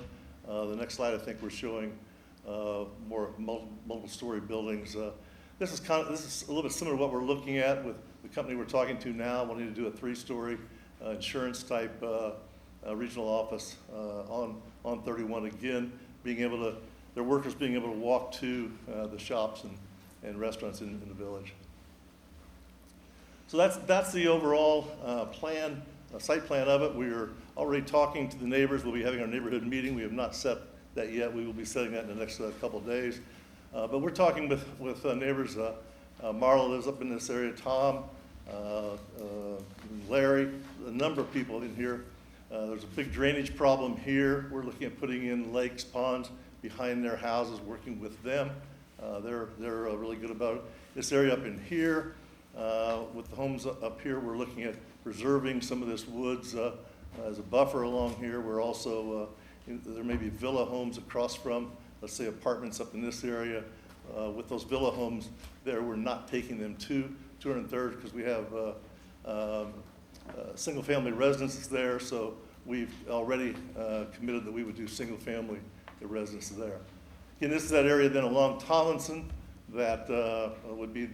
the next slide I think we're showing more multiple-story buildings. This is a little bit similar to what we're looking at with the company we're talking to now, wanting to do a 3-story insurance type regional office on 31. Again, their workers being able to walk to the shops and restaurants in the village. So that's the overall site plan of it. We're already talking to the neighbors. We'll be having our neighborhood meeting. We have not set that yet. We will be setting that in the next couple of days. But we're talking with neighbors. Marla lives up in this area, Tom, Larry, a number of people in here. There's a big drainage problem here. We're looking at putting in lakes, ponds behind their houses, working with them. They're really good about it. This area up in here, with the homes up here, we're looking at preserving some of this woods as a buffer along here. We're also, there may be villa homes across from, let's say, apartments up in this area. With those villa homes there, we're not taking them to 203rd because we have single-family residences there, so we've already committed that we would do single-family residences there. Again, this is that area then along Tomlinson that would be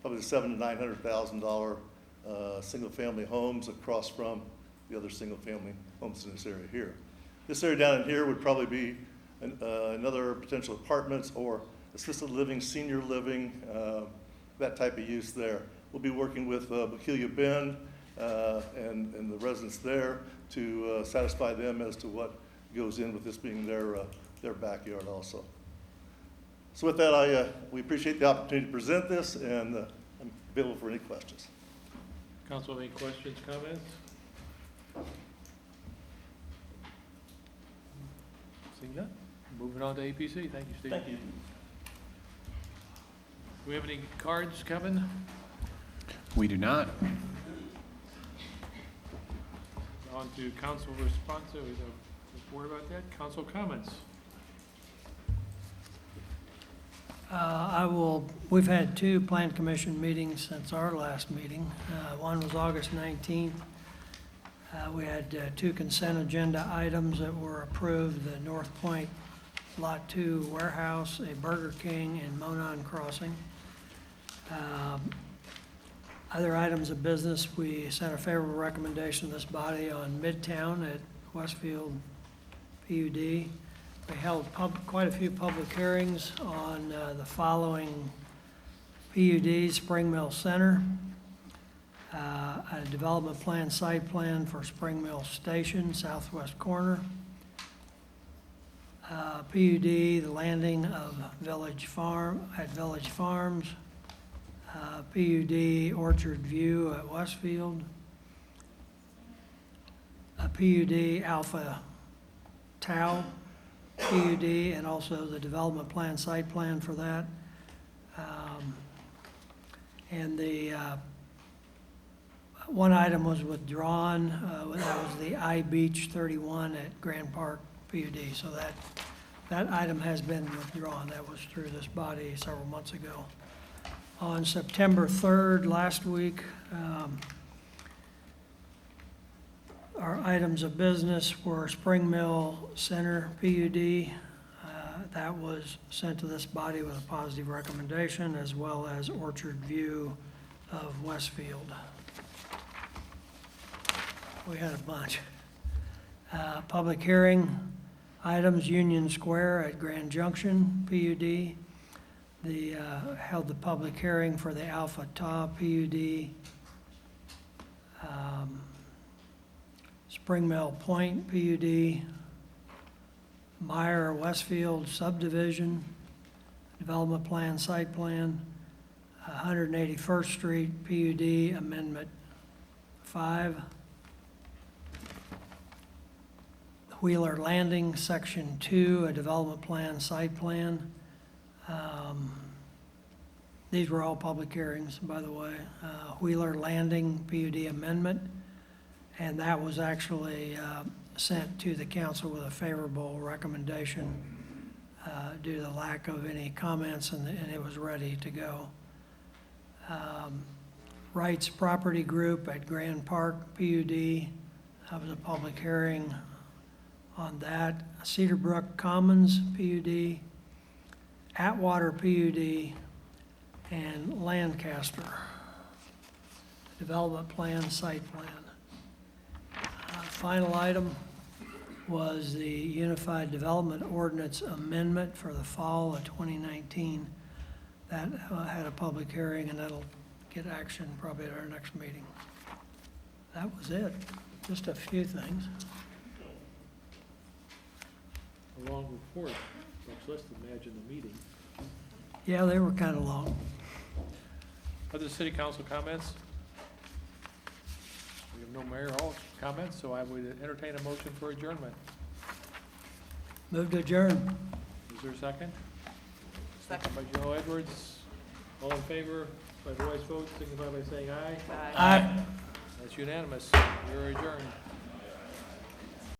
probably the $700,000 to $900,000 single-family homes across from the other single-family homes in this area here. This area down in here would probably be another potential apartments or assisted living, senior living, that type of use there. We'll be working with Bokeelia Bend and the residents there to satisfy them as to what goes in with this being their backyard also. So with that, we appreciate the opportunity to present this, and I'm available for any questions. Council, any questions, comments? Seeing none, moving on to APC. Thank you, Steve. Thank you. Do we have any cards coming? We do not. On to council response. We don't worry about that. Council comments. We've had 2 Plan Commission meetings since our last meeting. One was August 19th. We had 2 consent agenda items that were approved, the North Point Lot 2 warehouse, a Burger King, and Monon Crossing. Other items of business, we sent a favorable recommendation to this body on Midtown at Westfield PUD. We held quite a few public hearings on the following PUD: Spring Mill Center, a development plan, site plan for Spring Mill Station, southwest corner, PUD, the landing of Village Farms, PUD, Orchard View at Westfield, a PUD, Alpha Tau, PUD and also the development plan, site plan for that. And the one item was withdrawn, that was the I-Beach 31 at Grand Park PUD. So that item has been withdrawn. That was through this body several months ago. On September 3rd, last week, our items of business were Spring Mill Center PUD. That was sent to this body with a positive recommendation, as well as Orchard View of Westfield. We had a bunch. Public hearing items, Union Square at Grand Junction PUD. Held the public hearing for the Alpha Tau PUD. Spring Mill Point PUD. Meyer Westfield subdivision, development plan, site plan, 181st Street PUD Amendment 5. Wheeler Landing, Section 2, a development plan, site plan. These were all public hearings, by the way. Wheeler Landing PUD amendment, and that was actually sent to the council with a favorable recommendation due to the lack of any comments, and it was ready to go. Wright's Property Group at Grand Park PUD, that was a public hearing on that. Cedar Brook Commons PUD, Atwater PUD, and Lancaster. Development plan, site plan. Final item was the Unified Development Ordinance Amendment for the fall of 2019. That had a public hearing, and that'll get action probably at our next meeting. That was it, just a few things. A long report, much less imagine the meeting. Yeah, they were kind of long. Other city council comments? We have no mayor hall comments, so I would entertain a motion for adjournment. Move to adjourn. Is there a second? Second by Joe Edwards. All in favor, by voice vote, signify by saying aye. Aye. That's unanimous. You're adjourned.